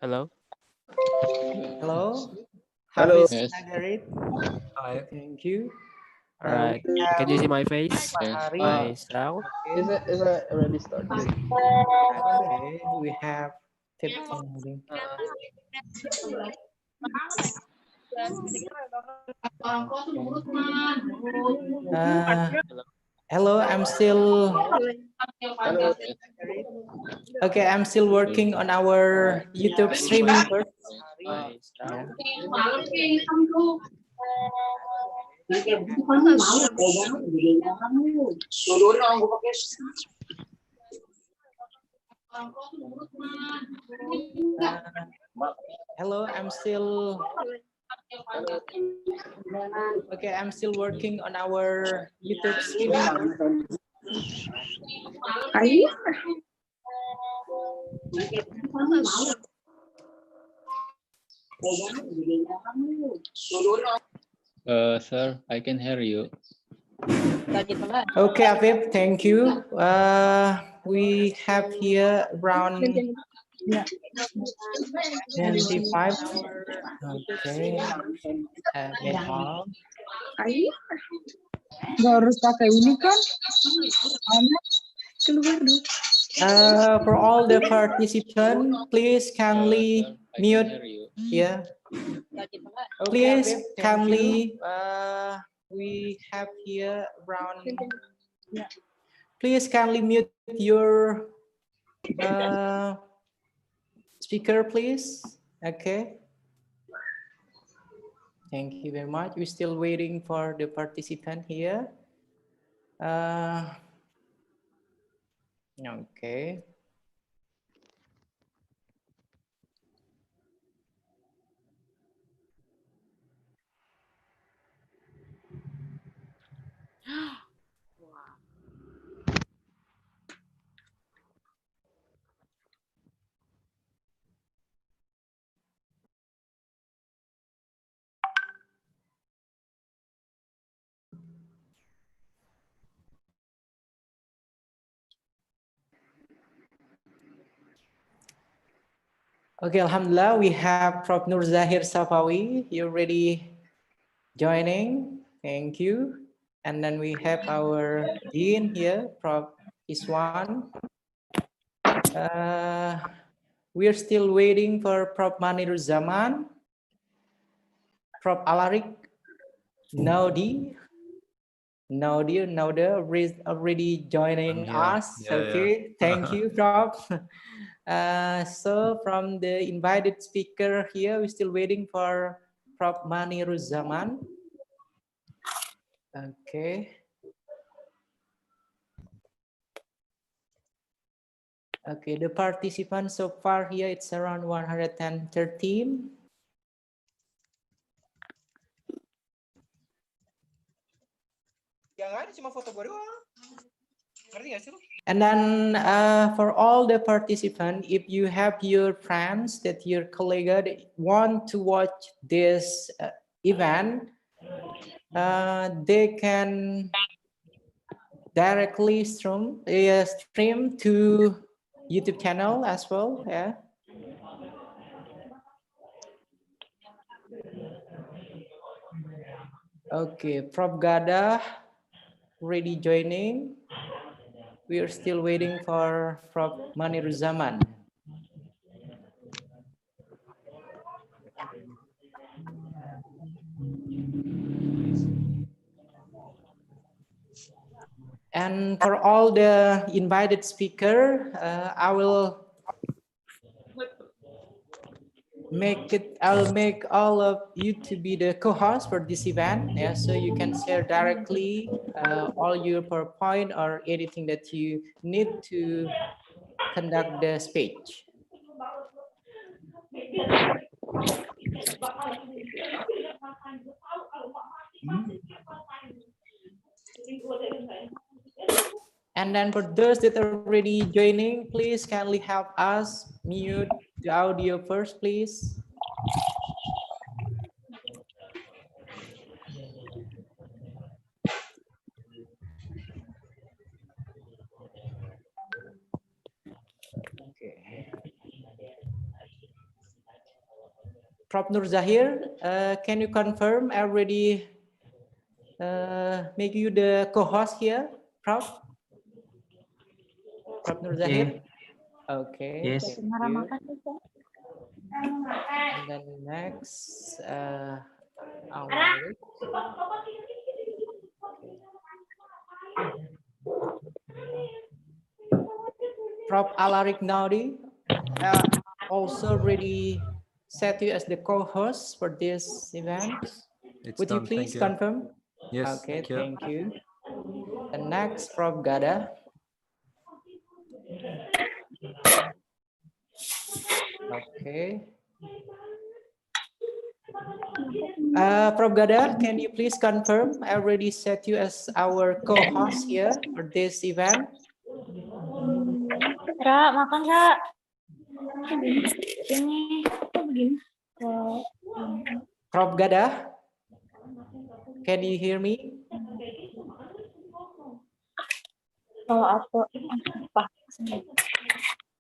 Hello. Hello, Hello. Hafiz Yes. Nagarit. Hi. Thank you. All We right. Can have you see my face? Yes. Fahari. My sound? Okay. Is it already started? Okay. We have Tipton. Uh, Hello. Hello, I'm still Hello. okay. I'm still working on our YouTube Can you see streaming first. my Yeah. sound? Uh, Hello, I'm still okay. I'm still working on our YouTube streaming first. Sir, I can hear you. Okay, Afif, thank you. We have here around 25. Okay, admit all. Nggak harus pakai ini kan? Anak keluar dong. For all the participants, please kindly Sir, I can mute. hear you. Yeah, please kindly. We have here around. Please kindly mute your speaker, please. Okay. Thank you very much. We're still waiting for the participant here. Okay. Okay, Alhamdulillah, we have Prof. Nur Zahir Safawi. You already joining? Thank you. And then we have our Dean here, Prof. Iswan. We are still waiting for Prof. Manirul Zaman, Prof. Alarik, Naudi, Naudia already joining us. Okay, thank you, Prof. So from the invited speaker here, we're still waiting for Prof. Manirul Zaman. Okay. Okay, the participants so far here, it's around 113. Yang ada cuma foto gue doang. Ngerti gak sih lu? And then for all the participants, if you have your friends that your colleague that want to watch this event, they can directly stream to YouTube channel as well. Yeah. Okay, Prof. Gada ready joining. We are still waiting for Prof. Manirul Zaman. And for all the invited speaker, I'll make all of you to be the co-host for this event. Yeah, so you can share directly all your PowerPoint or anything that you need to conduct the speech. And then for those that are already joining, please kindly help us mute the audio first, please. Okay. Prof. Nur Zahir, can you confirm I already make you the co-host here, Prof? Prof. Nur Zahir? Okay. Yes. Thank you. And then next, Alarik. Prof. Alarik Naudi also already set you as the co-host for this event. It's Would you done. please Thank you. confirm? Yes. Okay, Thank you. thank you. The next, Prof. Gada. Okay. Prof. Gada, can you please confirm? I already set you as our co-host here for this event. Ra, makan Ra. Ini kok begini? Kalau Prof. Gada, can you hear me? aku apa?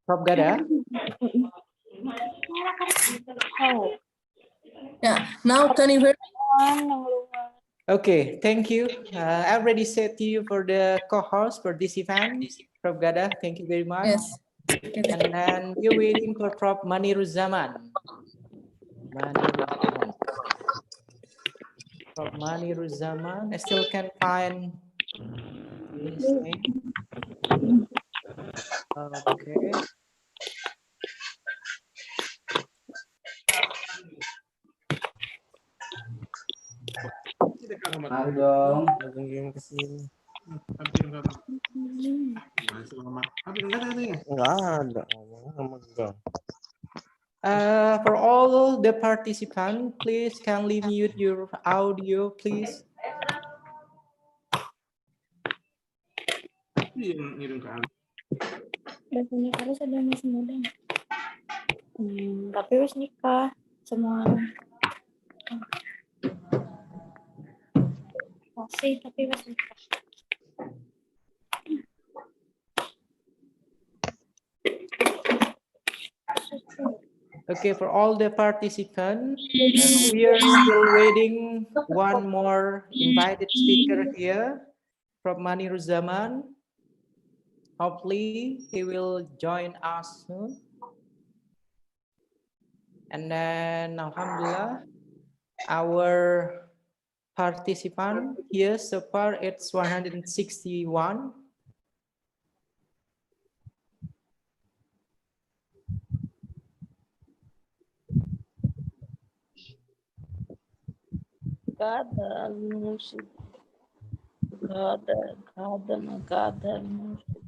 Prof. Gada? Oh, Yeah, now can you hear me? yang luar. Okay, thank you. I already set you for the co-host for this event. Prof. Gada, thank you very much. Yes. Okay. And then we're waiting for Prof. Maniruzzaman. Maniruzzaman. Prof. Maniruzzaman. I still can't find his name. Okay. Mari dong. For all the participants, please kindly mute your audio, please. Biasanya harus ada masih muda. Tapi wis nikah semua. Masih tapi wis nikah. Okay, for all the participants, we are still waiting one more invited speaker here from Maniruzzaman. Hopefully, he will join us soon. And then, Alhamdulillah, our participant here so far, it's 161. Gada al-Murshid. Gada al-Murshid.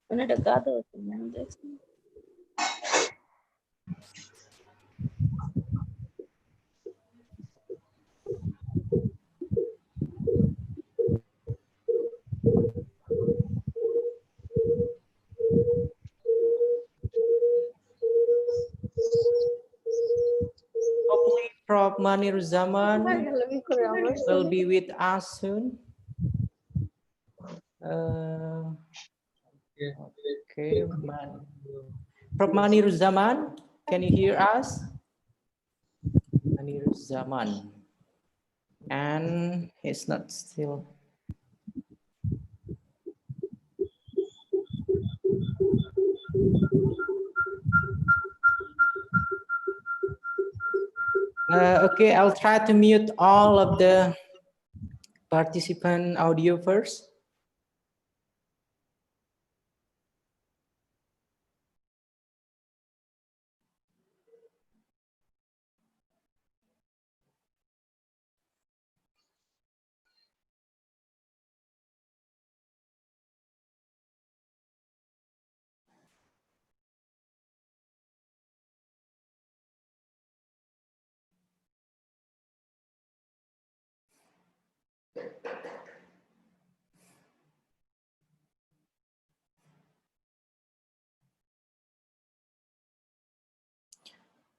Mana ada gada sebenarnya? Hopefully, Prof. Maniruzzaman will be with us soon. Okay, Prof. Maniruzzaman, can you hear us? Maniruzzaman, and it's not still. Okay, I'll try to mute all of the participant audio first.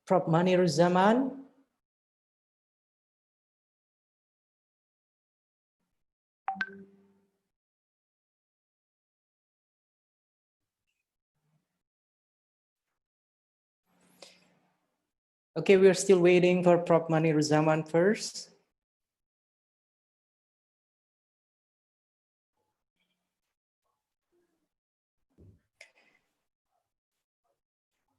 Prof. Maniruzzaman. Okay, we're still waiting for Prof. Maniruzaman first.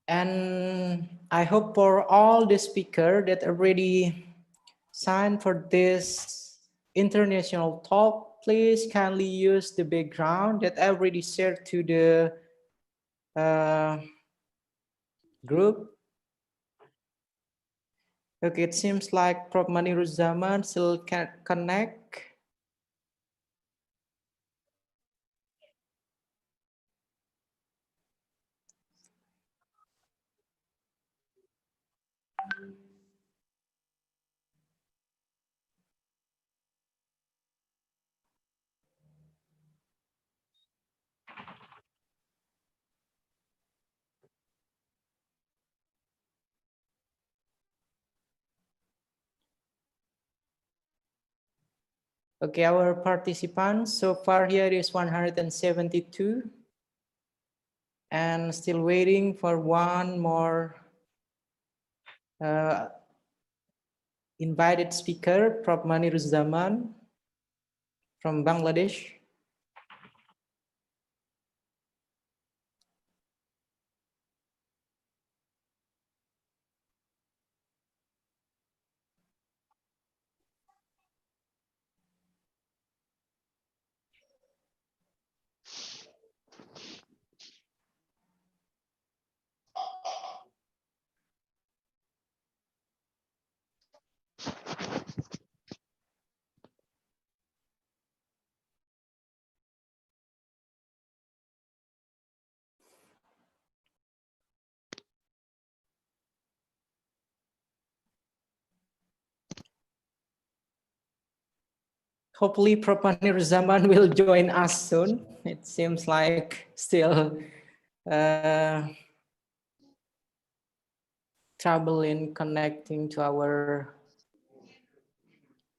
And I hope for all the speakers that already signed for this international talk, please kindly use the background that I already shared to the group. Okay, it seems like Prof. Maniruzaman still can't connect. Okay, our participants so far here is 172 and still waiting for one more invited speaker, Prof. Maniruzaman from Bangladesh. Hopefully, Prof. Maniruzaman will join us soon. It seems like still trouble in connecting to our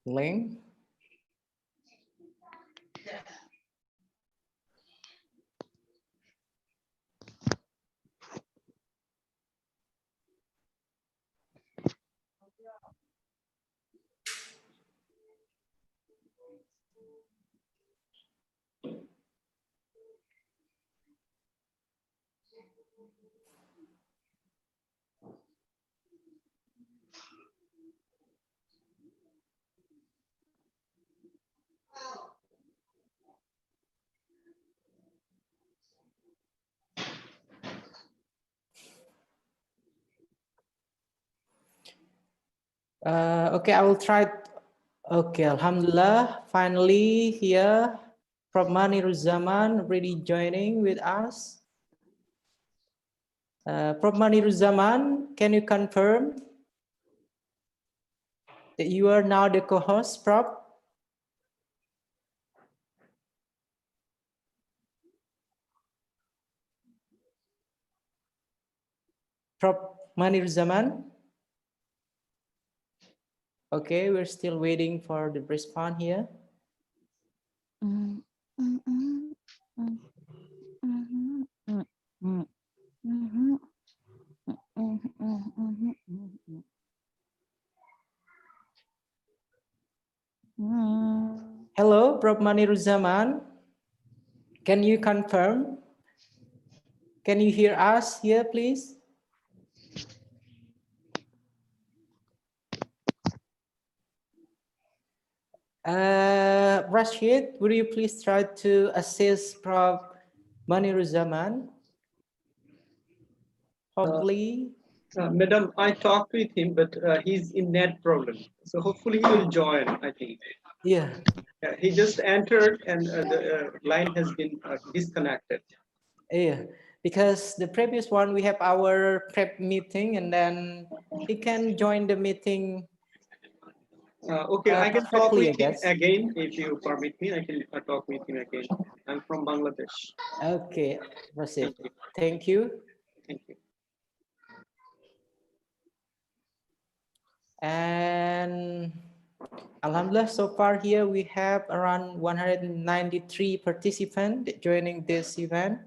link. Okay, I will try. Okay, Alhamdulillah, finally here, Prof. Maniruzaman already joining with us. Prof. Maniruzaman, can you confirm that you are now the co-host, Prof? Prof. Maniruzaman? Okay, we're still waiting for the response here. Hello, Prof. Maniruzaman. Can you confirm? Can you hear us here, please? Rashid, would you please try to assist Prof. Maniruzaman? Hopefully. Madam, I talked with him, but he's in net problem. So hopefully he will join, I think. Yeah. He just entered and the line has been disconnected. Yeah, because the previous one, we have our prep meeting and then he can join the meeting. Okay, I can talk perfectly, with I him guess. again. If you permit me, I can talk with him again. I'm from Bangladesh. Okay, proceed. Thank you. Thank you. Thank you. And Alhamdulillah, so far here we have around 193 participants joining this event.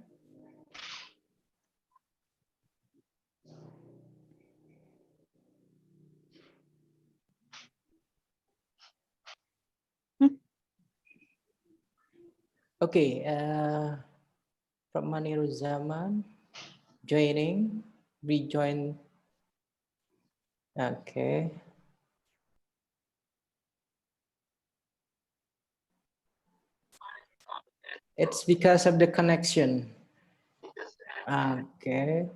Okay, Prof. Maniruzaman joining, rejoin. Okay. It's because of the connection. Okay.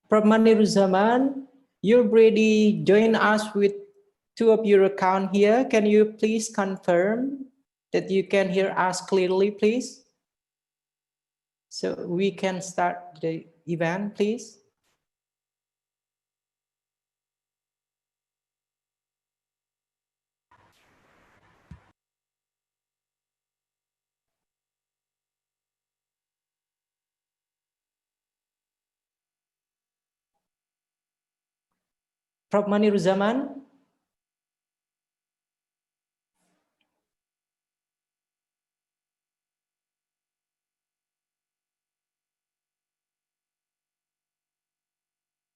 Prof. Maniruzaman, you already joined us with 2 of your account here. Can you please confirm that you can hear us clearly, please? So we can start the event, please. Prof. Maniruzaman?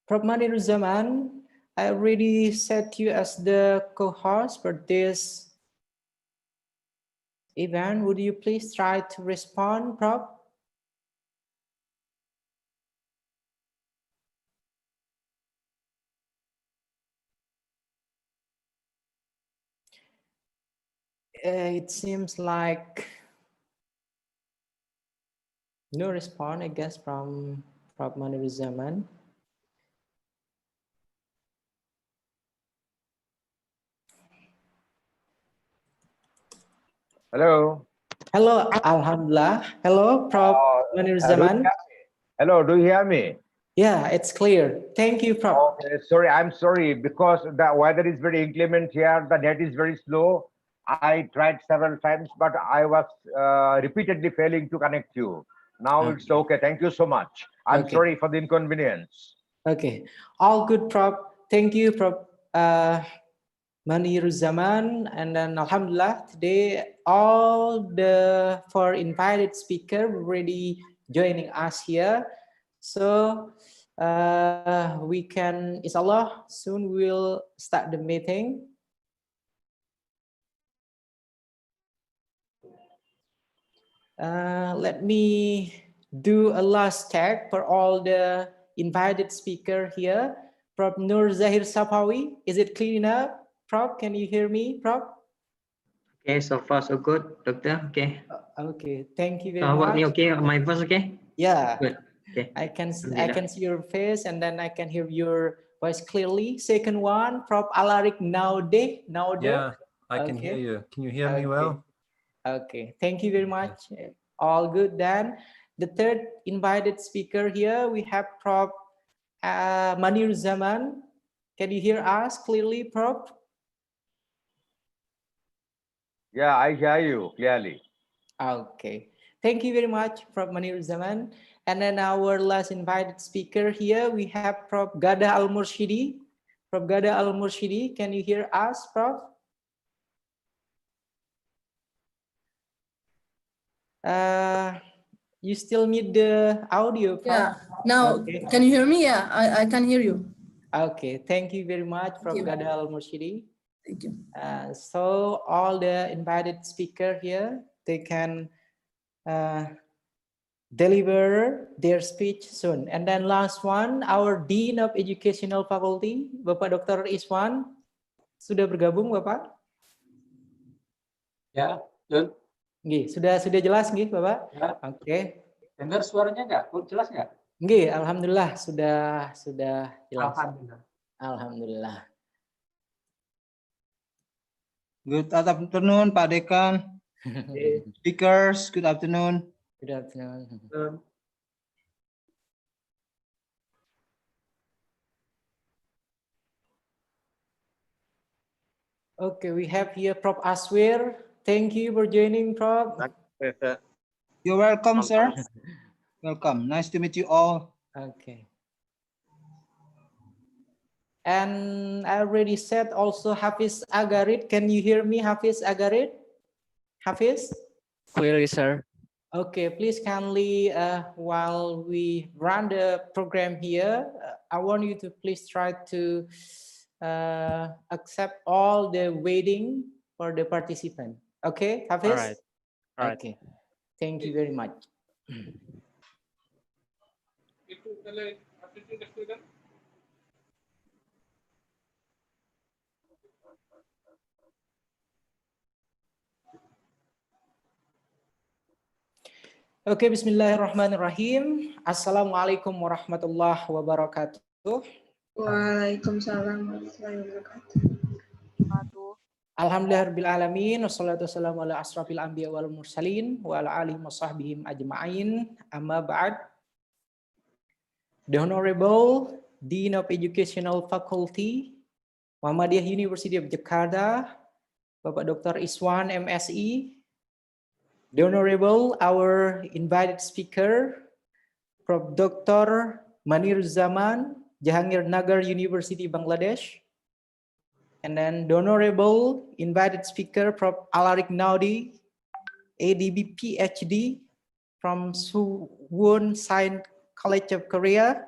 Prof. Maniruzaman, I already set you as the co-host for this event. Would you please try to respond, Prof? It seems like no response, I guess, from Prof. Maniruzaman. Hello. Hello, Alhamdulillah. Hello, Prof. Maniruzaman. Hello, do you hear me? Yeah, it's clear. Thank you, Prof. Okay, sorry, I'm sorry because the weather is very inclement here. The net is very slow. I tried several times, but I was repeatedly failing to connect you. Now it's okay. Thank you so much. I'm Okay. sorry for the inconvenience. Okay, all good, Prof. Thank you, Prof. Maniruzaman. And then Alhamdulillah, today all the 4 invited speakers already joining us here. So we can, inshallah, soon we'll start the meeting. Let me do a last check for all the invited speaker here. Prof. Nur Zahir Safawi, is it clear enough? Prof, can you hear me, Prof? Okay, so far so good, doctor. Okay. Okay, thank you very How about much. me? Okay, my voice okay? Yeah. Good. Okay. I can see your face and then I can hear your voice clearly. Second one, Prof. Alarik Naude. Yeah, I can hear you. Can you hear me well? Okay, thank you very much. All good then. The third invited speaker here, we have Prof. Maniruzaman. Can you hear us clearly, Prof? Yeah, I hear you clearly. Okay, thank you very much, Prof. Maniruzaman. And then our last invited speaker here, we have Prof. Gada Al-Murshidi. Prof. Gada Al-Murshidi, can you hear us, Prof? You still need the audio, Prof? Yeah. Now, okay. Can you hear me? Yeah, I can hear you. Okay, thank you very much, Prof. you. Gada Al-Murshidi. Thank you. So all the invited speaker here, they can deliver their speech soon. And then last one, our Dean of Educational Faculty, Bapak Dr. Iswan, sudah bergabung Bapak? Ya, Jun. Nggih, sudah jelas nggih Bapak? Ya. Oke. Dengar suaranya nggak? Jelas nggak? Nggih, alhamdulillah sudah jelas. Alhamdulillah. Alhamdulillah. Good afternoon, Pak Dekan. Speakers, good afternoon. Good afternoon. Okay, we have here Prof. Aswir. Thank you for joining, Prof. You're welcome, sir. Welcome. Nice to meet you all. Okay. And I already said also Hafiz Agarit. Can you hear me, Hafiz Agarit? Hafiz? Clearly, sir. Okay, please kindly, while we run the program here, I want you to please try to accept all the waiting for the participant. Okay, Hafiz? All right. All right. Okay, thank you very much. Oke, bismillahirrahmanirrahim. Assalamualaikum warahmatullahi wabarakatuh. Waalaikumsalam warahmatullahi wabarakatuh. Alhamdulillahirabbil alamin wassalatu wassalamu ala asrafil anbiya wal mursalin wa ala alihi washabihim ajma'in. Amma ba'd. The Honorable Dean of Educational Faculty, Muhammadiyah University of Jakarta, Bapak Dr. Iswan MSI, the Honorable, our invited speaker, Prof. Dr. Maniruzzaman, Jahangir University, Bangladesh, and then the Honorable invited speaker, Prof. Alarik Naudi, ADB PhD from Suwon Science College of Korea,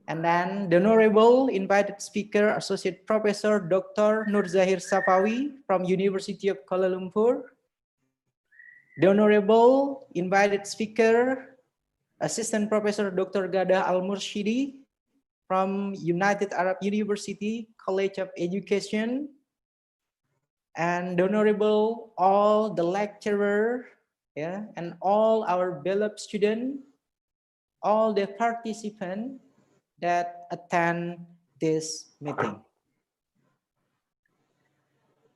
and then the Honorable invited speaker, Associate Professor Dr. Nur Zahir Safawi from University of Kuala Lumpur, the Honorable invited speaker, Assistant Professor Dr. Gadah Al-Murshidi from United Arab University College of Education, and the Honorable all the lecturer, and all our beloved students, all the participants that attend this meeting.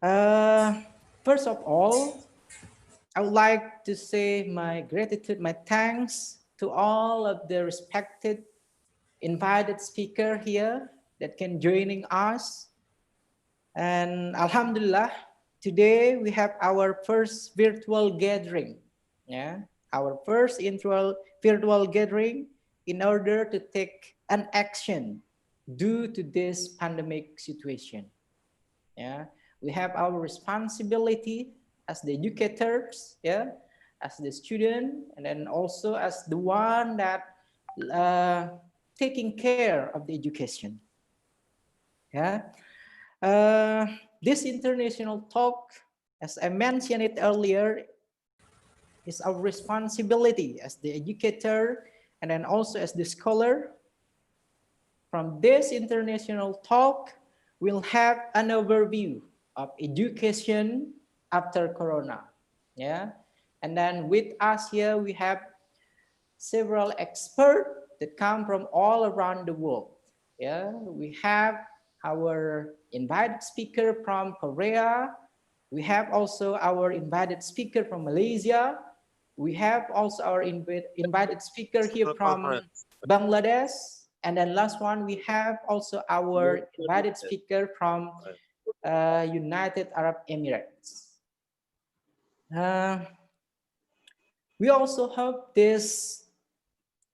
First of all, I would like to say my gratitude, my thanks to all of the respected invited speaker here that can joining us. And Alhamdulillah, today we have our first virtual gathering. Our first virtual gathering in order to take an action due to this pandemic situation. We have our responsibility as the educators, as the student, and then also as the one that taking care of the education. This international talk, as I mentioned it earlier, is our responsibility as the educator and then also as the scholar. From this international talk, we'll have an overview of education after Corona. And then with us here, we have several experts that come from all around the world. We have our invited speaker from Korea. We have also our invited speaker from Malaysia. We have also our invited speaker here from Bangladesh. And then last one, we have also our invited speaker from United Arab Emirates. We also hope this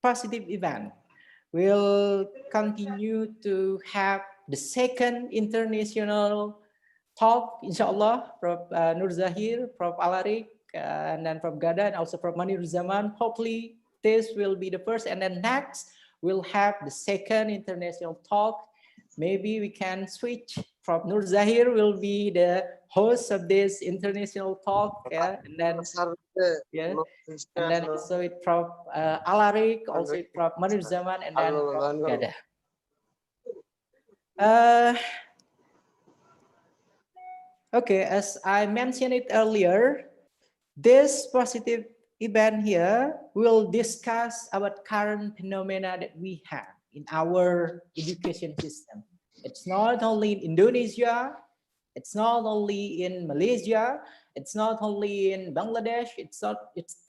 positive event will continue to have the second international talk, inshallah, Prof. Nur Zahir, Prof. Alarik, and then Prof. Gadah, and also Prof. Maniruzzaman. Hopefully, this will be the first, and then next, we'll have the second international talk. Maybe we can switch. Prof. Nur Zahir will be the host of this international talk, and then and then also with Prof. Alarik, also with Prof. Maniruzzaman, and then Prof. Gadah. Okay, as I mentioned it earlier, this positive event here will discuss about current phenomena that we have in our education system. It's not only in Indonesia, it's not only in Malaysia, it's not only in Bangladesh, it's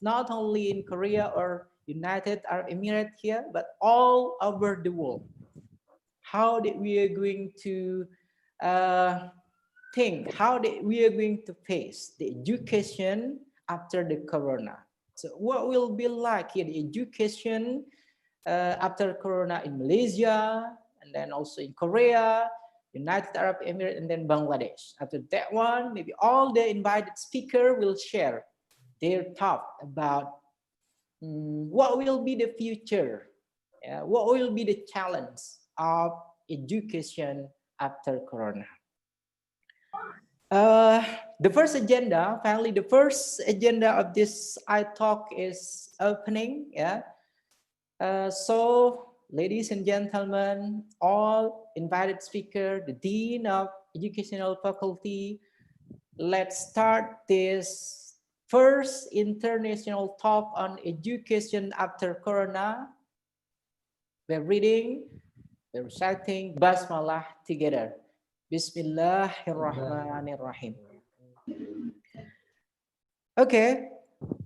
not only in Korea or United Arab Emirates here, but all over the world. How that we are going to think, how that we are going to face the education after the Corona. So what will be like here, the education after Corona in Malaysia, and then also in Korea, United Arab Emirates, and then Bangladesh. After that one, maybe all the invited speaker will share their thought about what will be the future, what will be the challenge of education after Corona. The first agenda, finally, the first agenda of this iTalk is opening. So, ladies and gentlemen, all invited speaker, the Dean of Educational Faculty, let's start this first international talk on education after Corona. We're reading, we're reciting Basmalah together. Bismillahirrahmanirrahim. Okay,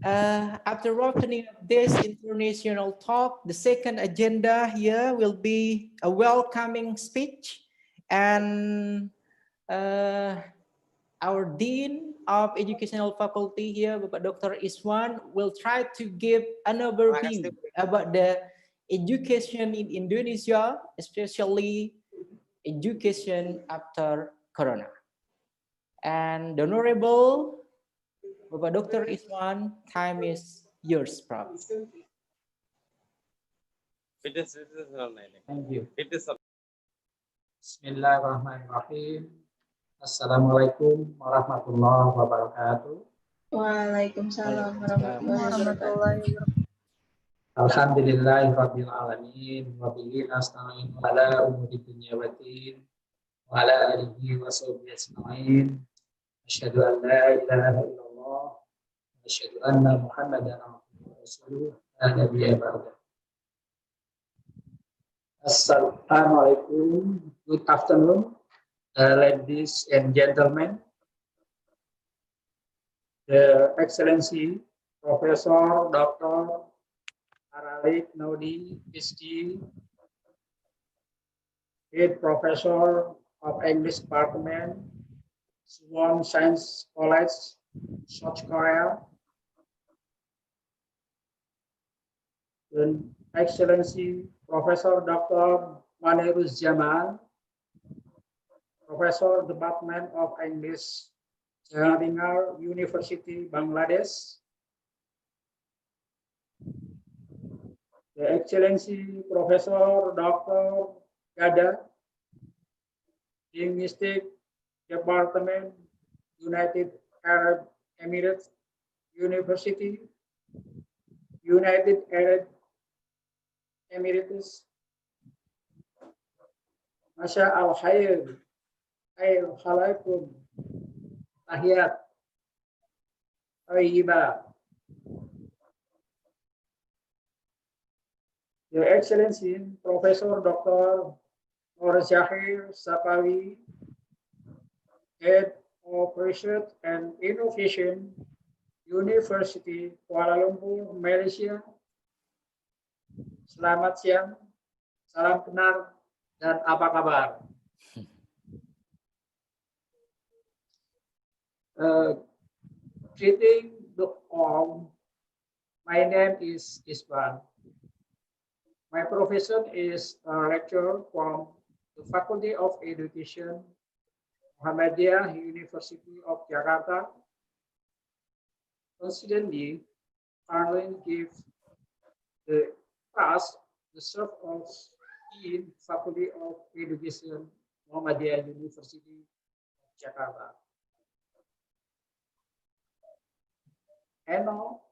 after opening this international talk, the second agenda here will be a welcoming speech, and our Dean of Educational Faculty here, Bapak Dr. Iswan, will try to give an overview about the education in Indonesia, especially education after Corona. And the Honorable Bapak Dr. Iswan, time is yours, Prof. Thank you. Bismillahirrahmanirrahim. Assalamualaikum warahmatullahi wabarakatuh. Waalaikumsalam warahmatullahi wabarakatuh. Alhamdulillahirabbil alamin wa bihi nasta'in ala umuri dunya waddin wa ala alihi wa sahbihi ajma'in. Asyhadu an la ilaha illallah wa asyhadu anna Muhammadan abduhu wa rasuluh la nabiyya ba'da. Assalamualaikum. Good afternoon, ladies and gentlemen. The Excellency Professor Dr. Aralik Nodi, PhD, Head Professor of English Department, Suwon Science College, South Korea. The Excellency Professor Dr. Maniruz Jamal, Professor Department of English, Jawaharlal University, Bangladesh. The Excellency Professor Dr. Gada, Linguistic Department, United Arab Emirates University, United Arab Emirates. Masya al-Khair, Assalamualaikum, Tahiyat, Tayyibah. Your Excellency, Professor Dr. Nur Zahir Safawi, Head of Research and Innovation, University Kuala Lumpur, Malaysia. Selamat siang, salam kenal, dan apa kabar? Greeting the all. My name is Iswan. My profession is a lecturer from the Faculty of Education, Muhammadiyah University of Jakarta. Coincidentally, currently give the task to serve as Dean Faculty of Education, Muhammadiyah University of Jakarta. And now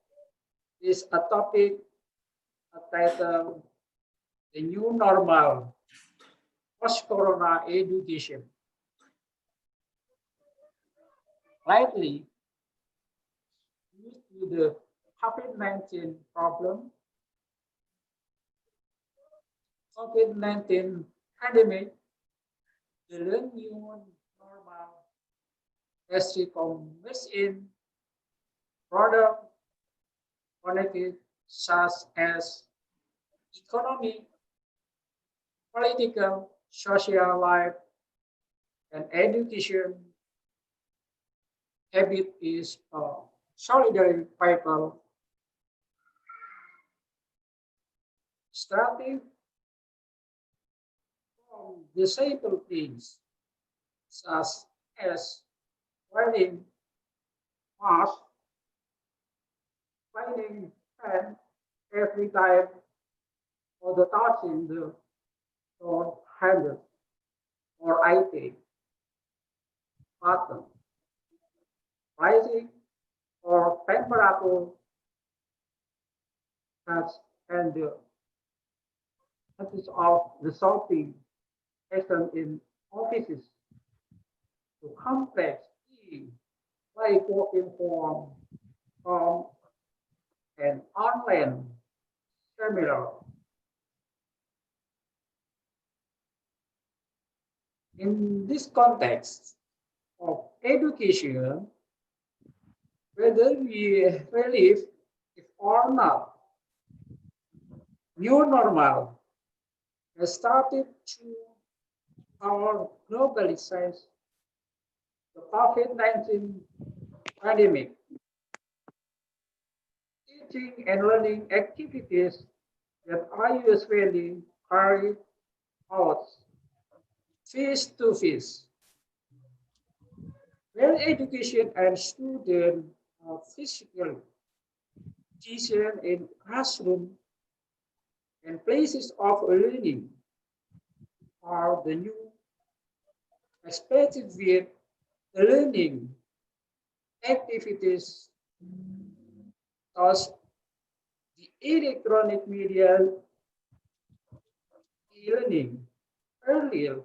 is a topic titled The New Normal Post-Corona Education. Lately, due to the COVID-19 problem, COVID-19 pandemic, the new normal has become in product connected such as economy, political, social life, and education. Habit is a solidary people starting from the simple things such as wearing mask, finding pen every time or the touching the door handle or IT button, rising or temperature touch and the practice of resolving action in offices to complex like working from an online seminar. In this context of education, whether we believe it or not, new normal has started to our globalization, the COVID-19 pandemic. Teaching and learning activities that are usually carried out face to face. When education and students are physically present in classroom and places of learning are the new expected with learning activities as the electronic media e-learning earlier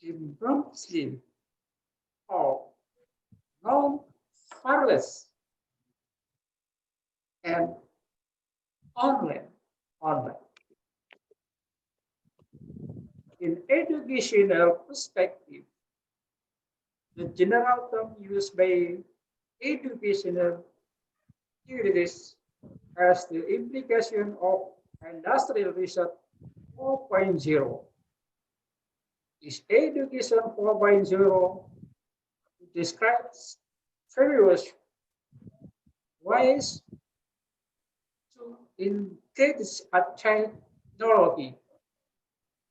abruptly or non-wireless and online. In educational perspective, the general term used by educational theorists has the implication of industrial research 4.0. Is education 4.0 describes various ways to engage a technology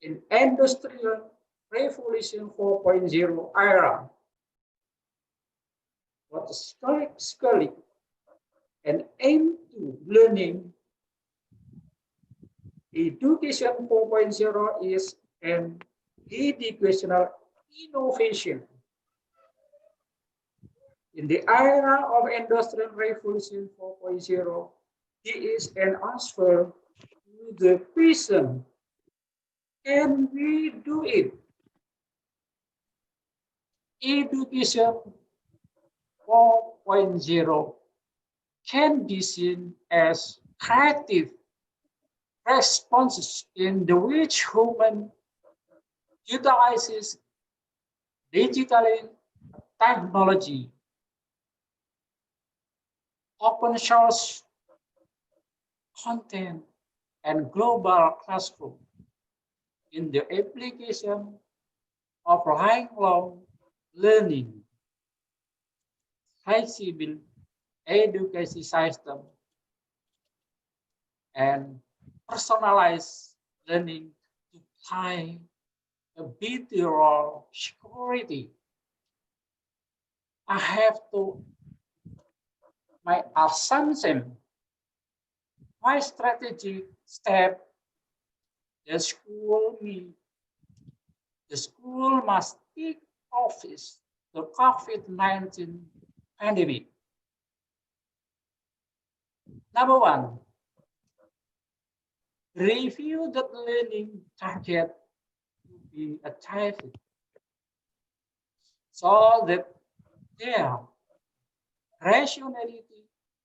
in industrial revolution 4.0 era. What is historically an aim to learning, education 4.0 is an educational innovation. In the era of industrial revolution 4.0, it is an answer to the question, can we do it? Education 4.0 can be seen as creative responses in the which human utilizes digital technology, open source content, and global classroom in the application of lifelong learning, flexible education system, and personalized learning to play a vital role security. I have to my assumption, my strategic step, the school must take office the COVID-19 pandemic. Number one, review the learning target to be achieved so that their rationality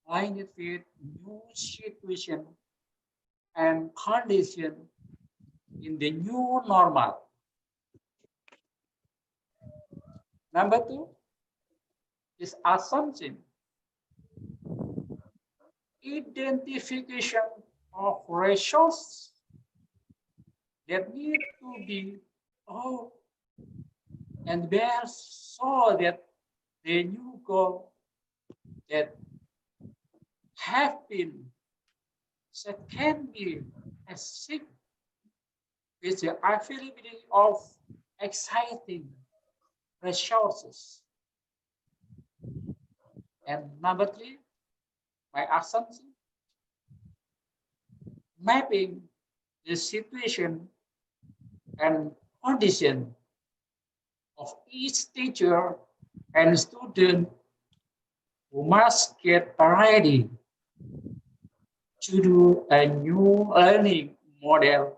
aligned with new situation and condition in the new normal. Number two is assumption. Identification of resources that need to be out and bear so that the new goal that have been set can be achieved with the availability of exciting resources. And number three, my assumption, mapping the situation and condition of each teacher and student who must get ready to do a new learning model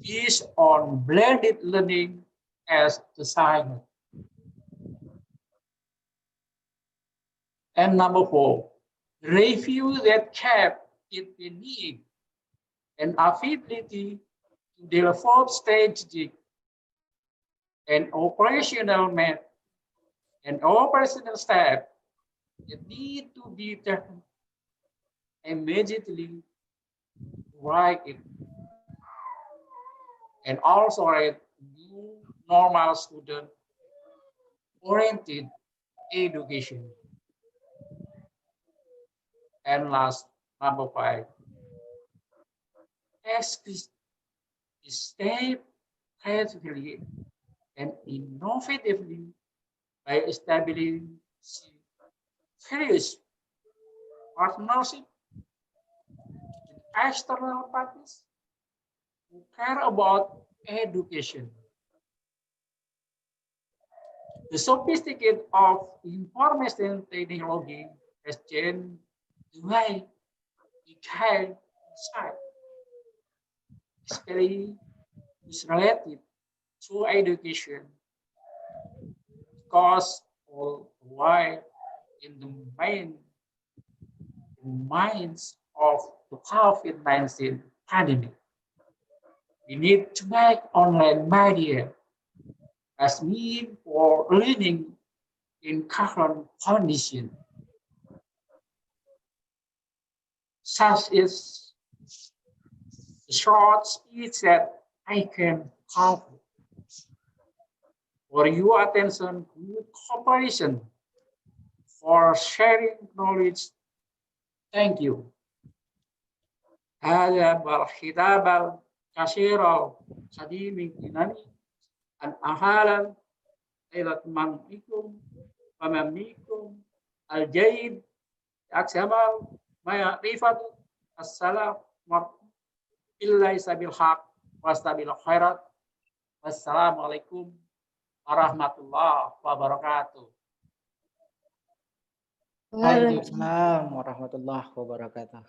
based on blended learning as designed. And number 4, review that cap it need and ability to develop strategic and operational and operational staff that need to be done immediately write it and also write new normal student oriented education. And last, number 5, stay creatively and innovatively by establishing various partnership with external parties who care about education. The sophisticated of information technology has changed the way we can decide, especially is related to education, because why in the minds of the COVID-19 pandemic, we need to make online media as means for learning in current conditions, such as the short speech that I can cover. For your attention, good cooperation, for sharing knowledge. Thank you. هذا بالخطاب الكثير قديم إنني أن أهلا إلى منكم ومنكم الجيد أكمل ما يعرفه السلام إلا سبيل الحق وسبيل الخيرات والسلام عليكم warahmatullahi wabarakatuh. Waalaikumsalam warahmatullahi wabarakatuh.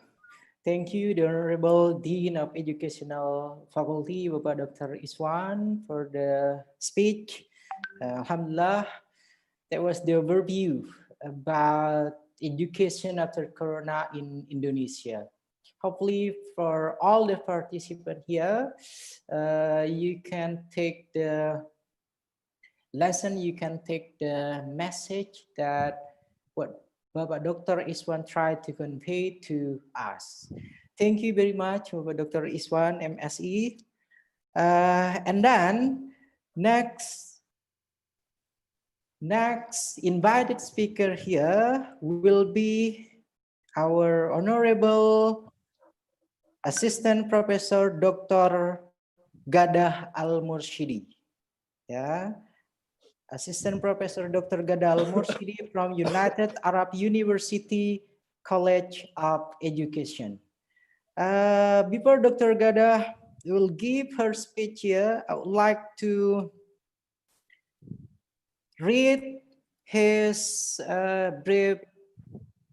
Thank you, the Honorable Dean of Educational Faculty, Bapak Dr. Iswan, for the speech. Alhamdulillah, that was the overview about education after Corona in Indonesia. Hopefully, for all the participants here, you can take the lesson, you can take the message that what Bapak Dr. Iswan tried to convey to us. Thank you very much, Bapak Dr. Iswan, MSE. And then next invited speaker here will be our Honorable Assistant Professor Dr. Gadah Al-Mursyidi. Yeah. Assistant Professor Dr. Gadah Al-Mursyidi from United Arab University College of Education. Before Dr. Gadah will give her speech here, I would like to read his brief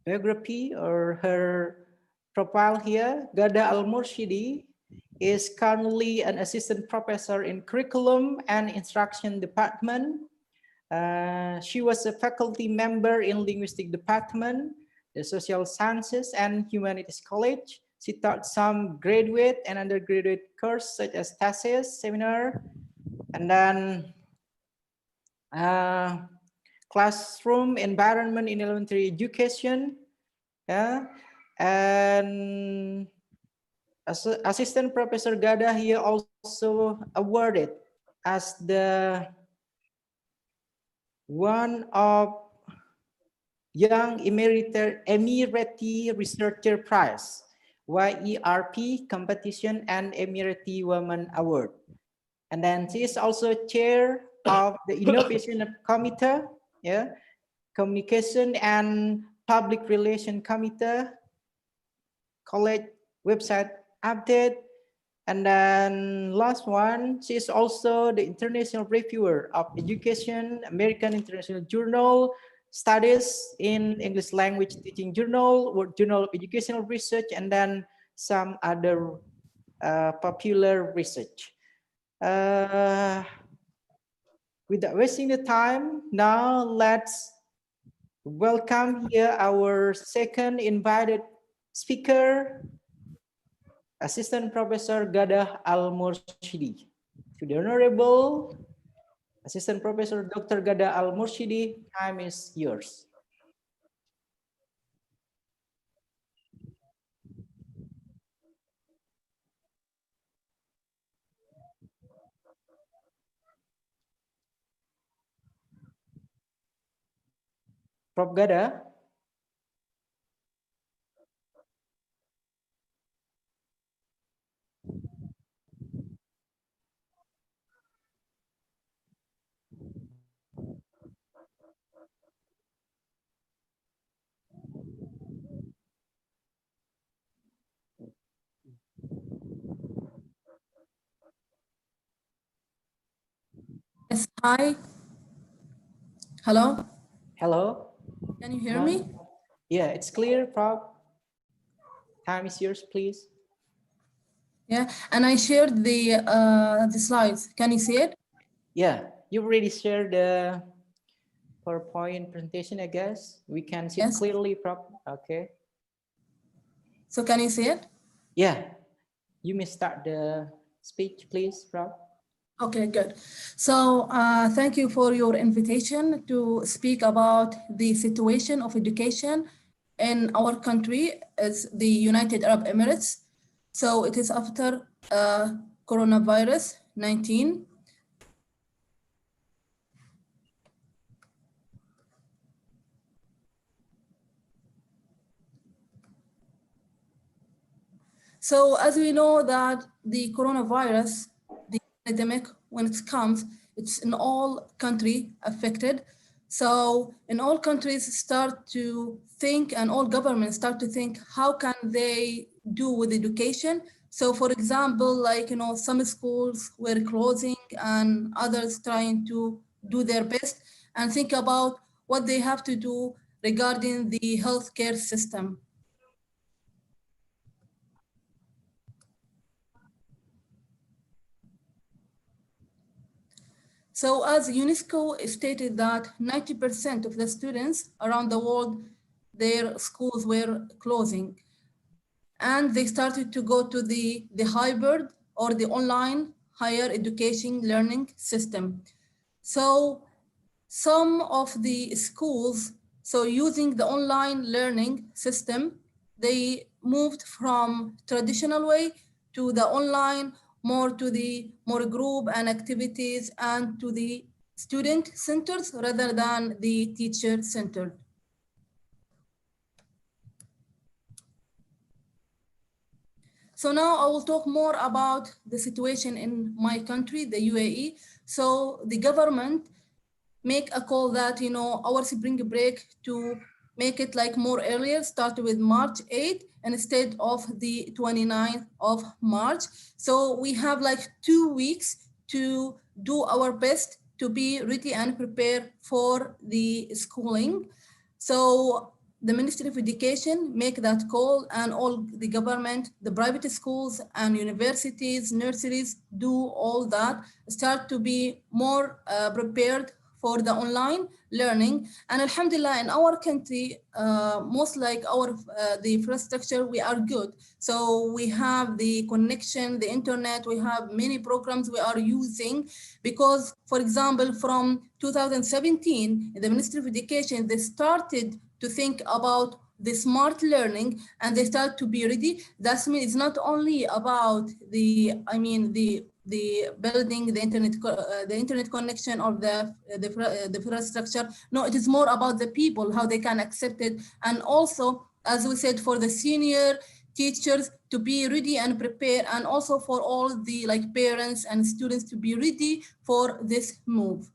biography or her profile here. Gadah Al-Mursyidi is currently an assistant professor in curriculum and instruction department. She was a faculty member in linguistic department, the social sciences and humanities college. She taught some graduate and undergraduate courses such as thesis, seminar, and then classroom environment in elementary education. Yeah, and Assistant Professor Gadah here also awarded as the one of Young Emirati Researcher Prize, YERP Competition and Emirati Women Award. And then she is also chair of the Innovation Committee, yeah, Communication and Public Relation Committee, college website update. And then last one, she is also the international reviewer of education, American International Journal, studies in English language teaching journal, World Journal of Educational Research, and then some other popular research. Without wasting the time, now let's welcome here our second invited speaker, Assistant Professor Gadah Al-Murshidi. To the Honorable Assistant Professor Dr. Gadah Al-Murshidi, time is yours. Prof. Gadah. Yes, hi. Hello. Hello. Can you hear me? Yeah, it's clear, Prof. Time is yours, please. Yeah, and I shared the slides. Can you see it? Yeah, you already shared the PowerPoint presentation, I guess. We can see it Yes. clearly, Prof. Okay. So can you see it? Yeah, you may start the speech, please, Prof. Okay, good. So thank you for your invitation to speak about the situation of education in our country as the United Arab Emirates. So it is after coronavirus 19. So as we know that the coronavirus, the pandemic, when it comes, it's in all country affected. So in all countries start to think, and all governments start to think, how can they do with education? So for example, like, some schools were closing and others trying to do their best and think about what they have to do regarding the healthcare system. So as UNESCO stated that 90% of the students around the world, their schools were closing. And they started to go to the hybrid or the online higher education learning system. So some of the schools, so using the online learning system, they moved from traditional way to the online, more to the more group and activities and to the student centers rather than the teacher centered. So now I will talk more about the situation in my country, the UAE. So the government make a call that, our spring break to make it like more earlier, start with March 8th instead of the 29th of March. So we have like 2 weeks to do our best to be ready and prepare for the schooling. So the Ministry of Education make that call, and all the government, the private schools and universities, nurseries do all that, start to be more prepared for the online learning. And alhamdulillah, in our country, most like our the infrastructure, we are good. So we have the connection, the internet, we have many programs we are using, because for example, from 2017, the Ministry of Education, they started to think about the smart learning and they start to be ready. That means it's not only about the building the internet connection or the infrastructure. No, it is more about the people, how they can accept it. And also, as we said, for the senior teachers to be ready and prepare, and also for all the parents and students to be ready for this move.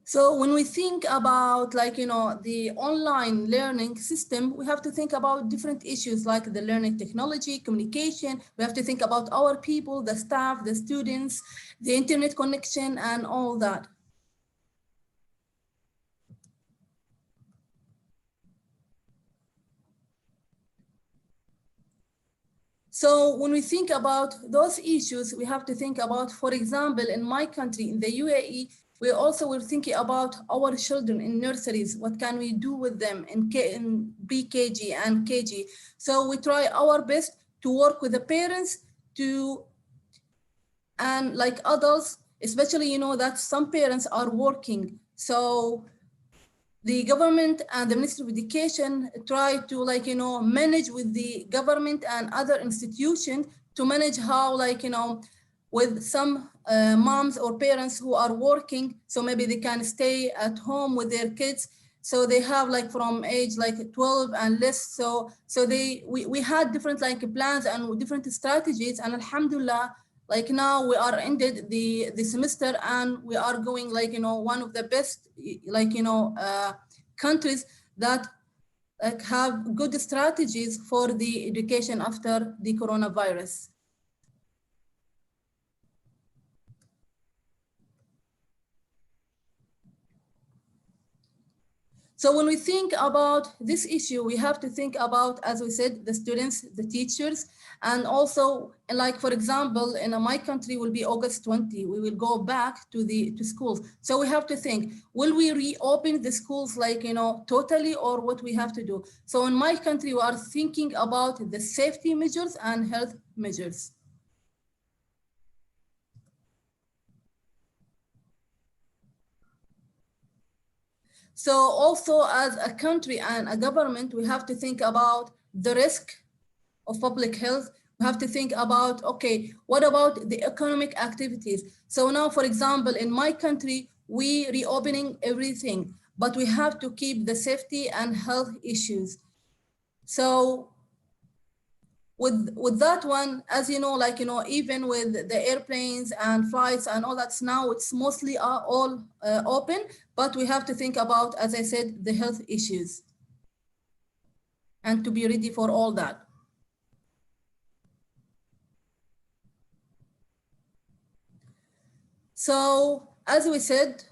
So when we think about the online learning system, we have to think about different issues like the learning technology, communication. We have to think about our people, the staff, the students, the internet connection, and all that. So when we think about those issues, we have to think about, for example, in my country, in the UAE, we also were thinking about our children in nurseries. What can we do with them in pre-KG and KG? So we try our best to work with the parents and like adults, especially, that some parents are working. So the government and the Ministry of Education try to manage with the government and other institutions to manage how with some moms or parents who are working, so maybe they can stay at home with their kids. So they have from age 12 and less. So we had different plans and different strategies, and alhamdulillah, now we are ended the semester and we are going one of the best countries that have good strategies for the education after the coronavirus. So when we think about this issue, we have to think about, as we said, the students, the teachers, and also, for example, in my country will be August 20, we will go back to schools. So we have to think, will we reopen the schools totally, or what we have to do? So in my country, we are thinking about the safety measures and health measures. So also as a country and a government, we have to think about the risk of public health. We have to think about, okay, what about the economic activities? So now, for example, in my country, we reopening everything, but we have to keep the safety and health issues. So with that one, as you know, even with the airplanes and flights and all that, now it's mostly all open, but we have to think about, as I said, the health issues and to be ready for all that. So as we said,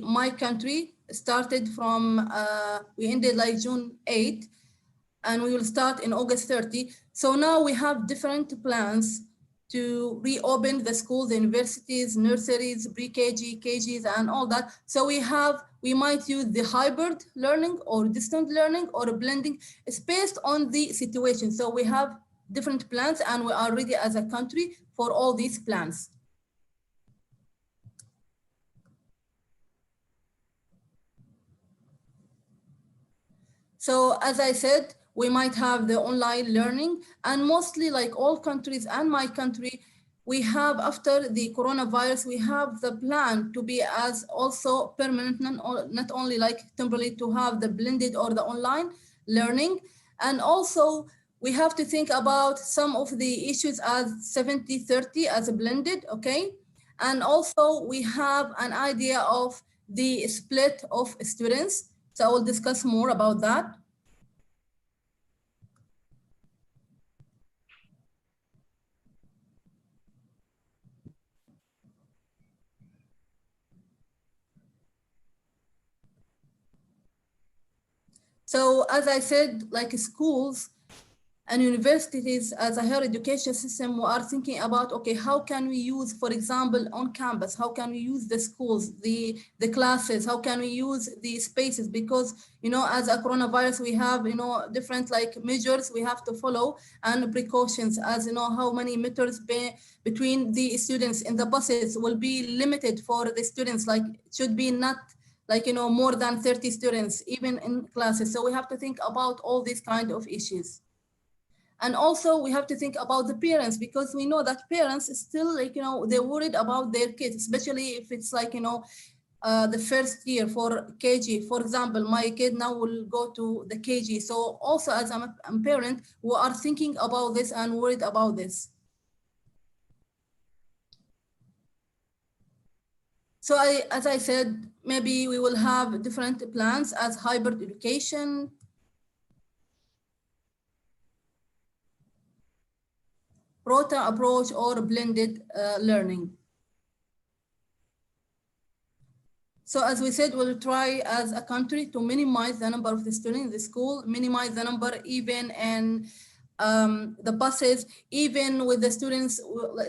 my country started from, we ended June 8, and we will start in August 30. So now we have different plans to reopen the schools, the universities, nurseries, pre-KG, KGs, and all that. So we might use the hybrid learning or distant learning or blending. It's based on the situation. So we have different plans and we are ready as a country for all these plans. So as I said, we might have the online learning, and mostly all countries and my country, we have, after the coronavirus, we have the plan to be as also permanent, not only temporarily to have the blended or the online learning. And also we have to think about some of the issues as 70-30 as a blended, okay? And also we have an idea of the split of students. So I will discuss more about that. So as I said, schools and universities as a higher education system, we are thinking about, okay, how can we use, for example, on campus, how can we use the schools, the classes, how can we use the spaces? Because, as a coronavirus, we have, different measures we have to follow and precautions, as how many meters between the students in the buses will be limited for the students, should be not more than 30 students, even in classes. So we have to think about all these kind of issues. And also we have to think about the parents, because we know that parents still they're worried about their kids, especially if it's the first year for KG. For example, my kid now will go to the KG. So also as a parent, we are thinking about this and worried about this. So as I said, maybe we will have different plans as hybrid education, rota approach, or blended learning. So as we said, we'll try as a country to minimize the number of the students in the school, minimize the number even in the buses, even with the students.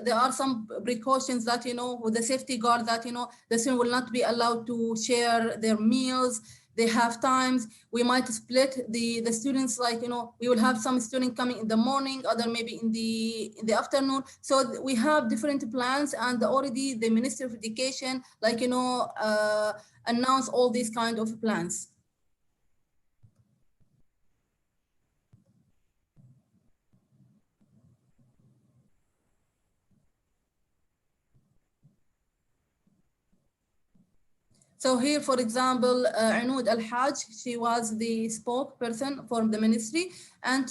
There are some precautions that, with the safety guard that, the student will not be allowed to share their meals. They have times. We might split the students, like, we will have some students coming in the morning, other maybe in the afternoon. So we have different plans, and already the Ministry of Education, like, announce all these kind of plans. So here, for example, Anoud Al-Haj, she was the spokesperson for the ministry, and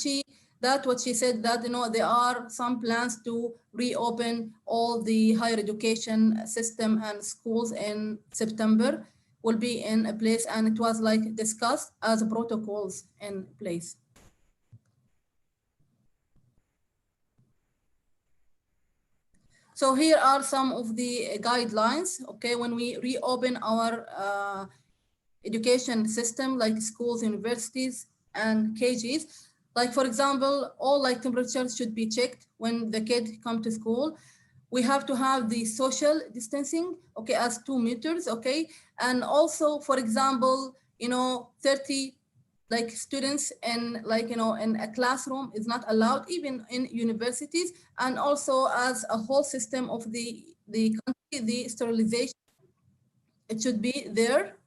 what she said that, there are some plans to reopen all the higher education system and schools in September will be in a place, and it was like discussed as protocols in place. So here are some of the guidelines, okay, when we reopen our education system, like schools, universities, and KGs. Like, for example, all like temperatures should be checked when the kid come to school. We have to have the social distancing, okay, as 2 meters, okay? And also, for example, 30 like students in, like, in a classroom is not allowed, even in universities. And also, as a whole system of the country, the sterilization, it should be there.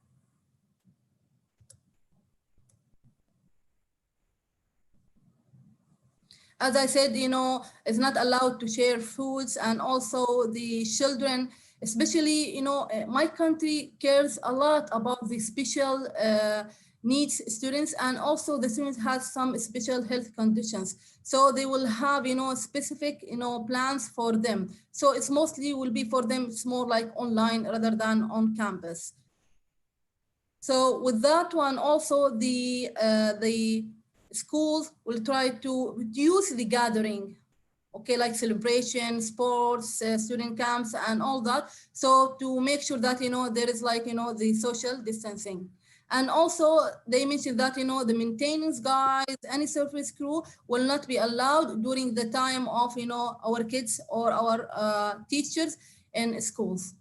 As I said, it's not allowed to share foods, and also the children, especially, my country cares a lot about the special needs students, and also the students have some special health conditions. So they will have, specific, plans for them. So it's mostly will be for them, it's more like online rather than on campus. So with that one, also the schools will try to reduce the gathering, okay, like celebration, sports, student camps, and all that. So to make sure that, there is like, the social distancing. And also they mentioned that, the maintenance guys, any service crew will not be allowed during the time of, our kids or our teachers in schools.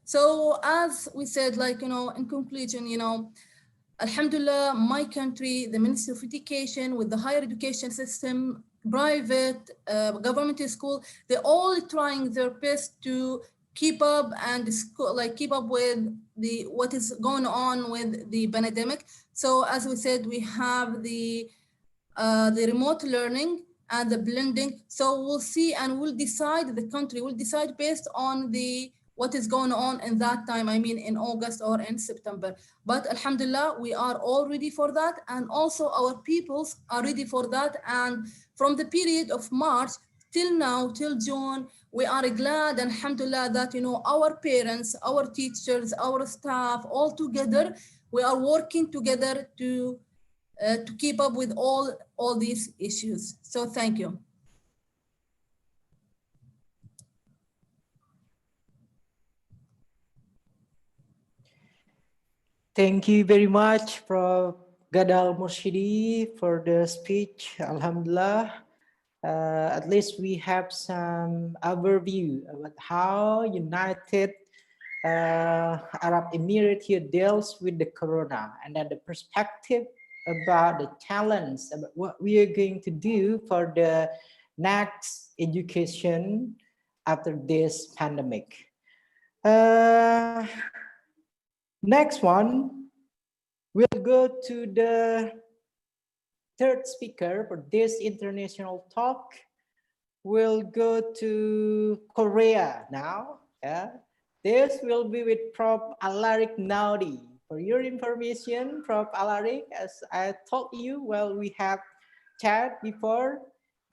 So as we said, like, in conclusion, Alhamdulillah, my country, the Ministry of Education, with the higher education system, private, government school, they're all trying their best to keep up and keep up with what is going on with the pandemic. So as we said, we have the remote learning and the blending. So we'll see, and we'll decide, the country will decide based on what is going on in that time, I mean in August or in September. But Alhamdulillah, we are all ready for that, and also our peoples are ready for that. And from the period of March till now, till June, we are glad, Alhamdulillah, that, our parents, our teachers, our staff, all together, we are working together to keep up with all these issues. So thank you. Thank you very much, Prof. Gadal Murshidi, for the speech. Alhamdulillah. At least we have some overview about how United Arab Emirates here deals with the corona, and then the perspective about the challenge, about what we are going to do for the next education after this pandemic. Next one, we'll go to the third speaker for this international talk. We'll go to Korea now. This will be with Prof. Alarik Naudi. For your information, Prof. Alarik, as I told you, well, we have chat before.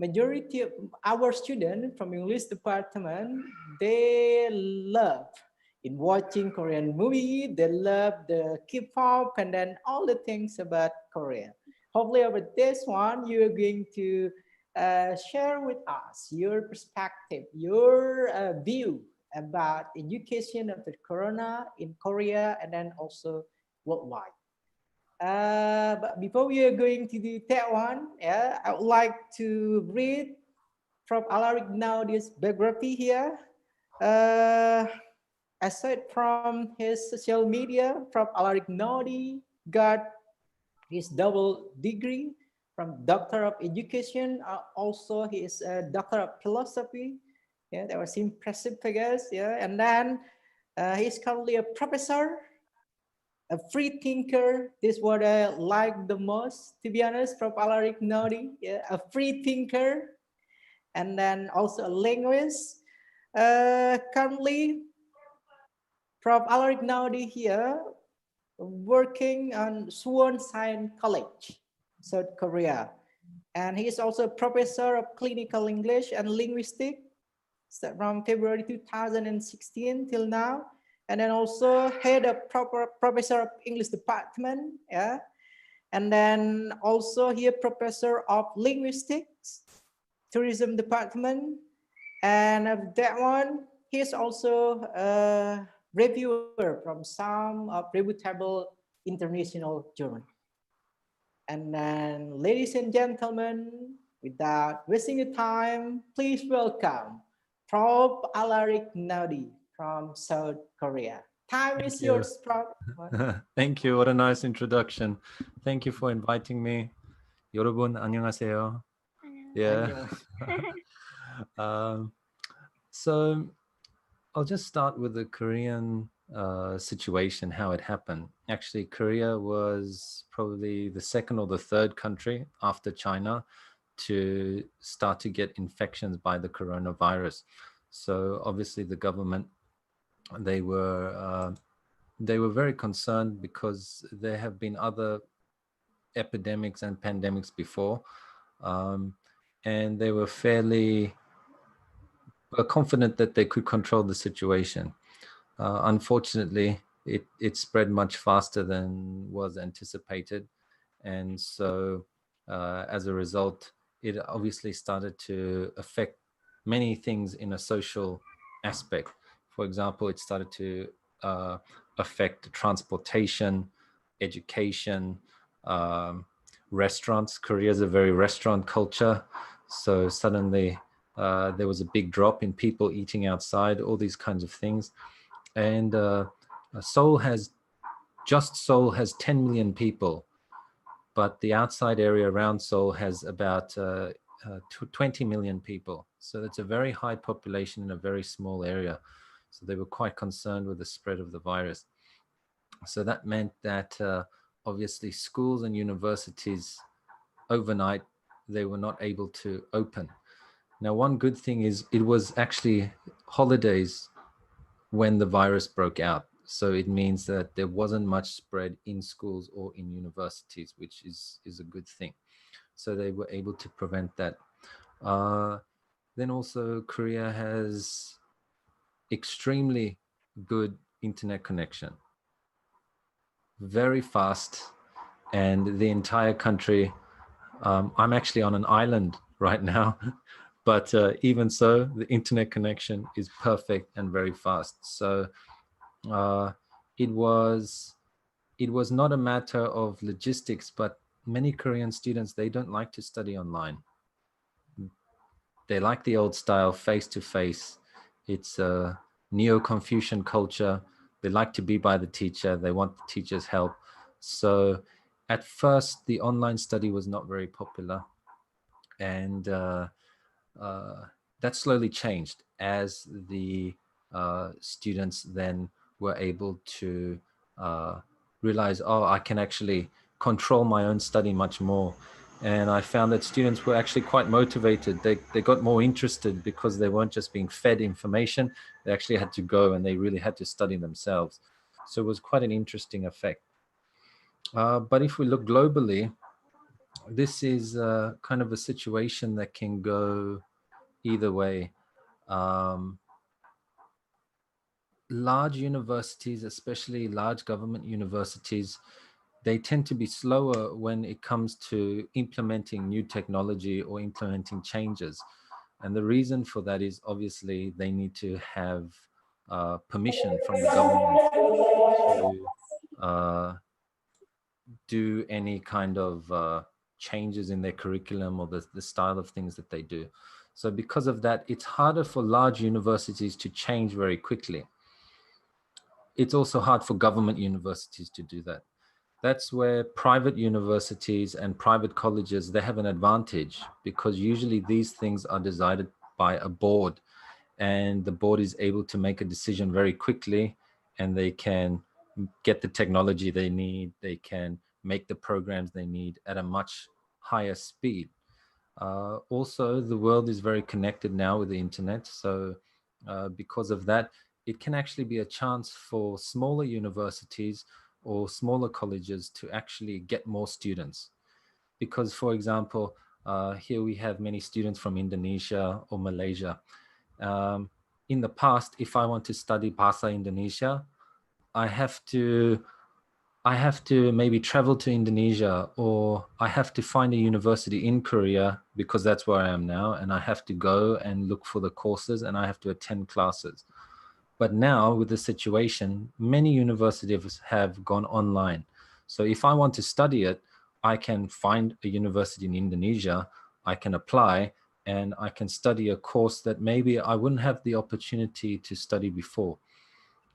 majority of our students from English department, they love in watching Korean movie, they love the K-pop and then all the things about Korea. Hopefully over this one, you are going to share with us your perspective, your view about education of the Corona in Korea and then also worldwide. But before we are going to do that one, yeah, I would like to read from Alaric Naudi's biography here. Aside from his social media, Prof. Alaric Naudi got his double degree from Doctor of Education. Also, he is a Doctor of Philosophy. Yeah, that was impressive, I guess. Yeah, and then he's currently a professor, a free thinker. This is what I like the most, to be honest, from Alaric Naudi. Yeah, a free thinker, and then also a linguist. Currently, Prof. Alaric Naudi here working on Suwon Science College, South Korea. And he is also a professor of clinical English and linguistics from February 2016 till now. And then also head of professor of English department. Yeah. And then also here professor of linguistics, tourism department. And of that one, he is also a reviewer from some reputable international journal. And then, ladies and gentlemen, without wasting your time, please welcome Prof. Alaric Naudi from South Korea. Time is yours, Prof. Thank you. What a nice introduction. Thank you for inviting me. 여러분 안녕하세요. Yeah. So I'll just start with the Korean situation, how it happened. Actually, Korea was probably the second or the third country after China to start to get infections by the coronavirus. So obviously the government, they were very concerned because there have been other epidemics and pandemics before, and they were fairly confident that they could control the situation. Unfortunately, it spread much faster than was anticipated. And so as a result, it obviously started to affect many things in a social aspect. For example, it started to affect transportation, education, restaurants. Korea is a very restaurant culture. So suddenly there was a big drop in people eating outside, all these kinds of things. And Seoul has 10 million people, but the outside area around Seoul has about 20 million people. So that's a very high population in a very small area. So they were quite concerned with the spread of the virus. So that meant that obviously schools and universities overnight, they were not able to open. Now, one good thing is it was actually holidays when the virus broke out. So it means that there wasn't much spread in schools or in universities, which is a good thing. So they were able to prevent that. Then also Korea has extremely good internet connection, very fast, and the entire country, I'm actually on an island right now, but even so, the internet connection is perfect and very fast. So it was not a matter of logistics, but many Korean students, they don't like to study online. They like the old style, face-to-face. It's a Neo-Confucian culture. They like to be by the teacher. They want the teacher's help. So at first, the online study was not very popular. And that slowly changed as the students then were able to realize, oh, I can actually control my own study much more. And I found that students were actually quite motivated. They got more interested because they weren't just being fed information. They actually had to go and they really had to study themselves. So it was quite an interesting effect. But if we look globally, this is kind of a situation that can go either way. Large universities, especially large government universities, they tend to be slower when it comes to implementing new technology or implementing changes. And the reason for that is obviously they need to have permission from the government to do any kind of changes in their curriculum or the style of things that they do. So because of that, it's harder for large universities to change very quickly. It's also hard for government universities to do that. That's where private universities and private colleges, they have an advantage, because usually these things are decided by a board, and the board is able to make a decision very quickly, and they can get the technology they need, they can make the programs they need at a much higher speed. Also, the world is very connected now with the internet. So because of that, it can actually be a chance for smaller universities or smaller colleges to actually get more students. Because, for example, here we have many students from Indonesia or Malaysia. In the past, if I want to study Bahasa Indonesia, I have to maybe travel to Indonesia, or I have to find a university in Korea, because that's where I am now, and I have to go and look for the courses, and I have to attend classes. But now with the situation, many universities have gone online. So if I want to study it, I can find a university in Indonesia, I can apply, and I can study a course that maybe I wouldn't have the opportunity to study before.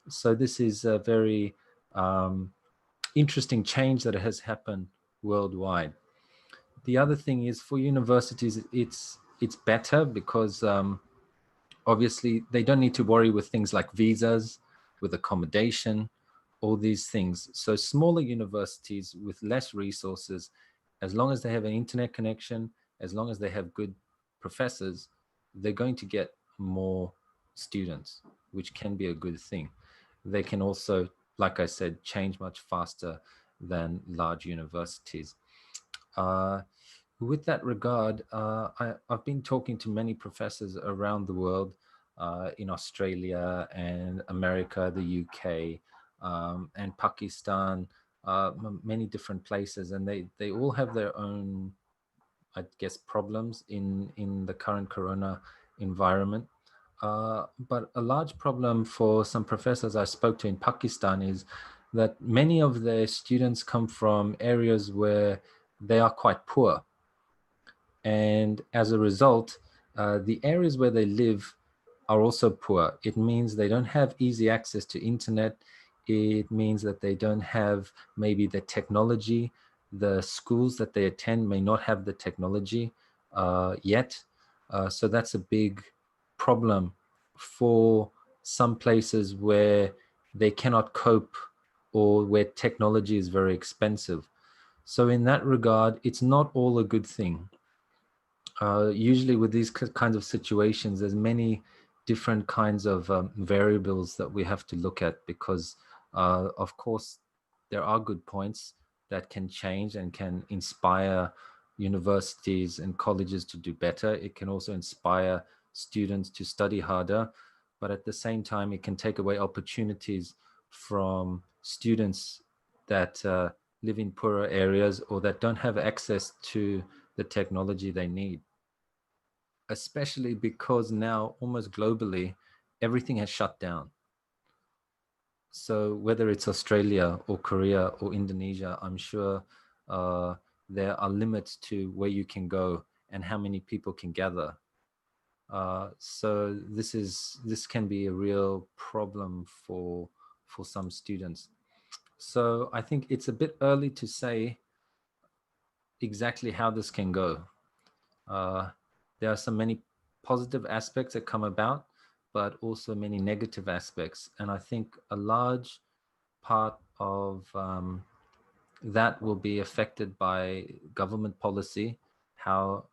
So this is a very interesting change that has happened worldwide. The other thing is, for universities, it's better because obviously they don't need to worry with things like visas, with accommodation, all these things. So smaller universities with less resources, as long as they have an internet connection, as long as they have good professors, they're going to get more students, which can be a good thing. They can also, like I said, change much faster than large universities. With that regard, I've been talking to many professors around the world, in Australia and America, the UK, and Pakistan, many different places, and they all have their own, I guess, problems in the current corona environment. But a large problem for some professors I spoke to in Pakistan is that many of their students come from areas where they are quite poor. And as a result, the areas where they live are also poor. It means they don't have easy access to internet. It means that they don't have maybe the technology. The schools that they attend may not have the technology yet. So that's a big problem for some places where they cannot cope, or where technology is very expensive. So in that regard, it's not all a good thing. Usually with these kinds of situations, there's many different kinds of variables that we have to look at, because of course there are good points that can change and can inspire universities and colleges to do better. It can also inspire students to study harder, but at the same time it can take away opportunities from students that live in poorer areas, or that don't have access to the technology they need. Especially because now, almost globally, everything has shut down. So whether it's Australia or Korea or Indonesia, I'm sure there are limits to where you can go and how many people can gather. So this can be a real problem for some students. So I think it's a bit early to say exactly how this can go. There are many positive aspects that come about, but also many negative aspects. And I think a large part of that will be affected by government policy, how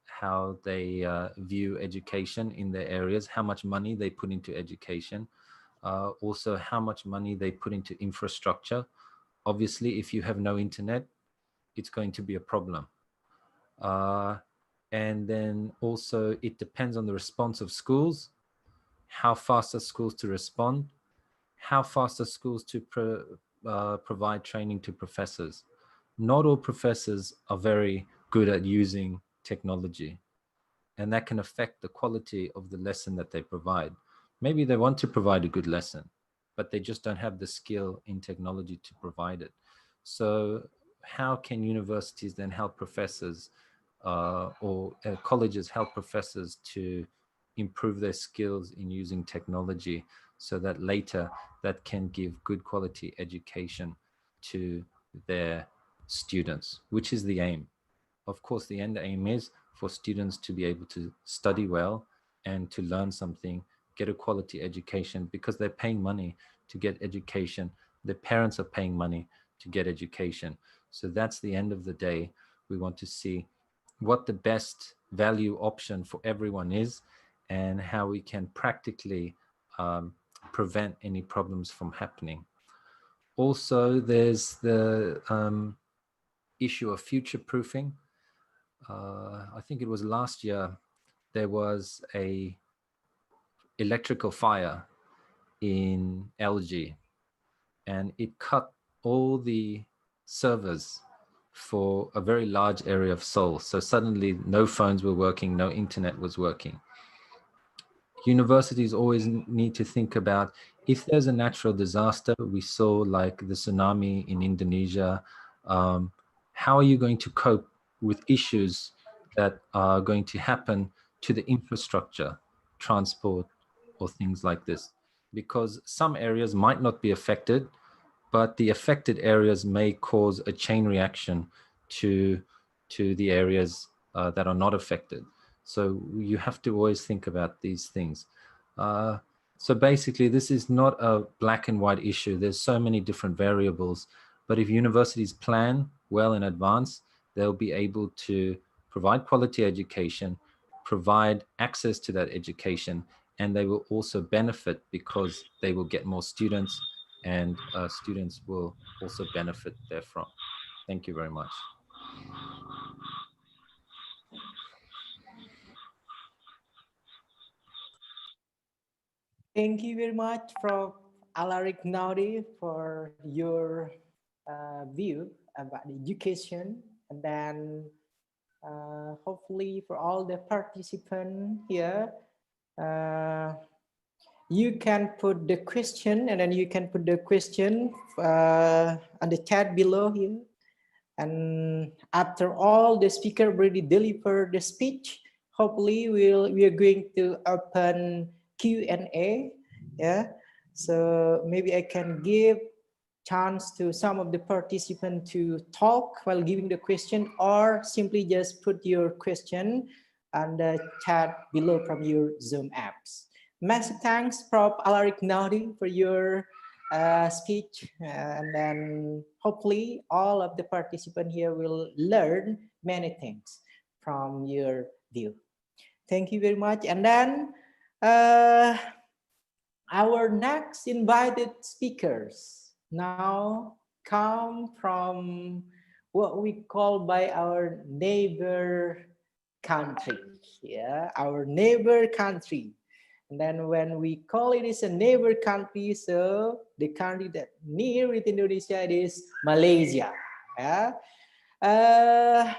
they view education in their areas, how much money they put into education, also how much money they put into infrastructure. Obviously, if you have no internet, it's going to be a problem. And then also it depends on the response of schools. How fast are schools to respond? How fast are schools to provide training to professors? Not all professors are very good at using technology, and that can affect the quality of the lesson that they provide. Maybe they want to provide a good lesson, but they just don't have the skill in technology to provide it. So how can universities then help professors or colleges help professors to improve their skills in using technology so that later that can give good quality education to their students, which is the aim. Of course, the end aim is for students to be able to study well and to learn something, get a quality education, because they're paying money to get education. Their parents are paying money to get education. So that's the end of the day. We want to see what the best value option for everyone is and how we can practically prevent any problems from happening. Also, there's the issue of future proofing. I think it was last year, there was a electrical fire in LG, and it cut all the servers for a very large area of Seoul. So suddenly no phones were working, no internet was working. Universities always need to think about, if there's a natural disaster, we saw like the tsunami in Indonesia, how are you going to cope with issues that are going to happen to the infrastructure, transport, or things like this? Because some areas might not be affected, but the affected areas may cause a chain reaction to the areas that are not affected. So you have to always think about these things. So basically, this is not a black and white issue. There's so many different variables, but if universities plan well in advance, they'll be able to provide quality education, provide access to that education, and they will also benefit because they will get more students, and students will also benefit therefrom. Thank you very much. Thank you very much, Prof. Alaric Naudi, for your view about the education. And then hopefully for all the participants here, you can put the question, and then you can put the question on the chat below here. And after all the speaker already delivered the speech, hopefully we are going to open Q&A. Yeah, so maybe I can give chance to some of the participants to talk while giving the question, or simply just put your question on the chat below from your Zoom apps. Massive thanks, Prof. Alaric Naudi, for your speech, and then hopefully all of the participants here will learn many things from your view. Thank you very much. And then our next invited speakers now come from what we call by our neighbor country. Yeah, our neighbor country. And then when we call it is a neighbor country, so the country that near with Indonesia, it is Malaysia. Yeah.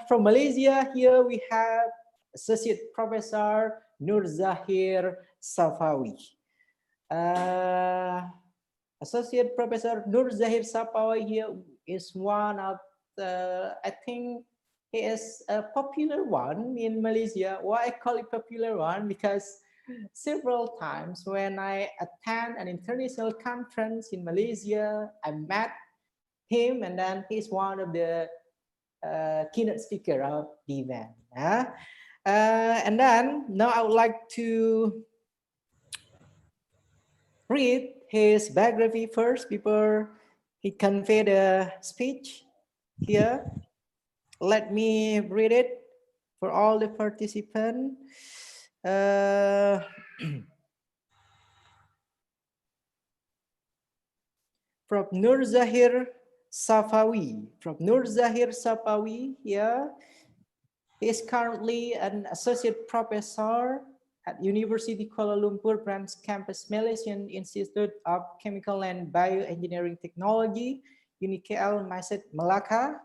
From Malaysia, here we have Associate Professor Nur Zahir Safawi. Associate Professor Nur Zahir Safawi here is one of the, I think he is a popular one in Malaysia. Why I call it popular one? Because several times when I attend an international conference in Malaysia, I met him, and then he's one of the keynote speaker of the event. And then now I would like to read his biography first before he convey the speech here. Let me read it for all the participants. From Nur Zahir Safawi. From Nur Zahir Safawi here. He is currently an associate professor at University Kuala Lumpur Branch Campus Malaysian Institute of Chemical and Bioengineering Technology, UNIKL Maiset Melaka.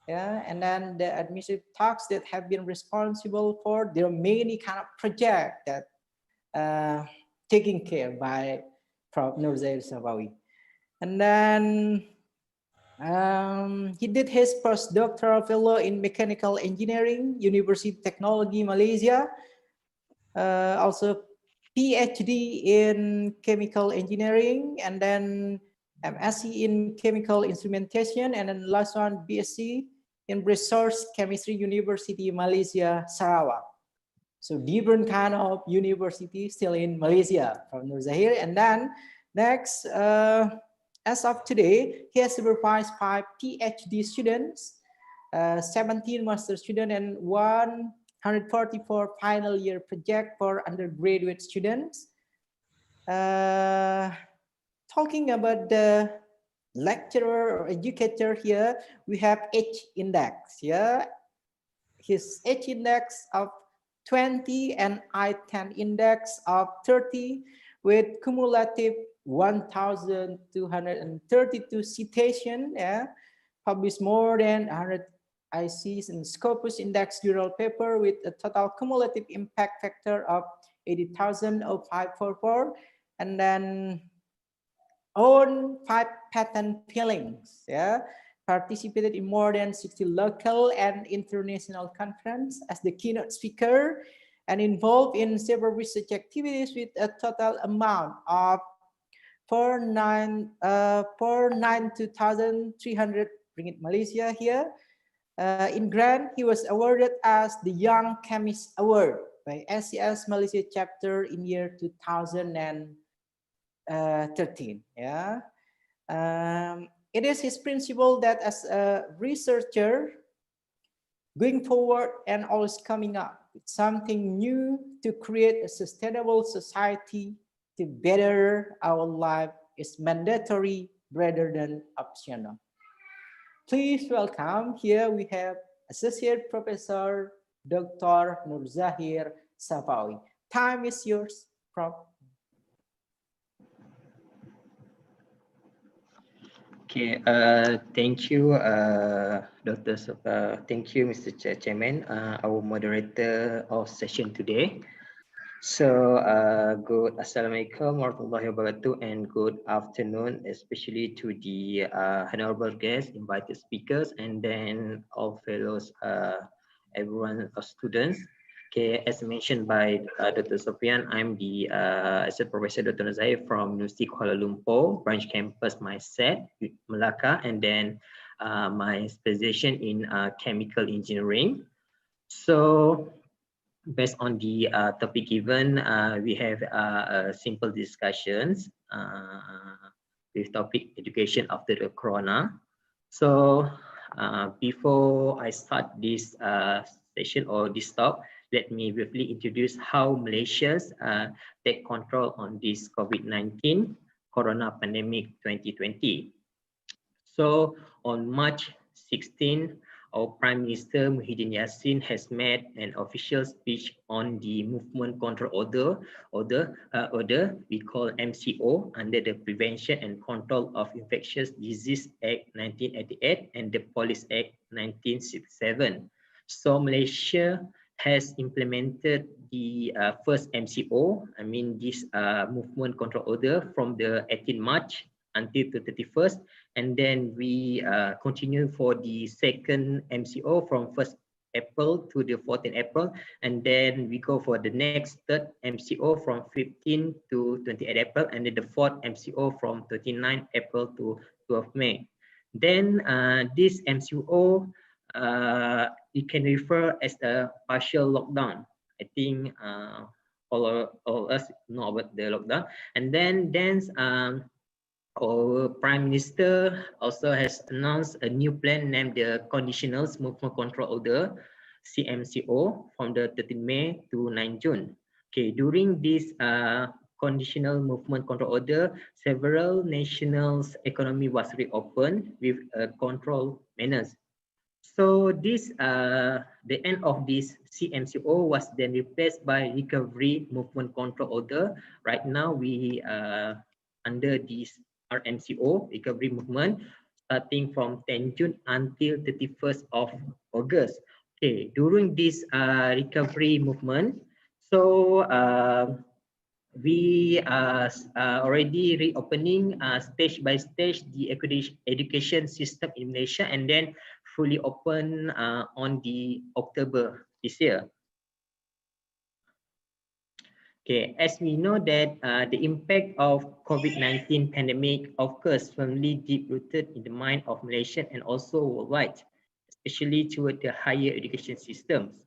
Yeah, and then the administrative tasks that have been responsible for, there are many kind of projects that taken care by Prof. Nur Zahir Safawi. And then he did his postdoctoral fellow in mechanical engineering, University Technology Malaysia. Also PhD in chemical engineering, and then MSc in chemical instrumentation, and then last one BSc in resource chemistry, University Malaysia Sarawak. So different kind of university still in Malaysia from Nur Zahir. And then next, as of today, he has supervised 5 PhD students, 17 master students, and 144 final year project for undergraduate students. Talking about the lecturer or educator here, we have H index. Yeah, his H index of 20 and I-10 index of 30 with cumulative 1,232 citation. Yeah, published more than 100 ICs in Scopus Index journal paper with a total cumulative impact factor of 80,544, and then own 5 patent filings. Yeah, participated in more than 60 local and international conferences as the keynote speaker, and involved in several research activities with a total amount of 492,300 ringgit Malaysia here. In grant, he was awarded as the Young Chemist Award by SCS Malaysia chapter in year 2013. Yeah, it is his principle that as a researcher, going forward and always coming up with something new to create a sustainable society to better our life is mandatory rather than optional. Please welcome, here we have Associate Professor Dr. Nur Zahir Safawi. Time is yours, Prof. Okay, thank you, Dr. Thank you, Mr. Chairman, our moderator of session today. So, good Assalamualaikum warahmatullahi wabarakatuh, and good afternoon, especially to the honorable guests, invited speakers, and then all fellows, everyone, students. Okay, as mentioned by Dr. Sofian, I'm the Associate Professor Dr. Zahir from University Kuala Lumpur, branch campus Maiset, Melaka, and then my specialization in chemical engineering. So, based on the topic given, we have simple discussions with topic education after the corona. So before I start this session or this talk, let me briefly introduce how Malaysia take control on this COVID-19 corona pandemic 2020. So on March 16, our Prime Minister Muhyiddin Yassin has made an official speech on the Movement Control Order we call MCO, under the Prevention and Control of Infectious Disease Act 1988 and the Police Act 1967. So Malaysia has implemented the first MCO, I mean this Movement Control Order, from the 18 March until the 31st, and then we continue for the second MCO from 1st April to the 14th April, and then we go for the next third MCO from 15 to 28 April, and then the fourth MCO from 39 April to 12 May. Then this MCO, it can refer as a partial lockdown. I think all of us know about the lockdown. And then our Prime Minister also has announced a new plan named the Conditional Movement Control Order, CMCO, from the 13th May to 9 June. Okay, during this Conditional Movement Control Order, several nationals' economy was reopened with control measures. So this the end of this CMCO was then replaced by Recovery Movement Control Order. Right now we under this RMCO, Recovery Movement, starting from 10 June until 31st of August. Okay, during this recovery movement, so we are already reopening stage by stage the education system in Malaysia, and then fully open on the October this year. Okay, as we know that the impact of COVID-19 pandemic, of course, firmly deep-rooted in the mind of Malaysian and also worldwide, especially toward the higher education systems.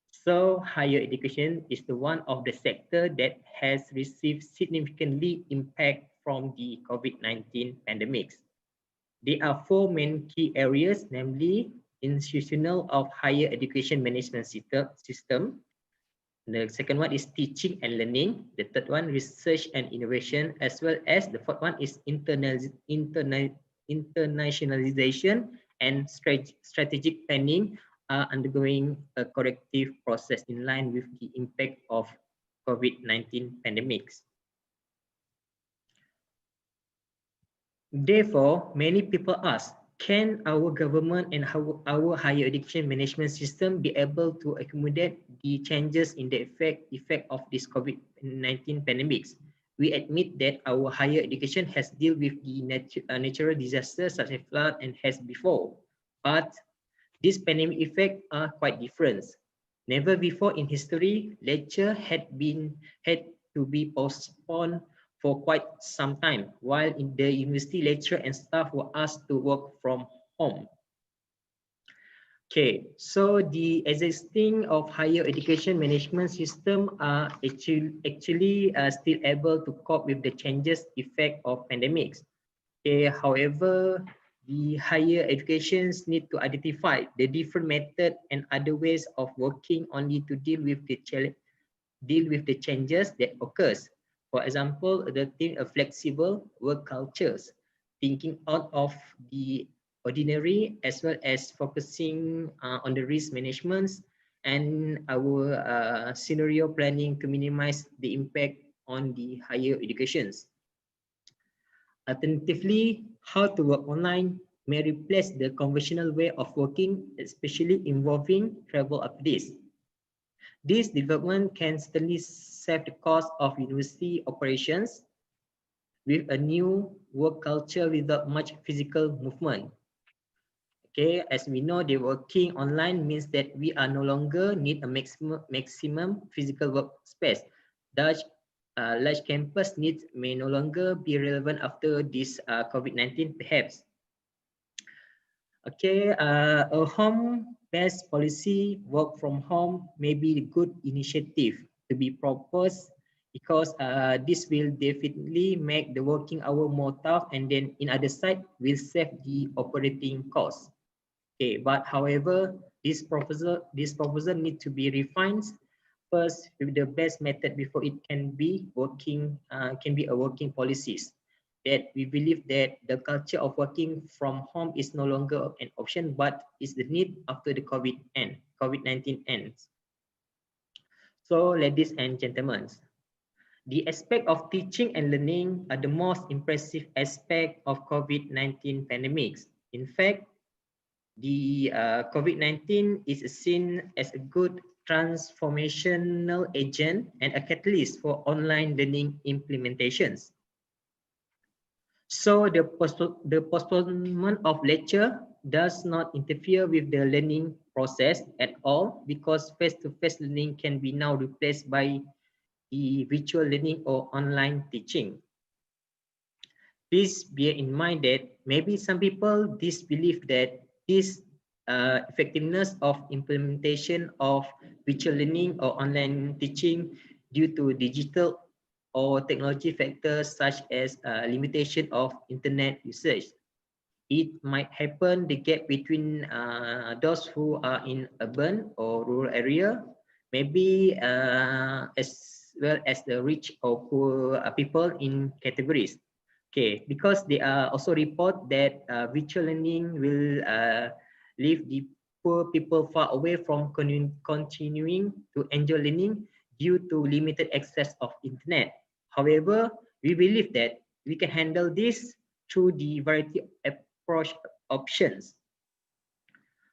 So higher education is the one of the sector that has received significantly impact from the COVID-19 pandemics. There are four main key areas, namely institutional of higher education management system. The second one is teaching and learning. The third one, research and innovation, as well as the fourth one is internationalization and strategic planning are undergoing a corrective process in line with the impact of COVID-19 pandemics. Therefore, many people ask, can our government and our higher education management system be able to accommodate the changes in the effect of this COVID-19 pandemics? We admit that our higher education has dealt with the natural disasters such as flood and has before, but these pandemic effects are quite different. Never before in history, lecture had to be postponed for quite some time, while in the university, lecturer and staff were asked to work from home. Okay, so the existing of higher education management system are actually still able to cope with the changes effect of pandemics. Okay, however, the higher educations need to identify the different method and other ways of working only to deal with the changes that occurs. For example, adopting a flexible work cultures, thinking out of the ordinary, as well as focusing on the risk management and our scenario planning to minimize the impact on the higher educations. Alternatively, how to work online may replace the conventional way of working, especially involving travel updates. This development can certainly save the cost of university operations with a new work culture without much physical movement. Okay, as we know, the working online means that we are no longer need a maximum physical workspace. Thus, large campus needs may no longer be relevant after this COVID-19 perhaps. Okay, a home-based policy, work from home, may be a good initiative to be proposed because this will definitely make the working hour more tough, and then in other side will save the operating costs. Okay, but however, this proposal need to be refined first with the best method before it can be working a working policies. That we believe that the culture of working from home is no longer an option, but is the need after the COVID-19 ends. So, ladies and gentlemen, the aspect of teaching and learning are the most impressive aspect of COVID-19 pandemics. In fact, the COVID-19 is seen as a good transformational agent and a catalyst for online learning implementations. So the postponement of lecture does not interfere with the learning process at all, because face-to-face learning can be now replaced by the virtual learning or online teaching. Please bear in mind that maybe some people disbelieve that this effectiveness of implementation of virtual learning or online teaching due to digital or technology factors such as limitation of internet usage. It might happen the gap between those who are in urban or rural area, maybe as well as the rich or poor people in categories. Okay, because they are also report that virtual learning will leave the poor people far away from continuing to enjoy learning due to limited access of internet. However, we believe that we can handle this through the variety of approach options.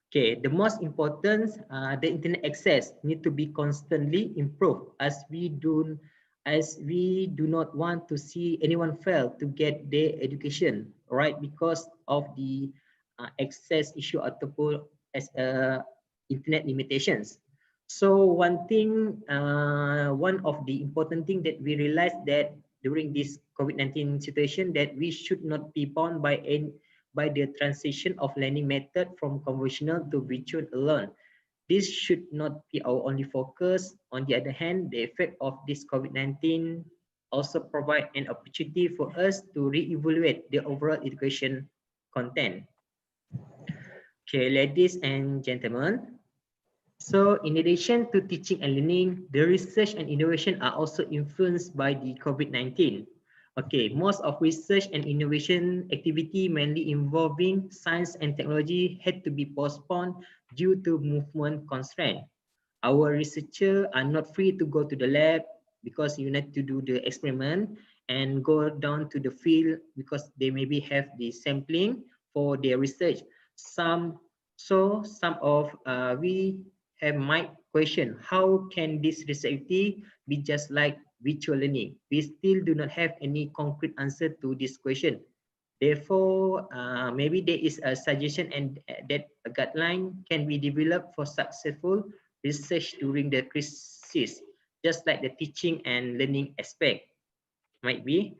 Okay, the most important, the internet access need to be constantly improved as we do not want to see anyone fail to get their education, right? Because of the access issue ataupun as internet limitations. So one of the important thing that we realized that during this COVID-19 situation, that we should not be bound by the transition of learning method from conventional to virtual alone. This should not be our only focus. On the other hand, the effect of this COVID-19 also provide an opportunity for us to re-evaluate the overall education content. Okay, ladies and gentlemen. So in addition to teaching and learning, the research and innovation are also influenced by the COVID-19. Okay, most of research and innovation activity mainly involving science and technology had to be postponed due to movement constraint. Our researchers are not free to go to the lab because you need to do the experiment and go down to the field because they maybe have the sampling for their research. Some of we have might question, how can this research activity be just like virtual learning? We still do not have any concrete answer to this question. Therefore, maybe there is a suggestion and that a guideline can be developed for successful research during the crisis, just like the teaching and learning aspect might be.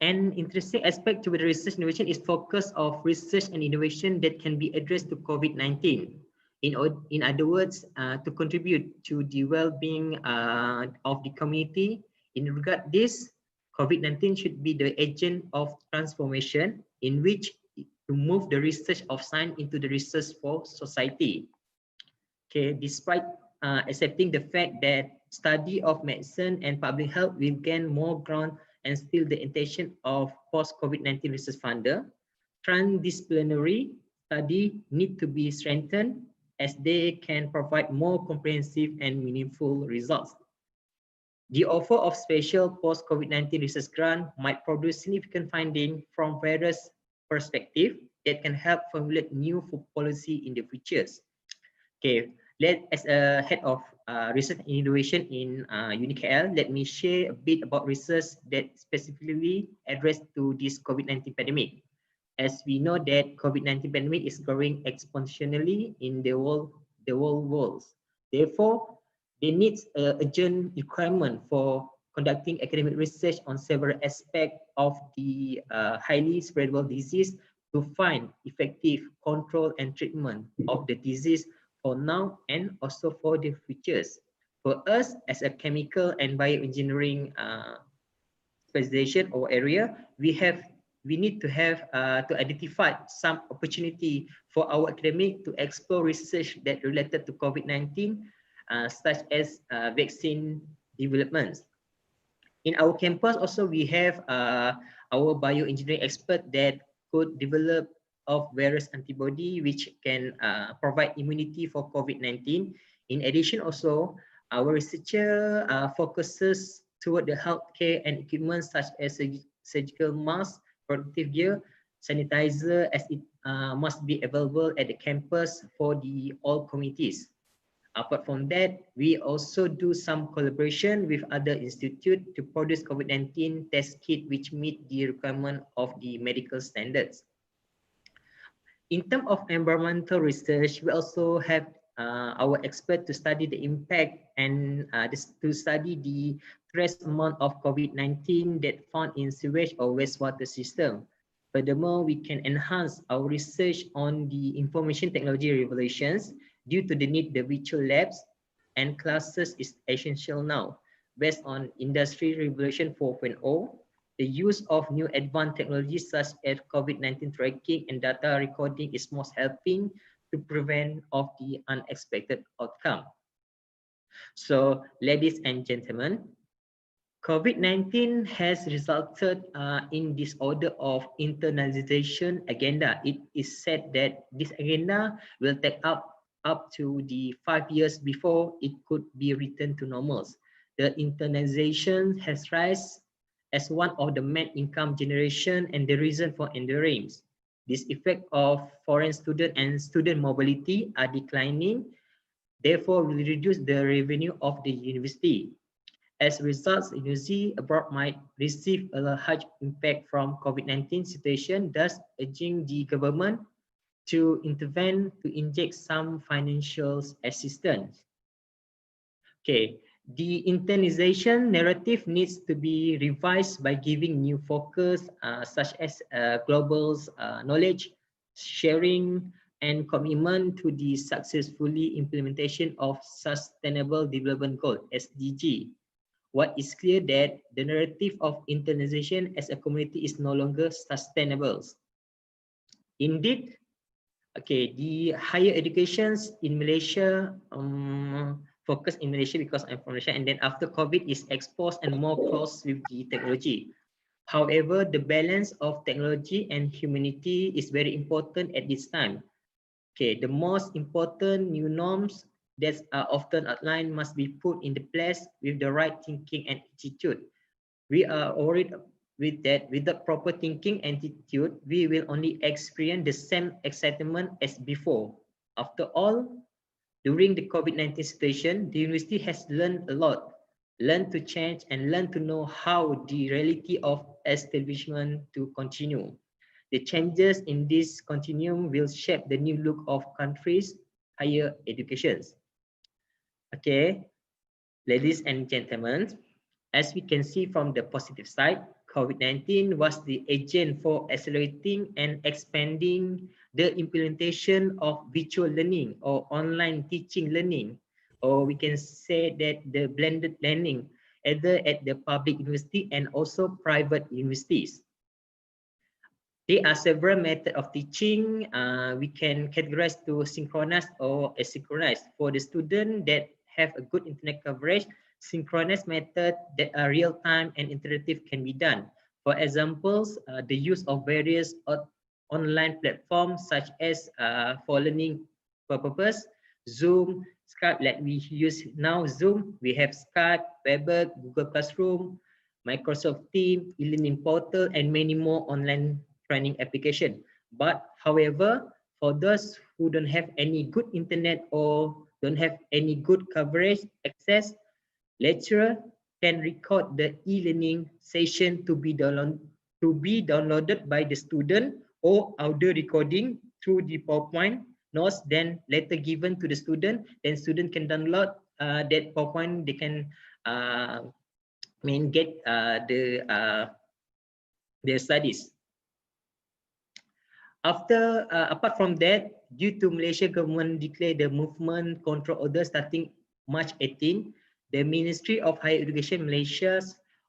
An interesting aspect to the research innovation is focus of research and innovation that can be addressed to COVID-19. In other words, to contribute to the well-being of the community. In regard this, COVID-19 should be the agent of transformation in which to move the research of science into the research for society. Okay, despite accepting the fact that study of medicine and public health will gain more ground and still the intention of post-COVID-19 research funder, transdisciplinary study need to be strengthened as they can provide more comprehensive and meaningful results. The offer of special post-COVID-19 research grant might produce significant findings from various perspectives that can help formulate new policy in the future. Okay, as a head of research and innovation in UniKL, let me share a bit about research that specifically addressed to this COVID-19 pandemic. As we know that COVID-19 pandemic is growing exponentially in the whole world. Therefore, there needs an urgent requirement for conducting academic research on several aspects of the highly spreadable disease to find effective control and treatment of the disease for now and also for the futures. For us as a chemical and bioengineering specialization or area, we need to have to identify some opportunity for our academic to explore research that related to COVID-19, such as vaccine developments. In our campus also we have our bioengineering expert that could develop of various antibody which can provide immunity for COVID-19. In addition also, our researcher focuses toward the healthcare and equipment such as surgical mask, protective gear, sanitizer, as it must be available at the campus for all communities. Apart from that, we also do some collaboration with other institutes to produce COVID-19 test kit which meet the requirement of the medical standards. In terms of environmental research, we also have our expert to study the impact and to study the trace amount of COVID-19 that found in sewage or wastewater system. Furthermore, we can enhance our research on the information technology revolutions due to the need the virtual labs and classes is essential now. Based on Industry Revolution 4.0, the use of new advanced technologies such as COVID-19 tracking and data recording is most helping to prevent of the unexpected outcome. So, ladies and gentlemen, COVID-19 has resulted in disorder of internalization agenda. It is said that this agenda will take up to the 5 years before it could be returned to normals. The internalization has rise as one of the main income generation and the reason for endurance. This effect of foreign student and student mobility are declining, therefore will reduce the revenue of the university. As a result, university abroad might receive a large impact from COVID-19 situation, thus urging the government to intervene to inject some financial assistance. Okay, the internalization narrative needs to be revised by giving new focus such as global knowledge sharing and commitment to the successfully implementation of Sustainable Development Goal (SDG). What is clear that the narrative of internalization as a community is no longer sustainable. Indeed, okay, the higher educations in Malaysia, focus in Malaysia because I'm from Malaysia, and then after COVID is exposed and more close with the technology. However, the balance of technology and humanity is very important at this time. Okay, the most important new norms that are often outlined must be put into place with the right thinking and attitude. We are worried with that without proper thinking and attitude, we will only experience the same excitement as before. After all, during the COVID-19 situation, the university has learned a lot, learned to change and learned to know how the reality of establishment to continue. The changes in this continuum will shape the new look of countries' higher educations. Okay, ladies and gentlemen, as we can see from the positive side, COVID-19 was the agent for accelerating and expanding the implementation of virtual learning or online teaching learning, or we can say that the blended learning, either at the public university and also private universities. There are several methods of teaching. We can categorize to synchronous or asynchronous. For the student that have a good internet coverage, synchronous method that are real-time and interactive can be done. For examples, the use of various online platforms such as for learning purpose, Zoom, Skype, like we use now Zoom, we have Skype, Webex, Google Classroom, Microsoft Teams, e-learning portal, and many more online training application. But however, for those who don't have any good internet or don't have any good coverage access, lecturer can record the e-learning session to be downloaded by the student or audio recording through the PowerPoint notes, then later given to the student. Then student can download that PowerPoint. They can get their studies. After, apart from that, due to Malaysia government declare the movement control order starting March 18, the Ministry of Higher Education Malaysia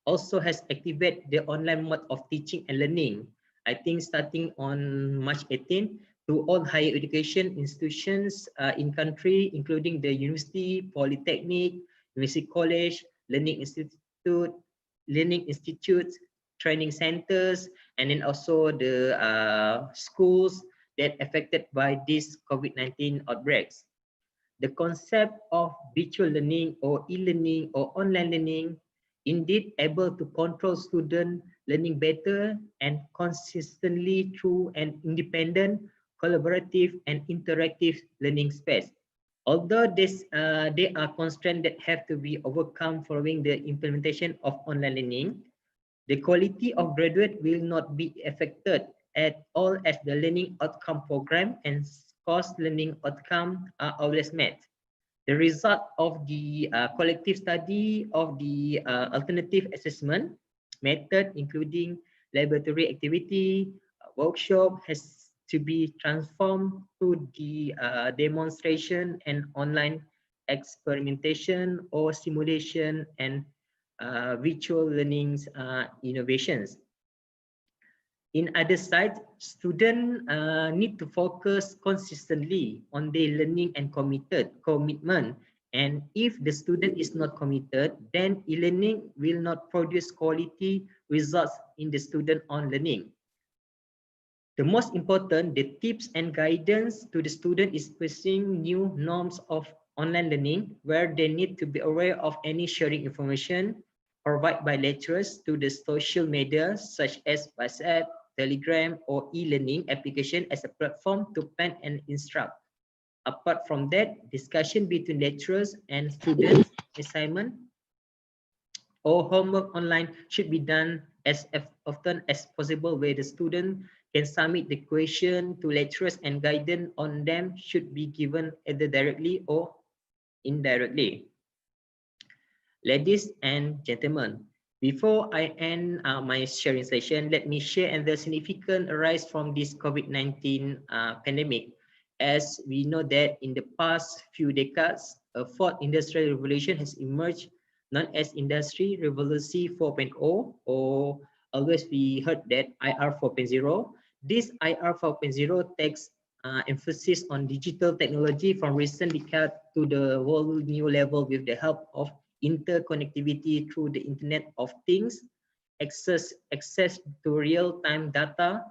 also has activated the online mode of teaching and learning. I think starting on March 18 to all higher education institutions in country, including the university, polytechnic, university college, learning institutes, training centers, and then also the schools that affected by this COVID-19 outbreaks. The concept of virtual learning or e-learning or online learning indeed able to control student learning better and consistently through an independent, collaborative, and interactive learning space. Although there are constraints that have to be overcome following the implementation of online learning, the quality of graduate will not be affected at all as the learning outcome program and course learning outcome are always met. The result of the collective study of the alternative assessment method, including laboratory activity, workshop, has to be transformed to the demonstration and online experimentation or simulation and virtual learnings innovations. In other side, students need to focus consistently on their learning and commitment And if the student is not committed, then e-learning will not produce quality results in the student on learning. The most important, the tips and guidance to the student is pursuing new norms of online learning, where they need to be aware of any sharing information provided by lecturers to the social media, such as WhatsApp, Telegram, or e-learning application as a platform to plan and instruct. Apart from that, discussion between lecturers and students, assignment or homework online should be done as often as possible, where the student can submit the question to lecturers and guidance on them should be given either directly or indirectly. Ladies and gentlemen, before I end my sharing session, let me share the significant arise from this COVID-19 pandemic. As we know that in the past few decades, a fourth industrial revolution has emerged, known as Industry Revolution 4.0, or always we heard that IR 4.0. This IR 4.0 takes emphasis on digital technology from recent decade to the whole new level with the help of interconnectivity through the Internet of Things, access to real-time data,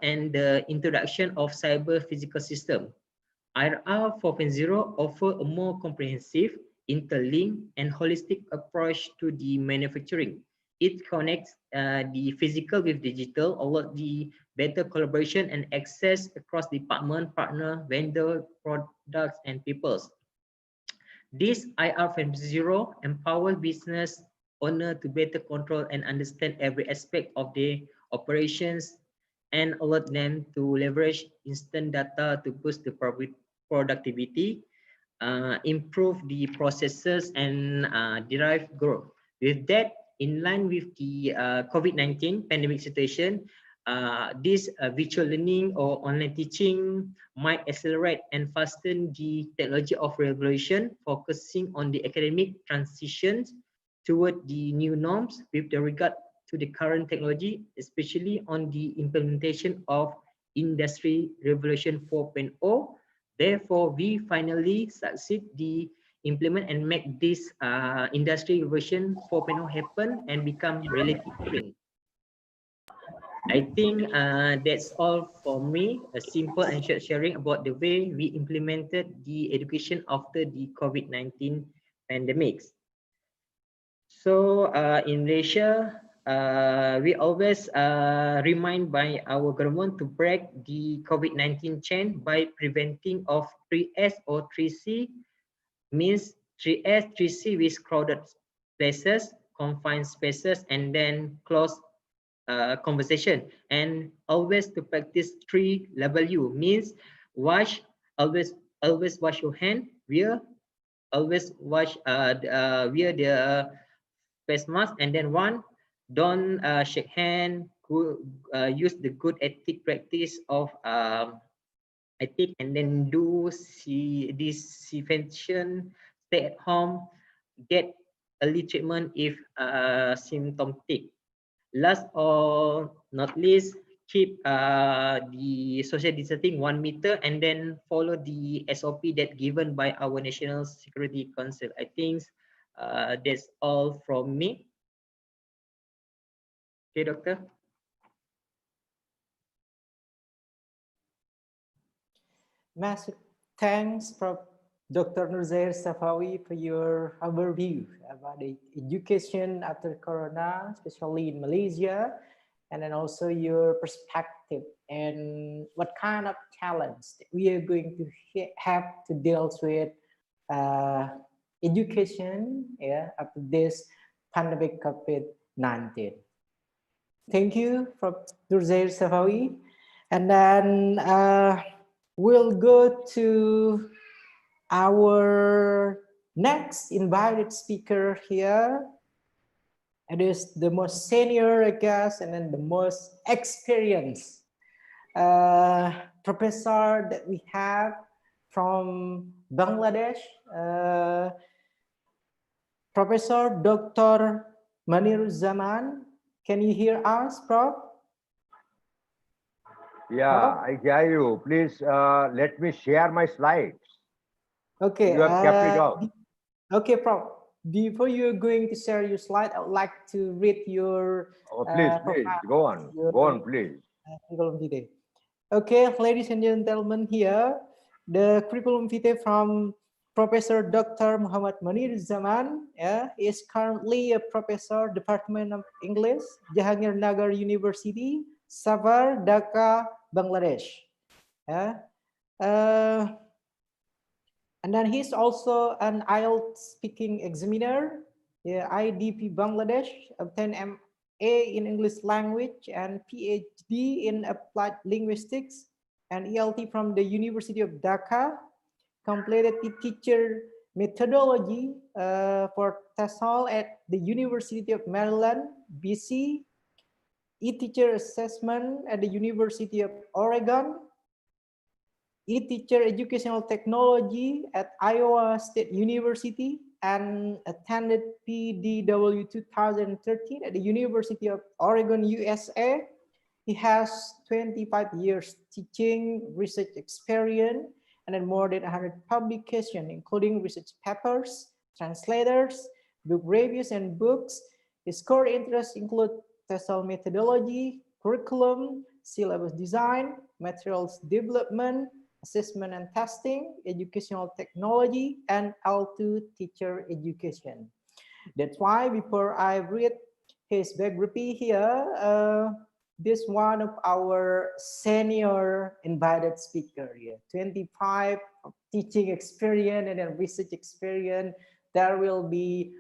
and the introduction of cyber physical system. IR 4.0 offer a more comprehensive, interlinked, and holistic approach to the manufacturing. It connects the physical with digital, allow the better collaboration and access across department, partner, vendor, products, and peoples. This IR 4.0 empowers business owner to better control and understand every aspect of their operations and allow them to leverage instant data to boost the productivity, improve the processes, and derive growth. With that, in line with the COVID-19 pandemic situation, this virtual learning or online teaching might accelerate and fasten the technology of revolution, focusing on the academic transitions toward the new norms with the regard to the current technology, especially on the implementation of Industry Revolution 4.0. Therefore, we finally succeed the implement and make this Industry Revolution 4.0 happen and become reality soon. I think that's all for me, a simple and short sharing about the way we implemented the education after the COVID-19 pandemics. So in Malaysia, we always remind by our government to break the COVID-19 chain by preventing of 3S or 3C, means 3S, 3C with crowded places, confined spaces, and then closed conversation. And always to practice 3W, means wash, always wash your hand, always wash wear the face mask, and then one, don't shake hand, use the good ethic practice of ethic, and then do disinfection, stay at home, get early treatment if symptomatic. Last or not least, keep the social distancing 1 meter, and then follow the SOP that given by our National Security Council. I think that's all from me. Okay, Doctor. Massive thanks, Prof. Dr. Nurzair Safawi, for your overview about the education after Corona, especially in Malaysia, and then also your perspective and what kind of challenge we are going to have to deal with education after this pandemic COVID-19. Thank you, Prof. Nurzair Safawi. And then we'll go to our next invited speaker here. It is the most senior, I guess, and then the most experienced professor that we have from Bangladesh, Professor Dr. Maniruzzaman. Can you hear us, Prof? Yeah, I hear you. Please let me share my slides. Okay. You have kept it out. Okay, Prof. Before you're going to share your slide, I would like to read your Oh, please, please, go on, please. curriculum vitae. Okay, ladies and gentlemen, here the curriculum vitae from Professor Dr. Muhammad Munir Zaman. Is currently a professor, Department of English, Jahangir University, Savar, Dhaka, Bangladesh. And then he's also an IELTS speaking examiner, IDP Bangladesh, obtained MA in English language and PhD in applied linguistics and ELT from the University of Dhaka, completed the teacher methodology for TESOL at the University of Maryland, BC, e-teacher assessment at the University of Oregon, e-teacher educational technology at Iowa State University, and attended PDW 2013 at the University of Oregon, USA. He has 25 years teaching, research experience, and then more than 100 publications, including research papers, translators, book reviews, and books. His core interests include TESOL methodology, curriculum, syllabus design, materials development, assessment and testing, educational technology, and L2 teacher education. That's why before I read his biography here, this one of our senior invited speaker here, 25 teaching experience and then research experience. There will be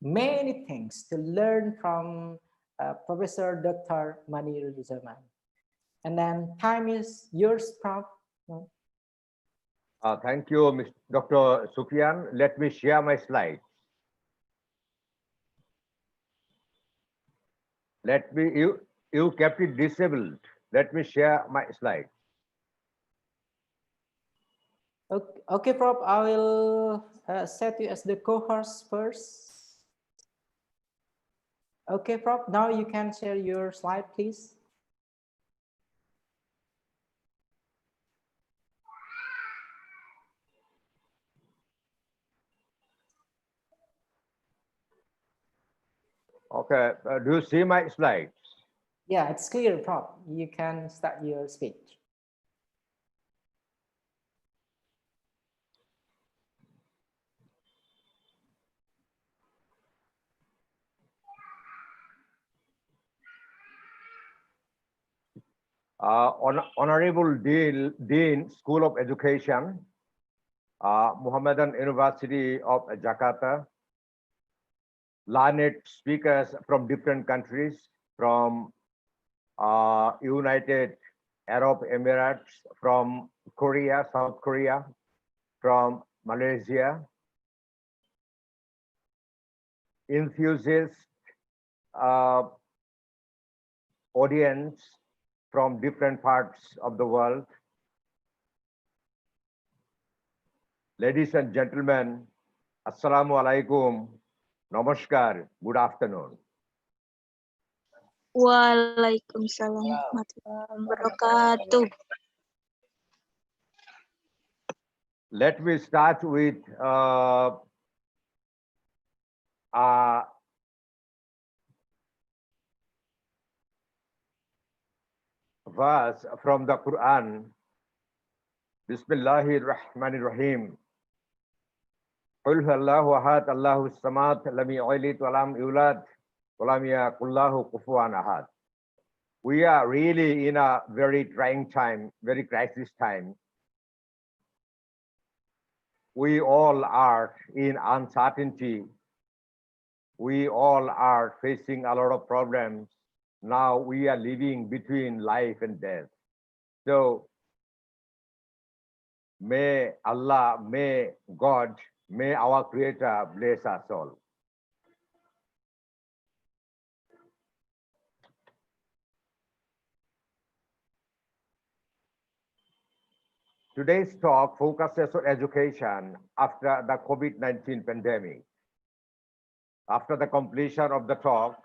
many things to learn from Professor Dr. Munir Zaman. And then time is yours, Prof. Thank you, Dr. Sufyan. Let me share my slides. You kept it disabled. Let me share my slides. Okay, Prof. I will set you as the co-host first. Okay, Prof. Now you can share your slide, please. Okay, do you see my slides? Yeah, it's clear, Prof. You can start your speech. Honorable Dean, School of Education, Muhammadan University of Jakarta, learned speakers from different countries, from United Arab Emirates, from Korea, South Korea, from Malaysia, enthusiasts, audience from different parts of the world. Ladies and gentlemen, Assalamu alaikum, namaskar, good afternoon. Waalaikumsalam warahmatullahi wabarakatuh. Let me start with verse from the Quran. Bismillahirrahmanirrahim. Qul huwallahu ahad, Allahu samad, lam yalid wa lam yulad wa lam yakul lahu kufuwan ahad. We are really in a very trying time, very crisis time. We all are in uncertainty. We all are facing a lot of problems. Now we are living between life and death. So may Allah, may God, may our Creator bless us all. Today's talk focuses on education after the COVID-19 pandemic. After the completion of the talk,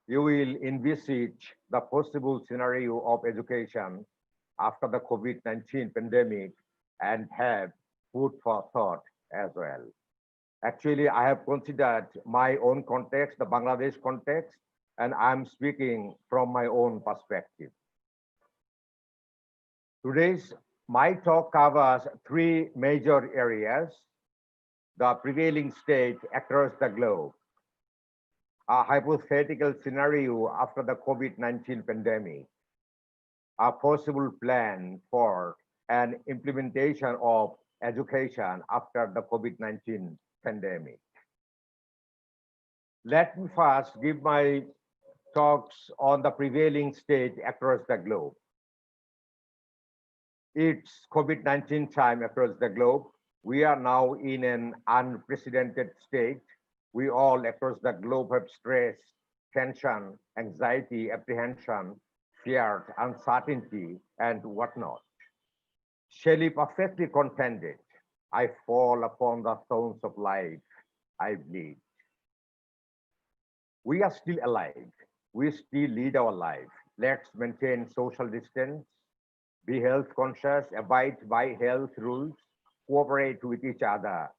you will envisage the possible scenario of education after the COVID-19 pandemic and have food for thought as well. Actually, I have considered my own context, the Bangladesh context, and I'm speaking from my own perspective. Today's my talk covers three major areas: the prevailing state across the globe, a hypothetical scenario after the COVID-19 pandemic, a possible plan for an implementation of education after the COVID-19 pandemic. Let me first give my talks on the prevailing state across the globe. It's COVID-19 time across the globe. We are now in an unprecedented state. We all across the globe have stress, tension, anxiety, apprehension, fear, uncertainty, and whatnot. Shelley perfectly contended, I fall upon the thorns of life, I bleed. We are still alive. We still lead our life. Let's maintain social distance, be health conscious, abide by health rules, cooperate with each other,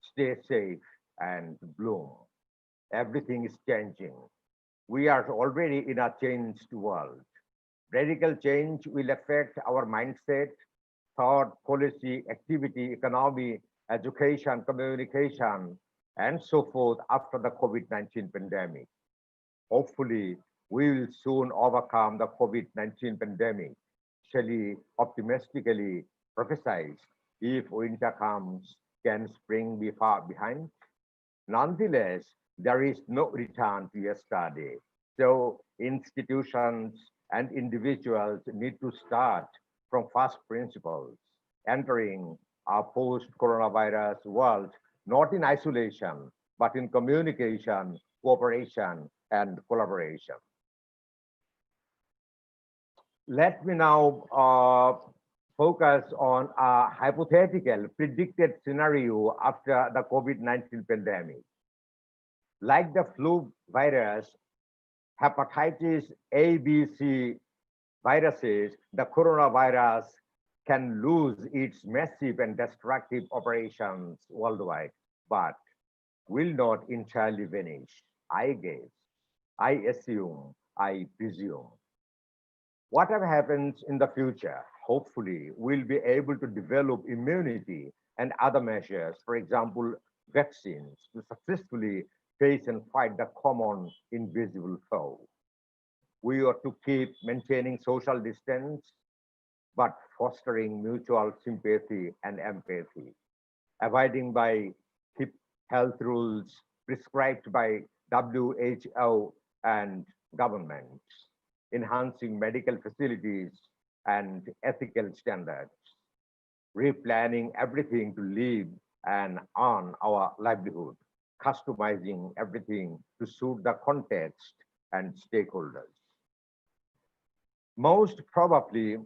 stay safe, and bloom. Everything is changing. We are already in a changed world. Radical change will affect our mindset, thought, policy, activity, economy, education, communication, and so forth after the COVID-19 pandemic. Hopefully, we will soon overcome the COVID-19 pandemic. Shelley optimistically prophesies, if winter comes, can spring be far behind? Nonetheless, there is no return to yesterday. So institutions and individuals need to start from first principles, entering a post-coronavirus world, not in isolation, but in communication, cooperation, and collaboration. Let me now focus on a hypothetical predicted scenario after the COVID-19 pandemic. Like the flu virus, hepatitis A, B, C viruses, the coronavirus can lose its massive and destructive operations worldwide, but will not entirely vanish. I guess, I assume, I presume. Whatever happens in the future, hopefully we'll be able to develop immunity and other measures, for example, vaccines, to successfully face and fight the common invisible foe. We ought to keep maintaining social distance, but fostering mutual sympathy and empathy, abiding by health rules prescribed by WHO and governments, enhancing medical facilities and ethical standards, replanning everything to live and earn our livelihood, customizing everything to suit the context and stakeholders. Most probably,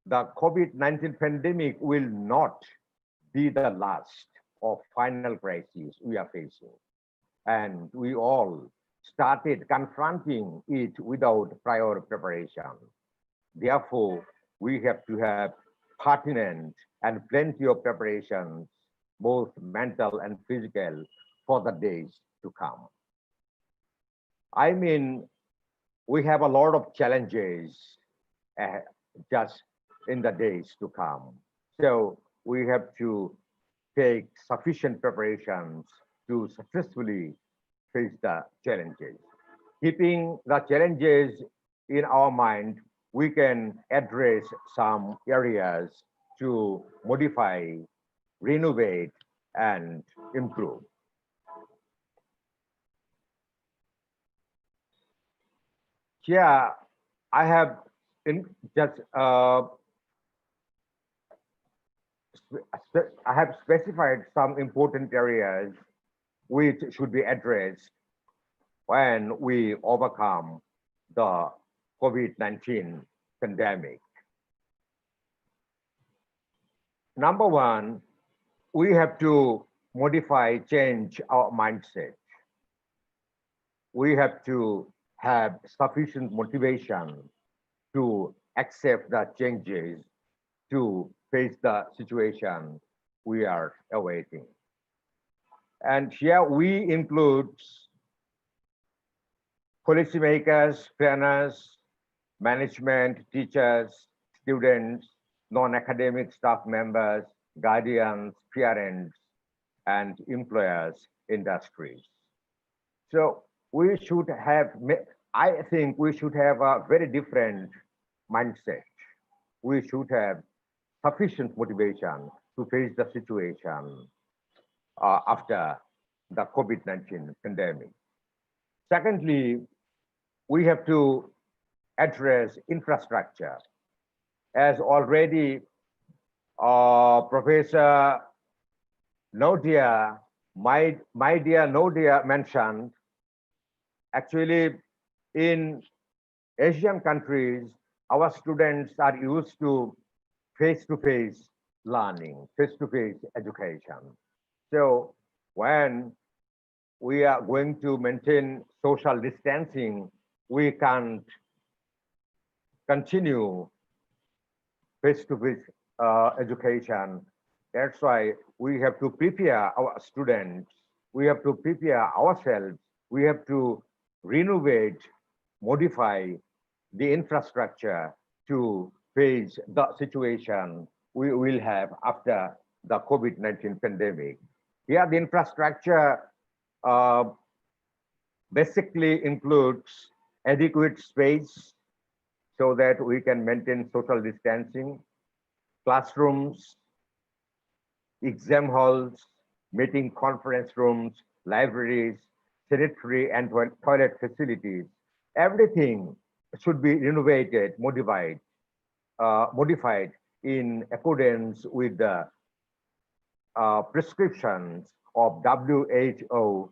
the COVID-19 pandemic will not be the last or final crisis we are facing. And we all started confronting it without prior preparation. Therefore, we have to have pertinent and plenty of preparations, both mental and physical, for the days to come. I mean, we have a lot of challenges just in the days to come. So we have to take sufficient preparations to successfully face the challenges. Keeping the challenges in our mind, we can address some areas to modify, renovate, and improve. Here, I have I have specified some important areas which should be addressed when we overcome the COVID-19 pandemic. Number one, we have to modify, change our mindset. We have to have sufficient motivation to accept the changes, to face the situation we are awaiting. And here we include policymakers, planners, management, teachers, students, non-academic staff members, guardians, parents, and employers, industries. So we should have, I think we should have a very different mindset. We should have sufficient motivation to face the situation after the COVID-19 pandemic. Secondly, we have to address infrastructure. As already Professor Nodia, my dear Nodia mentioned, actually in Asian countries, our students are used to face-to-face learning, face-to-face education. So when we are going to maintain social distancing, we can't continue face-to-face education. That's why we have to prepare our students, we have to prepare ourselves, we have to renovate, modify the infrastructure to face the situation we will have after the COVID-19 pandemic. Here, the infrastructure basically includes adequate space so that we can maintain social distancing, classrooms, exam halls, meeting conference rooms, libraries, sanitary and toilet facilities. Everything should be renovated, modified in accordance with the prescriptions of WHO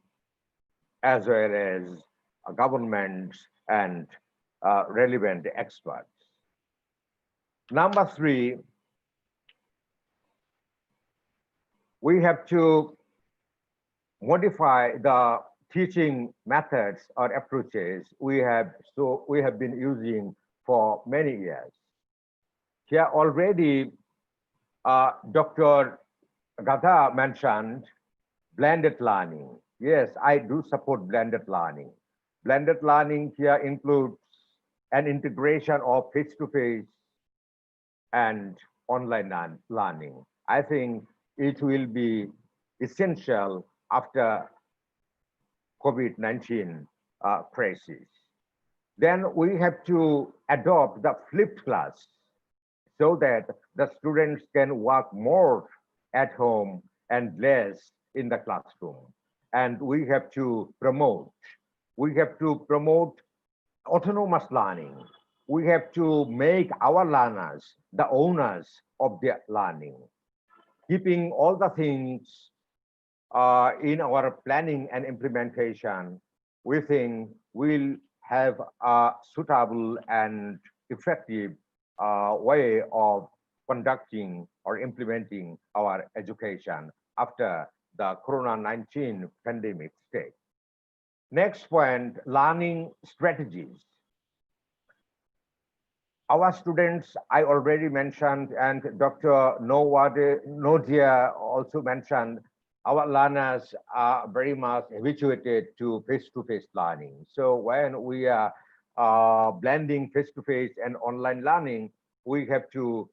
as well as governments and relevant experts. Number three, we have to modify the teaching methods or approaches we have been using for many years. Here already, Dr. Gada mentioned blended learning. Yes, I do support blended learning. Blended learning here includes an integration of face-to-face and online learning. I think it will be essential after COVID-19 crisis. Then we have to adopt the flipped class so that the students can work more at home and less in the classroom. And we have to promote autonomous learning. We have to make our learners the owners of their learning. Keeping all the things in our planning and implementation, we think we'll have a suitable and effective way of conducting or implementing our education after the Corona-19 pandemic stage. Next point, learning strategies. Our students, I already mentioned, and Dr. Nodia also mentioned, our learners are very much habituated to face-to-face learning. So when we are blending face-to-face and online learning, we have to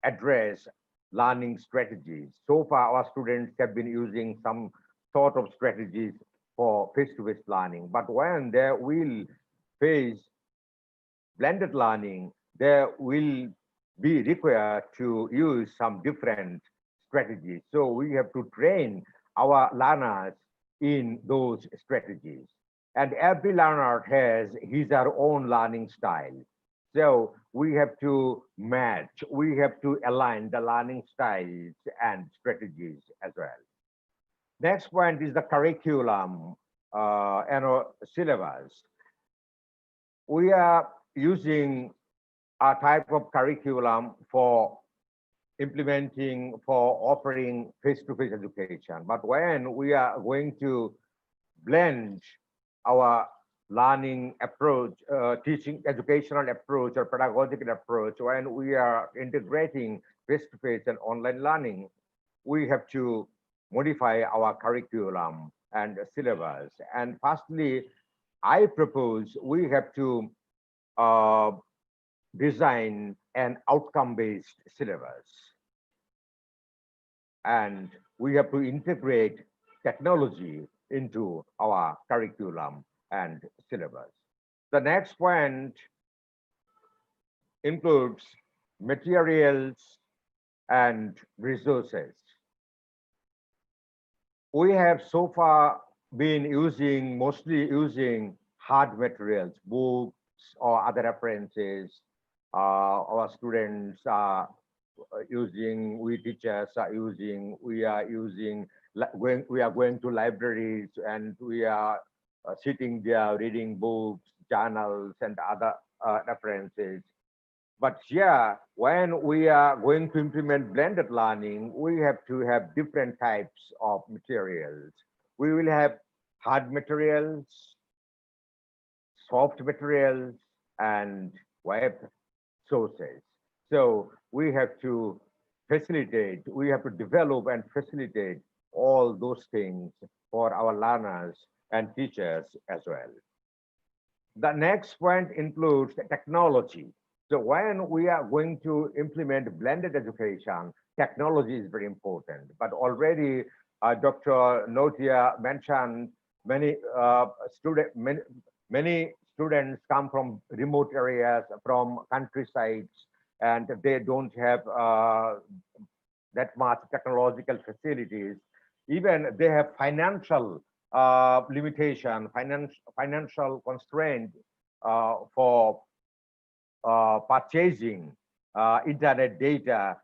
address learning strategies. So far, our students have been using some sort of strategies for face-to-face learning, but when they will face blended learning, they will be required to use some different strategies. So we have to train our learners in those strategies. And every learner has his or her own learning style. So we have to match, we have to align the learning styles and strategies as well. Next point is the curriculum and syllabus. We are using a type of curriculum for implementing, for offering face-to-face education. But when we are going to blend our learning approach, teaching educational approach or pedagogical approach, when we are integrating face-to-face and online learning, we have to modify our curriculum and syllabus. And firstly, I propose we have to design an outcome-based syllabus. And we have to integrate technology into our curriculum and syllabus. The next point includes materials and resources. We have so far been mostly using hard materials, books or other references. Our students are using, we teachers are using, we are going to libraries, and we are sitting there reading books, journals, and other references. But here, when we are going to implement blended learning, we have to have different types of materials. We will have hard materials, soft materials, and web sources. So we have to develop and facilitate all those things for our learners and teachers as well. The next point includes technology. So when we are going to implement blended education, technology is very important. But already Dr. Notia mentioned many students come from remote areas, from countrysides, and they don't have that much technological facilities. Even they have financial limitation, financial constraint for purchasing internet data.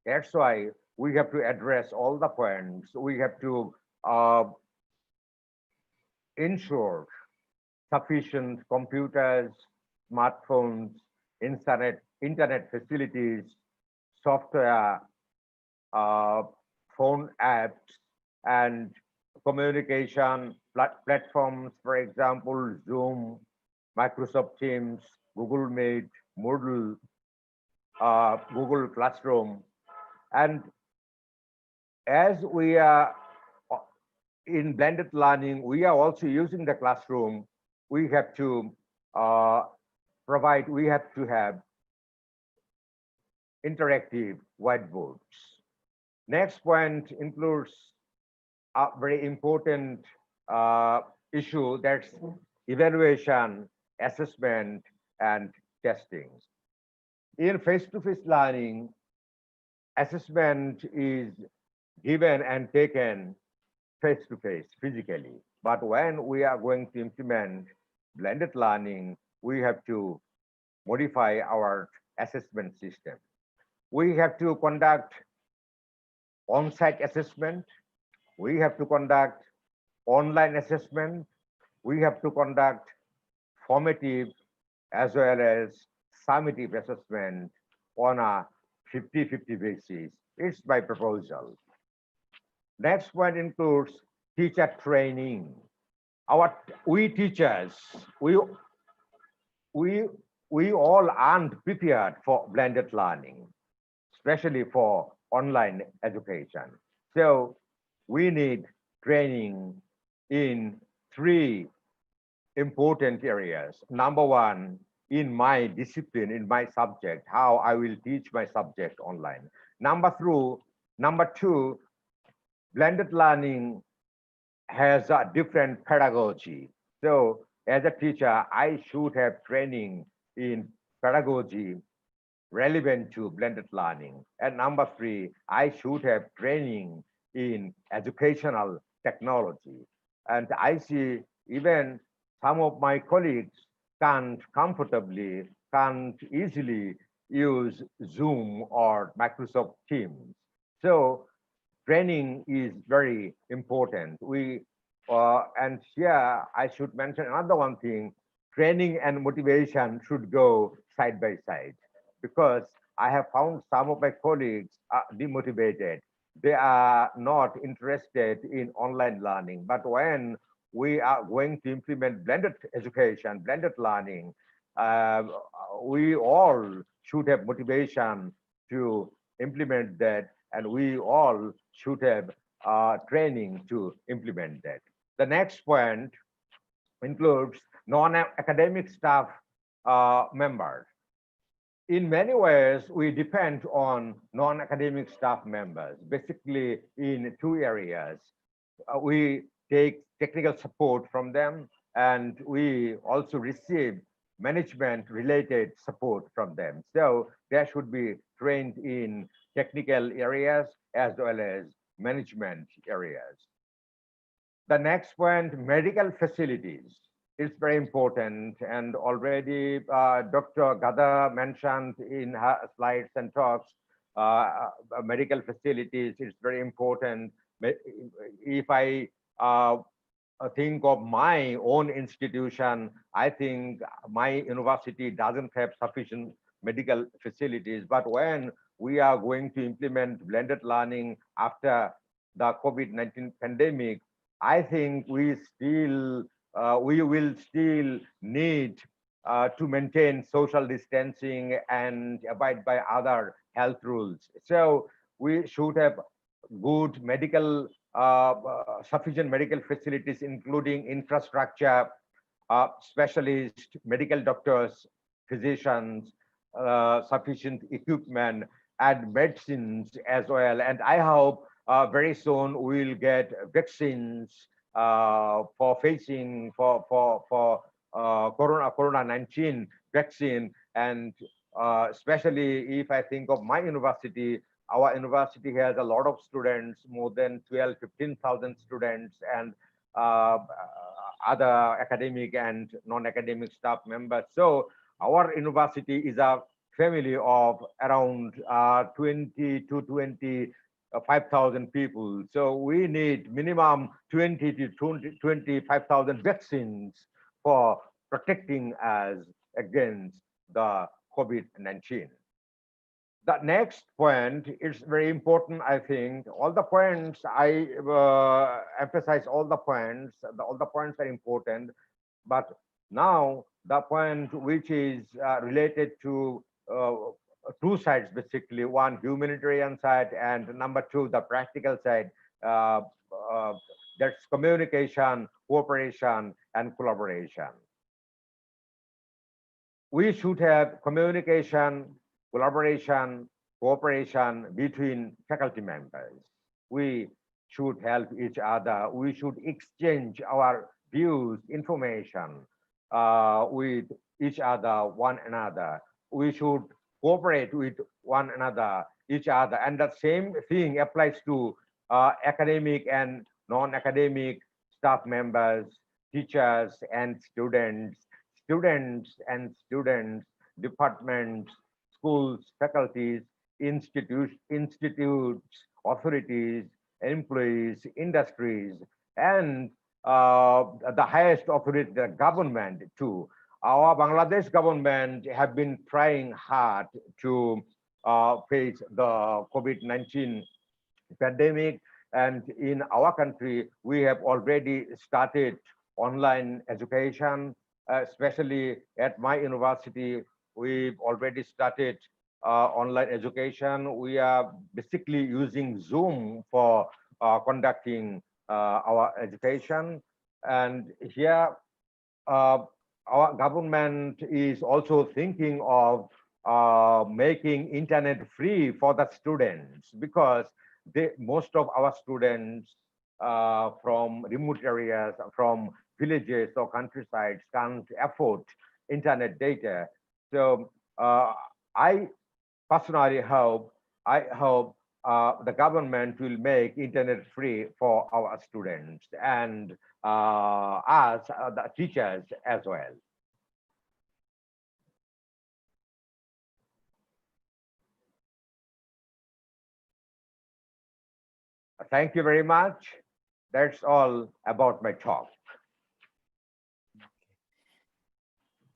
That's why we have to address all the points. We have to ensure sufficient computers, smartphones, internet facilities, software, phone apps, and communication platforms, for example, Zoom, Microsoft Teams, Google Meet, Moodle, Google Classroom. And as we are in blended learning, we are also using the classroom. We have to have interactive whiteboards. Next point includes a very important issue, that's evaluation, assessment, and testing. In face-to-face learning, assessment is given and taken face-to-face, physically. But when we are going to implement blended learning, we have to modify our assessment system. We have to conduct on-site assessment. We have to conduct online assessment. We have to conduct formative as well as summative assessment on a 50-50 basis. It's my proposal. Next one includes teacher training. We teachers, we all aren't prepared for blended learning, especially for online education. So we need training in 3 important areas. Number one, in my discipline, in my subject, how I will teach my subject online. Number two, blended learning has a different pedagogy. So as a teacher, I should have training in pedagogy relevant to blended learning. And number 3, I should have training in educational technology. And I see even some of my colleagues can't easily use Zoom or Microsoft Teams. So training is very important. And here I should mention another one thing: training and motivation should go side by side, because I have found some of my colleagues are demotivated. They are not interested in online learning. But when we are going to implement blended education, blended learning, we all should have motivation to implement that, and we all should have training to implement that. The next point includes non-academic staff members. In many ways, we depend on non-academic staff members, basically in two areas. We take technical support from them, and we also receive management-related support from them. So they should be trained in technical areas as well as management areas. The next point, medical facilities. It's very important, and already Dr. Gada mentioned in her slides and talks, medical facilities is very important. If I think of my own institution, I think my university doesn't have sufficient medical facilities. But when we are going to implement blended learning after the COVID-19 pandemic, I think we will still need to maintain social distancing and abide by other health rules. So we should have good medical, sufficient medical facilities, including infrastructure, specialists, medical doctors, physicians, sufficient equipment, and medicines as well. And I hope very soon we'll get vaccines for facing Corona-19 vaccine. And especially if I think of my university, our university has a lot of students, more than 15,000 students, and other academic and non-academic staff members. So our university is a family of around 20 to 25,000 people. So we need minimum 20 to 25,000 vaccines for protecting us against the COVID-19. The next point is very important, I think. All the points, I emphasize all the points are important. But now the point which is related to two sides, basically, one humanitarian side and number two, the practical side. That's communication, cooperation, and collaboration. We should have communication, collaboration, cooperation between faculty members. We should help each other. We should exchange our views, information with each other, one another. We should cooperate with one another, each other. And the same thing applies to academic and non-academic staff members, teachers and students, departments, schools, faculties, institutes, authorities, employees, industries, and the highest authority, the government too. Our Bangladesh government have been trying hard to face the COVID-19 pandemic. And in our country, we have already started online education, especially at my university. We've already started online education. We are basically using Zoom for conducting our education. And here, our government is also thinking of making internet free for the students, because most of our students from remote areas, from villages or countrysides, can't afford internet data. So I personally hope the government will make internet free for our students and us, the teachers as well. Thank you very much. That's all about my talk.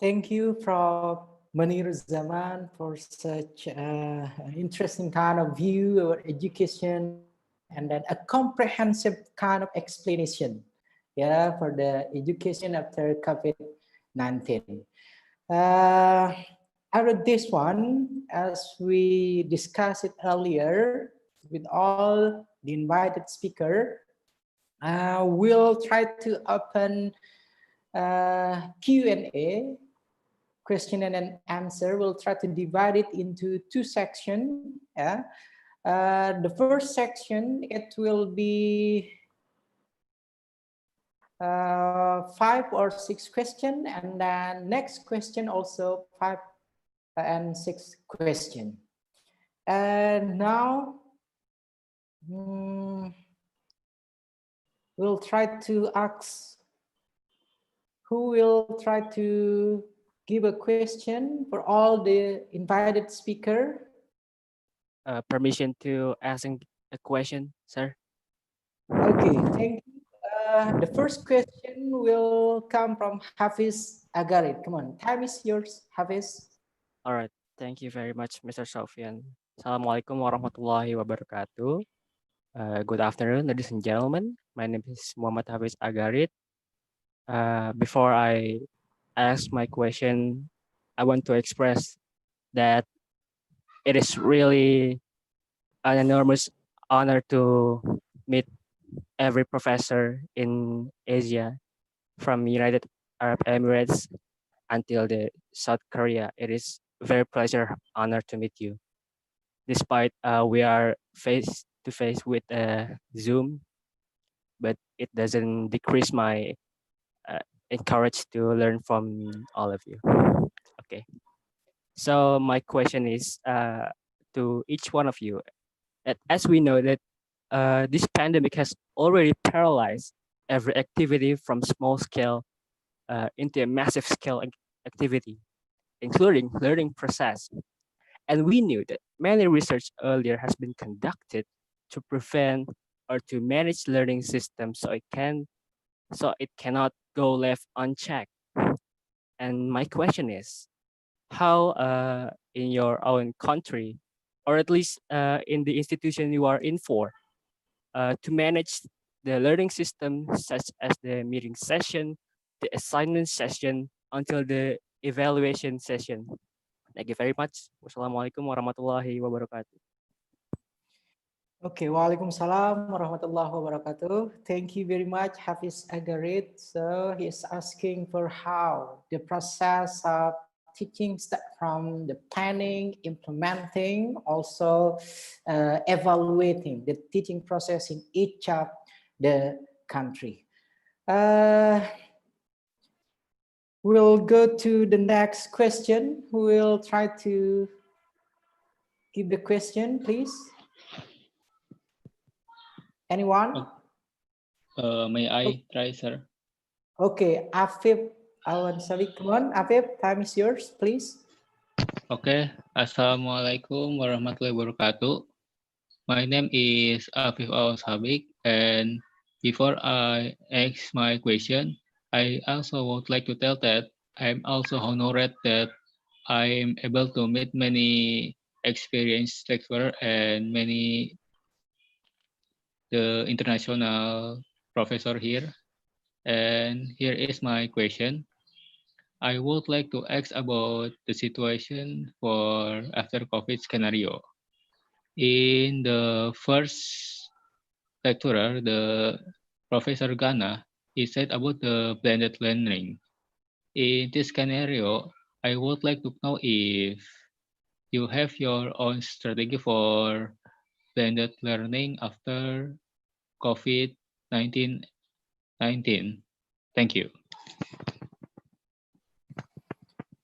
Thank you, Prof. Manir Zaman, for such an interesting kind of view of education, and then a comprehensive kind of explanation, yeah, for the education after COVID-19. After this one, as we discussed it earlier with all the invited speaker, we'll try to open Q&A, question and answer. We'll try to divide it into two sections. Yeah. The first section, it will be 5 or 6 questions, and then next question also 5 and 6 questions. And now we'll try to ask who will try to give a question for all the invited speaker. Permission to ask a question, sir. Okay, thank you. The first question will come from Hafiz Agarit. Come on, time is yours, Hafiz. All right, thank you very much, Mr. Sofyan. Assalamualaikum warahmatullahi wabarakatuh. Good afternoon, ladies and gentlemen. My name is Muhammad Hafiz Agarit. Before I ask my question, I want to express that it is really an enormous honor to meet every professor in Asia, from United Arab Emirates until the South Korea. It is very pleasure, honor to meet you. Despite we are face to face with Zoom, but it doesn't decrease my encourage to learn from all of you. Okay. So my question is to each one of you, that as we know that this pandemic has already paralyzed every activity from small scale into a massive scale activity, including learning process. And we knew that many research earlier has been conducted to prevent or to manage learning systems so it cannot go left unchecked. And my question is, how in your own country, or at least in the institution you are in for, to manage the learning system, such as the meeting session, the assignment session, until the evaluation session? Thank you very much. Wassalamualaikum warahmatullahi wabarakatuh. Okay, Waalaikumsalam warahmatullahi wabarakatuh. Thank you very much, Hafiz Agarit. So he's asking for how the process of teaching start from the planning, implementing, also evaluating the teaching process in each of the country. We'll go to the next question. Who will try to give the question, please? Anyone? May I try, sir? Okay, Afif Awan Salik. Come on, Afif, time is yours, please. Okay. Assalamualaikum warahmatullahi wabarakatuh. My name is Afif Awan Sabik, and before I ask my question, I also would like to tell that I'm also honored that I'm able to meet many experienced lecturers and many the international professor here. And here is my question. I would like to ask about the situation for after COVID scenario. In the first lecturer, the Professor Gana, he said about the blended learning. In this scenario, I would like to know if you have your own strategy for blended learning after COVID-19. Thank you.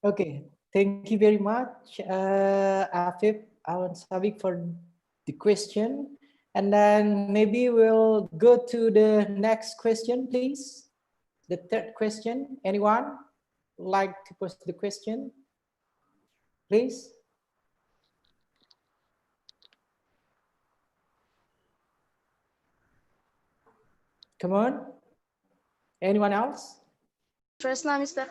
Okay, thank you very much, Afif Awan Sabik, for the question. And then maybe we'll go to the next question, please. The third question. Anyone would like to pose the question, please? Come on. Anyone else? Tresna, Mr.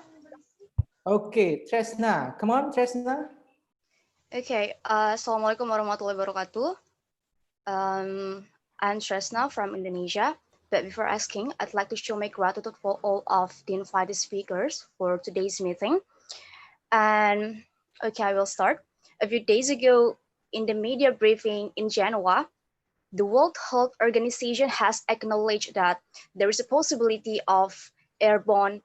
Okay, Tresna. Come on, Tresna. Okay, Assalamualaikum warahmatullahi wabarakatuh. I'm Tresna from Indonesia. But before asking, I'd like to show my gratitude for all of the invited speakers for today's meeting. And Okay, I will start. A few days ago, in the media briefing in Genoa, the World Health Organization has acknowledged that there is a possibility of airborne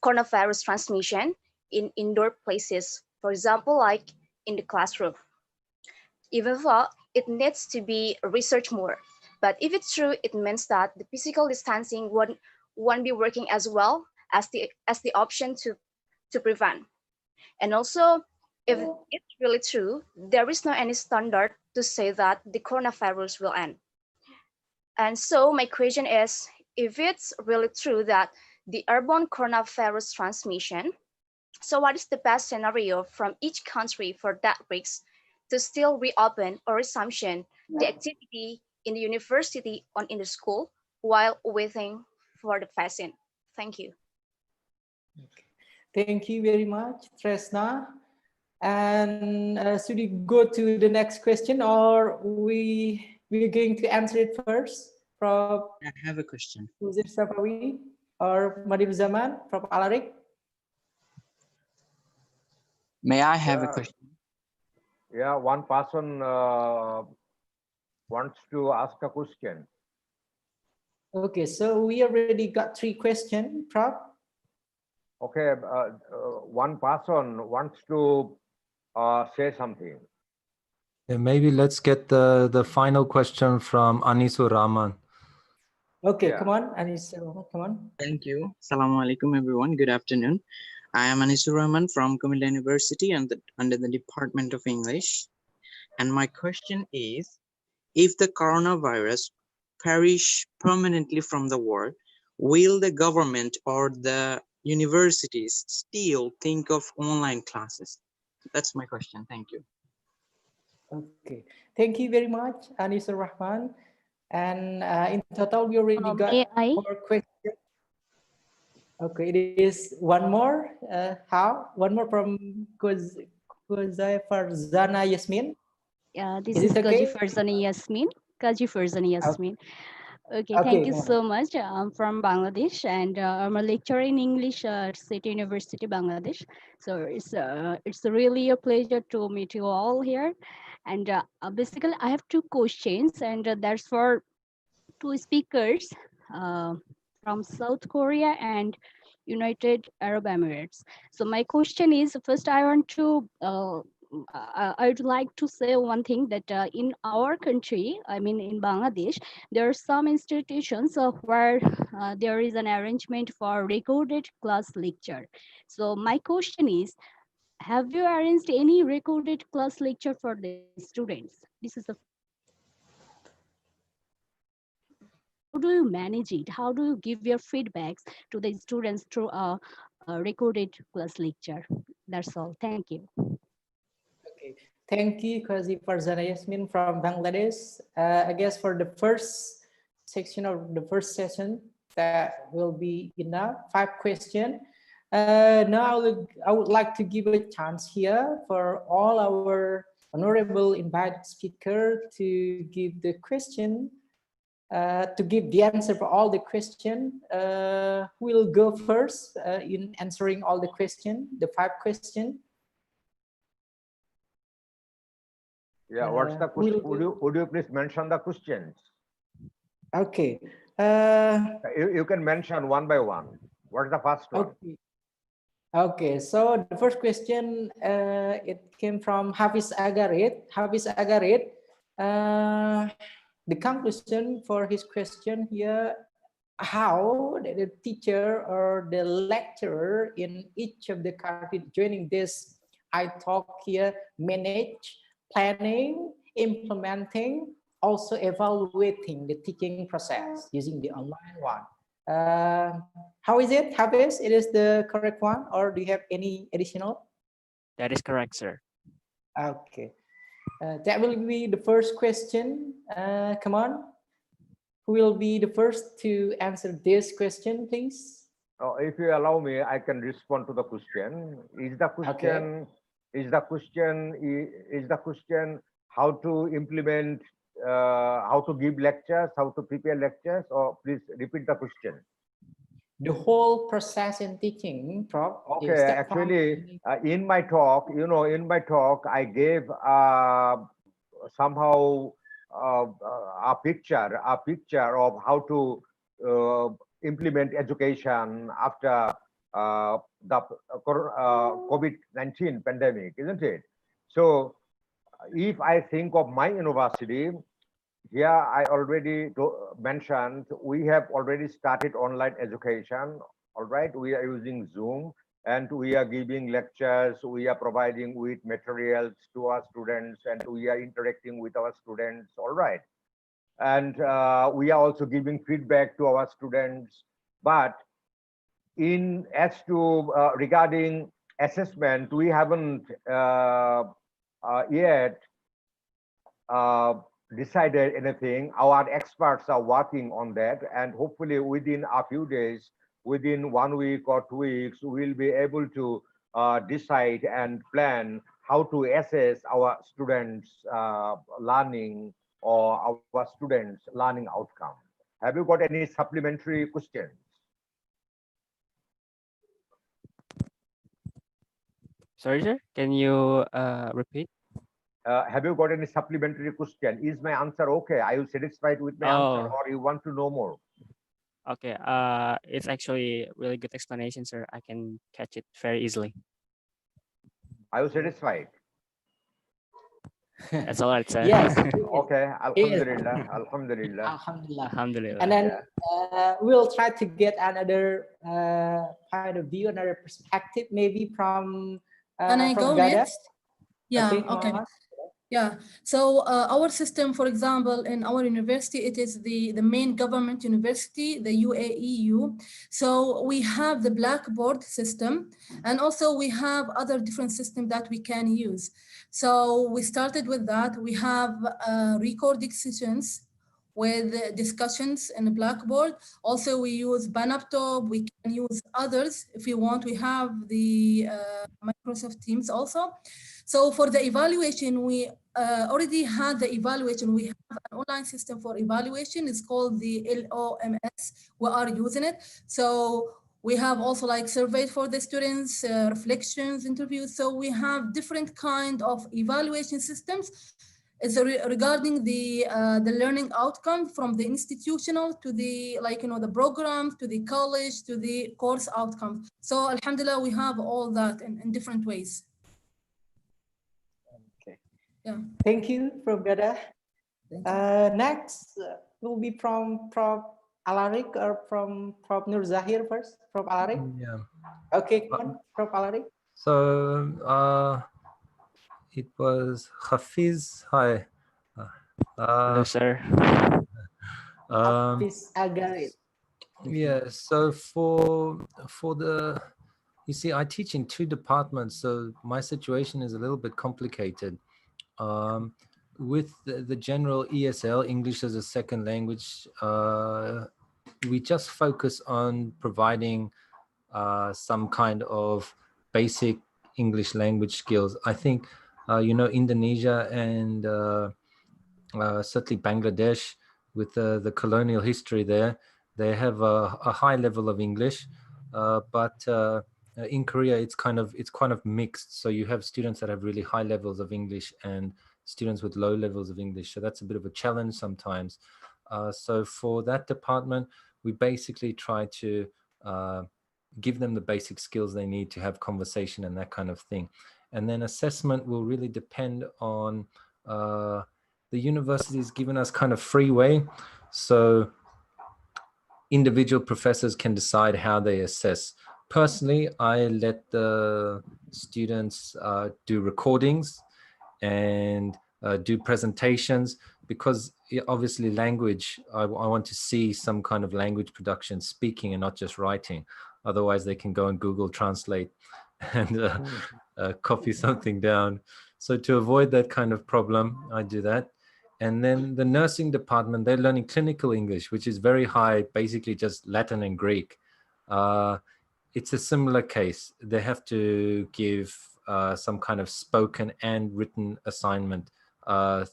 coronavirus transmission in indoor places, for example, like in the classroom. Even though it needs to be researched more, but if it's true, it means that the physical distancing won't be working as well as the option to prevent. And also, if it's really true, there is no any standard to say that the coronavirus will end. And so my question is, if it's really true that the airborne coronavirus transmission, so what is the best scenario from each country for that risk to still reopen or resumption the activity in the university or in the school while waiting for the vaccine? Thank you. Thank you very much, Tresna. And should we go to the next question, or we're going to answer it first from I have a question. Uzir Safawi or Madib Zaman from Alarik? May I have a question? Yeah, one person wants to ask a question. Okay, so we already got 3 questions, Prof. Okay, one person wants to say something. Yeah, maybe let's get the final question from Anisur Rahman. Okay, Yeah. come on, Anisur, come on. Thank you. Assalamualaikum everyone. Good afternoon. I am Anisur Rahman from Kuminda University and under the Department of English. And my question is, if the coronavirus perish permanently from the world, will the government or the universities still think of online classes? That's my question. Thank you. Okay, thank you very much, Anisur Rahman. And in total, we already got 4 questions. Okay, it is one more. How? One more from Kuzai Farzana Yasmin. This Is is it okay? Kaji Farzana Yasmin. Kaji Farzana Yasmin. Okay, Okay, thank you come on. so much. I'm from Bangladesh and I'm a lecturer in English at City University, Bangladesh. So it's really a pleasure to meet you all here. And basically, I have 2 questions, and that's for 2 speakers from South Korea and United Arab Emirates. So my question is, first I want to I'd like to say one thing that in our country, I mean in Bangladesh, there are some institutions where there is an arrangement for recorded class lecture. So my question is, have you arranged any recorded class lecture for the students? This is the how do you manage it? How do you give your feedbacks to the students through a recorded class lecture? That's all. Thank you. Okay, thank you, Kazi Farzana Yasmin from Bangladesh. I guess for the first section of the first session, that will be enough. 5 questions. Now I would like to give a chance here for all our honorable invited speaker to give the question, to give the answer for all the question. Who will go first in answering all the question, the 5 questions? Yeah, what's the question? Would you please mention the questions? Okay. You can mention one by one. What's the first one? Okay. Okay, so the first question, it came from Hafiz Agarit. Hafiz Agarit, the conclusion for his question here, how the teacher or the lecturer in each of the countries joining this iTalk here manage, planning, implementing, also evaluating the teaching process using the online one. How is it, Hafiz? It is the correct one, or do you have any additional? That is correct, sir. Okay. That will be the first question. Come on. Who will be the first to answer this question, please? If you allow me, I can respond to the question. Is the question how to implement, how to give lectures, how to prepare lectures, or please repeat the question. the whole process in teaching, Prof. Okay, is that from- actually, in my talk, I gave somehow a picture of how to implement education after the COVID-19 pandemic, isn't it? So, if I think of my university, here I already mentioned we have already started online education. All right, we are using Zoom and we are giving lectures. We are providing with materials to our students and we are interacting with our students. All right, and we are also giving feedback to our students. But as to regarding assessment, we haven't yet decided anything. Our experts are working on that, and hopefully within a few days, within 1 week or 2 weeks, we'll be able to decide and plan how to assess our students' learning or our students' learning outcome. Have you got any supplementary questions? Sorry, sir. Can you repeat? Have you got any supplementary question? Is my answer okay? Are you satisfied with my answer, or you want to know more? Okay. It's actually really good explanation, sir. I can catch it very easily. Are you satisfied? That's all right, sir. Yes. Okay. Alhamdulillah. Alhamdulillah. Alhamdulillah. Alhamdulillah. And then we'll try to get another point of view, another perspective, maybe from Can I go Gada. next? Yeah, okay. Muhammad. Yeah, so our system, for example, in our university, it is the main government university, the UAEU. So we have the Blackboard system, and also we have other different systems that we can use. So we started with that. We have recorded sessions with discussions in the Blackboard. Also, we use Banaptop. We can use others if you want. We have the Microsoft Teams also. So for the evaluation, we already had the evaluation. We have an online system for evaluation. It's called the LOMS. We are using it. So we have also like surveys for the students, reflections, interviews. So we have different kind of evaluation systems. It's regarding the learning outcome from the institutional to the the programs to the college to the course outcomes. So alhamdulillah, we have all that in different ways. Yeah. Thank you, Prof. Gada. Next will be from Prof. Alarik or from Prof. Nur Zahir first. Prof. Alarik. Yeah. Okay, come on, Prof. Alarik. So it was Hafiz. Hi. Hello, sir. Hafiz Agarit. Yeah. So for the, you see, I teach in 2 departments, so my situation is a little bit complicated. With the general ESL, English as a second language, we just focus on providing some kind of basic English language skills. I think, Indonesia and certainly Bangladesh, with the colonial history there, they have a high level of English, but in Korea, it's kind of mixed. So you have students that have really high levels of English and students with low levels of English. So that's a bit of a challenge sometimes. So for that department, we basically try to give them the basic skills they need to have conversation and that kind of thing. And then assessment will really depend on the university's given us kind of free way. So individual professors can decide how they assess. Personally, I let the students do recordings and do presentations, because obviously language, I want to see some kind of language production, speaking and not just writing. Otherwise they can go on Google Translate and copy something down. So to avoid that kind of problem, I do that. And then the nursing department, they're learning clinical English, which is very high, basically just Latin and Greek. It's a similar case. They have to give some kind of spoken and written assignment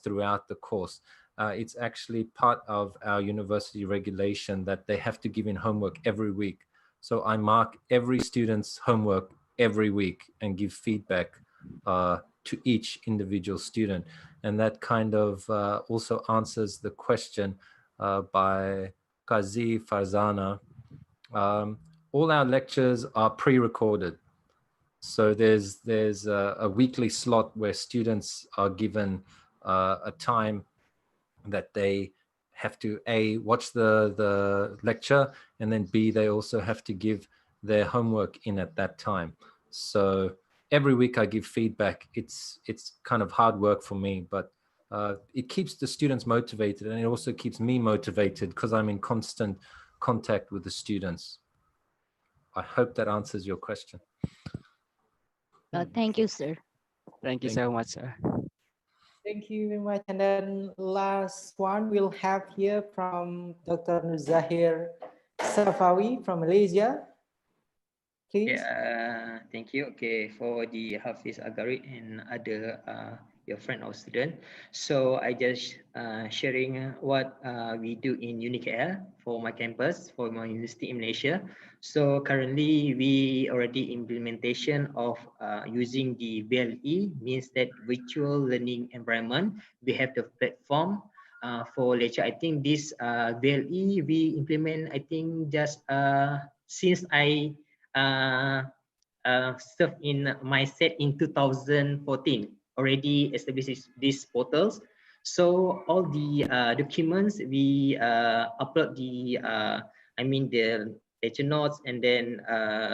throughout the course. It's actually part of our university regulation that they have to give in homework every week. So I mark every student's homework every week and give feedback to each individual student. And that kind of also answers the question by Qazi Farzana. All our lectures are pre-recorded. So there's a weekly slot where students are given a time that they have to A, watch the lecture, and then B, they also have to give their homework in at that time. So every week I give feedback. It's kind of hard work for me, but it keeps the students motivated, and it also keeps me motivated because I'm in constant contact with the students. I hope that answers your question. Thank you, sir. Thank you so much, sir. Thank you very much. And then last one we'll have here from Dr. Nuzahir Safawi from Malaysia. Please. Yeah, thank you. Okay, for the Hafiz Agarit and other your friend or student. So I just sharing what we do in UniKL for my campus, for my university in Malaysia. So currently we already implementation of using the VLE, means that virtual learning environment. We have the platform for lecture. I think this VLE we implement, I think just since I served in my set in 2014, already established these portals. So all the documents we upload the I mean the lecture notes, and then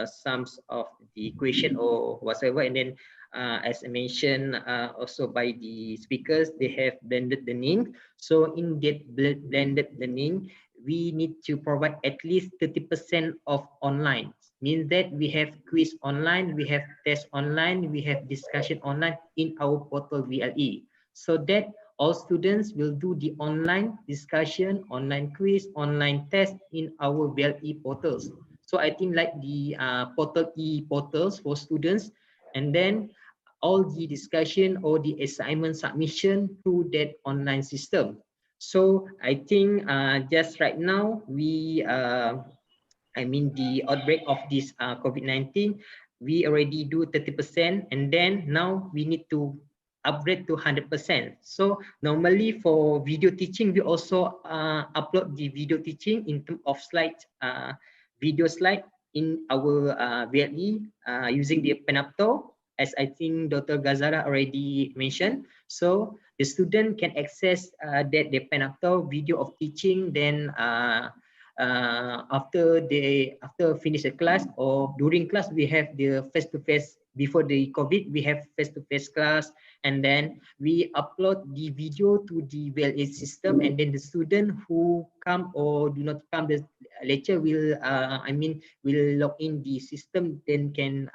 some of the question or whatsoever, and then as I mentioned also by the speakers, they have blended learning. So in that blended learning, we need to provide at least 30% of online. Means that we have quiz online, we have test online, we have discussion online in our portal VLE. So that all students will do the online discussion, online quiz, online test in our VLE portals. So I think like the portal portals for students, and then all the discussion or the assignment submission through that online system. So I think just right now we I mean the outbreak of this COVID-19, we already do 30%, and then now we need to upgrade to 100%. So normally for video teaching, we also upload the video teaching in terms of slide, video slide in our VLE using the Panopto, as I think Dr. Gazara already mentioned. So the student can access that the Panopto video of teaching, then after finish the class or during class, we have the face-to-face. Before the COVID, we have face-to-face class, and then we upload the video to the VLE system, and then the student who come or do not come the lecture will I mean will log in the system, then can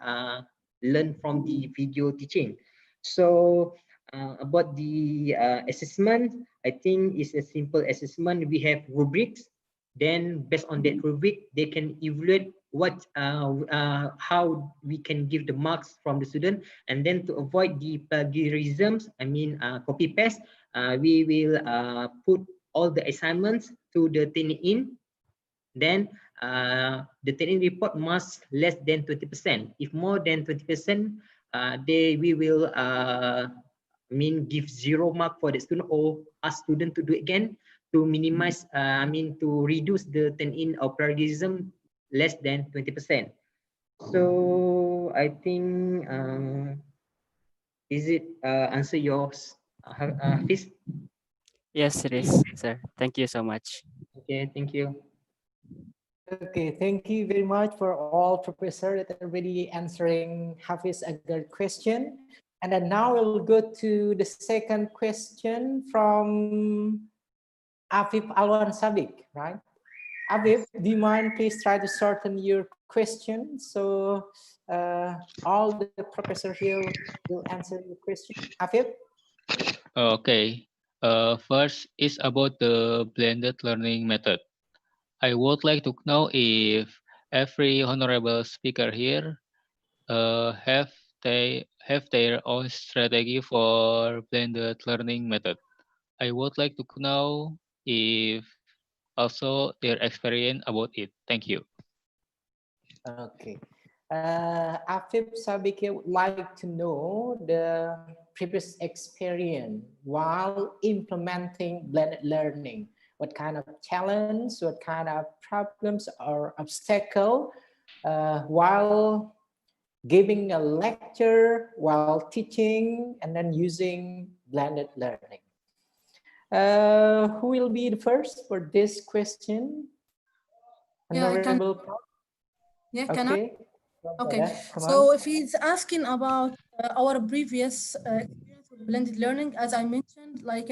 learn from the video teaching. So about the assessment, I think it's a simple assessment. We have rubrics. Then based on that rubric, they can evaluate what how we can give the marks from the student. And then to avoid the plagiarisms, I mean copy paste, we will put all the assignments to the Turnitin. Then the Turnitin report must less than 20%. If more than 20%, we will I mean give 0 mark for the student, or ask student to do it again, to minimize, I mean, to reduce the turn-in or plagiarism less than 20%. So I think, is it answer yours, Hafiz? Yes, it is, sir. Thank you so much. Okay, thank you. Okay, thank you very much for all professors that are already answering Hafiz Agar question. And then now we'll go to the second question from Afif Alwan Sabik, right? Afif, do you mind please try to shorten your question so all the professors here will answer your question. Afif? Okay. First is about the blended learning method. I would like to know if every honorable speaker here have their own strategy for blended learning method. I would like to know if also their experience about it. Thank you. Okay. Afif Sabike would like to know the previous experience while implementing blended learning. What kind of challenge, what kind of problems or obstacle while giving a lecture, while teaching, and then using blended learning. Who will be the first for this question? Yeah, I can. Honorable Prof. Yeah, can I? Okay. Okay, Come so on. if he's asking about our previous experience with blended learning, as I mentioned, like,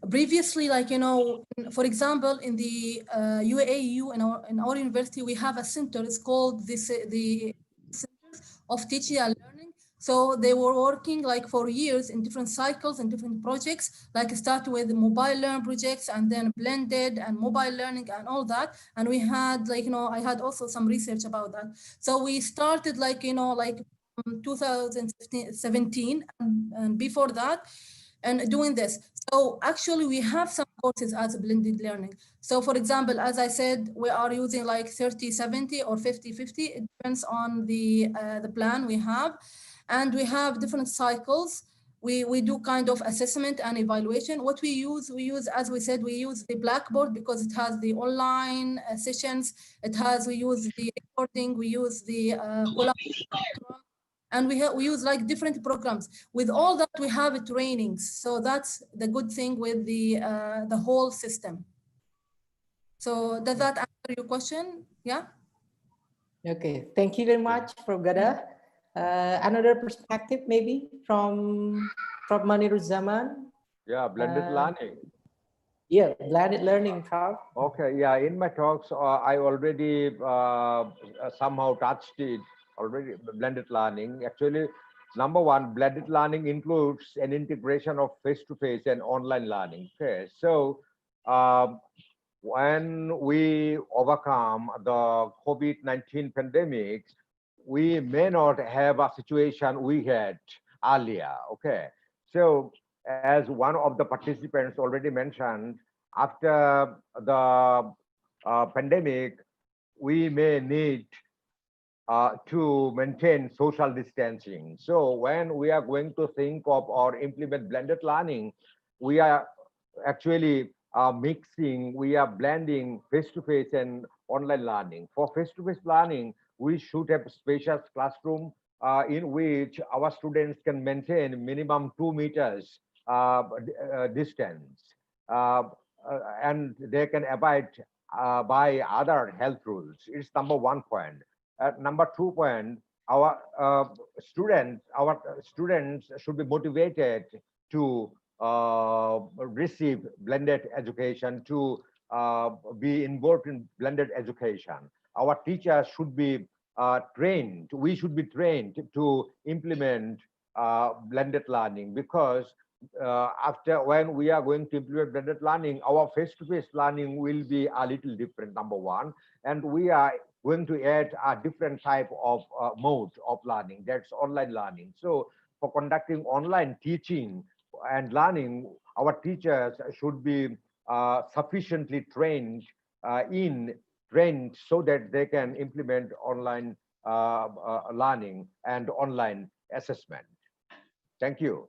previously, like, for example, in the UAU, in our university, we have a center. It's called the Centers of Teaching and Learning. So they were working like for years in different cycles and different projects, like start with mobile learn projects and then blended and mobile learning and all that. And we had like, I had also some research about that. So we started like, like 2017 and before that, and doing this. So actually we have some courses as blended learning. So for example, as I said, we are using like 30-70 or 50-50. It depends on the plan we have. And we have different cycles. We do kind of assessment and evaluation. What we use, as we said, we use the Blackboard because it has the online sessions. We use the recording, we use the and we use like different programs. With all that, we have trainings. So that's the good thing with the whole system. So does that answer your question? Yeah. Okay, thank you very much, Prof. Gada. Another perspective maybe from Maniruzzaman. Yeah, blended learning. Yeah, blended learning, Prof. Okay, yeah, in my talks, I already somehow touched it already, blended learning. Actually, number one, blended learning includes an integration of face-to-face and online learning. Okay, so when we overcome the COVID-19 pandemic, we may not have a situation we had earlier. Okay, so as one of the participants already mentioned, after the pandemic, we may need to maintain social distancing. So when we are going to think of or implement blended learning, we are actually mixing, we are blending face-to-face and online learning. For face-to-face learning, we should have spacious classroom in which our students can maintain minimum 2 meters distance. And they can abide by other health rules. It's number 1 point. Number 2 point, our students should be motivated to receive blended education, to be involved in blended education. Our teachers should be trained. We should be trained to implement blended learning, because after when we are going to implement blended learning, our face-to-face learning will be a little different, number 1. And we are going to add a different type of mode of learning, that's online learning. So for conducting online teaching and learning, our teachers should be sufficiently trained so that they can implement online learning and online assessment. Thank you.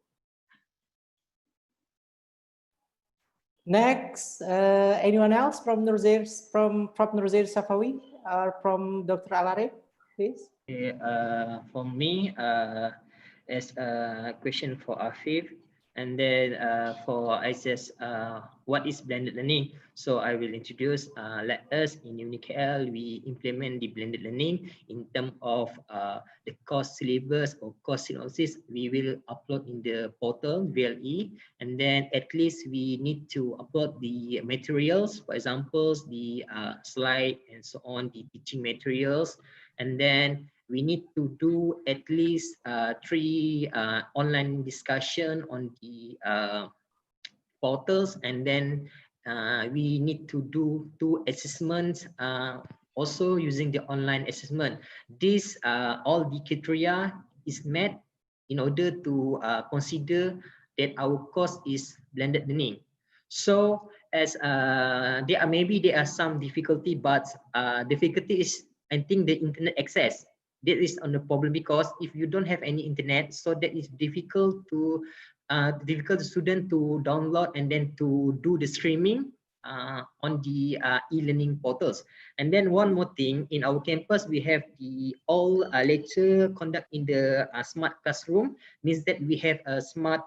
Next, anyone else from Prof. Nurzair Safawi or from Dr. Alarif, please? Okay, for me, as a question for Afif, and then for ISS, what is blended learning? So I will introduce, let us in UniKL, we implement the blended learning in terms of the course syllabus or course synopsis. We will upload in the portal VLE, and then at least we need to upload the materials, for example, the slide and so on, the teaching materials, and then we need to do at least 3 online discussion on the portals, and then we need to do 2 assessments also using the online assessment. This all the criteria is met in order to consider that our course is blended learning. So as there are some difficulty, but difficulty is I think the internet access. That is on the problem, because if you don't have any internet, so that is difficult to the student to download and then to do the streaming on the e-learning portals. And then one more thing, in our campus we have the all lecture conduct in the smart classroom, means that we have a smart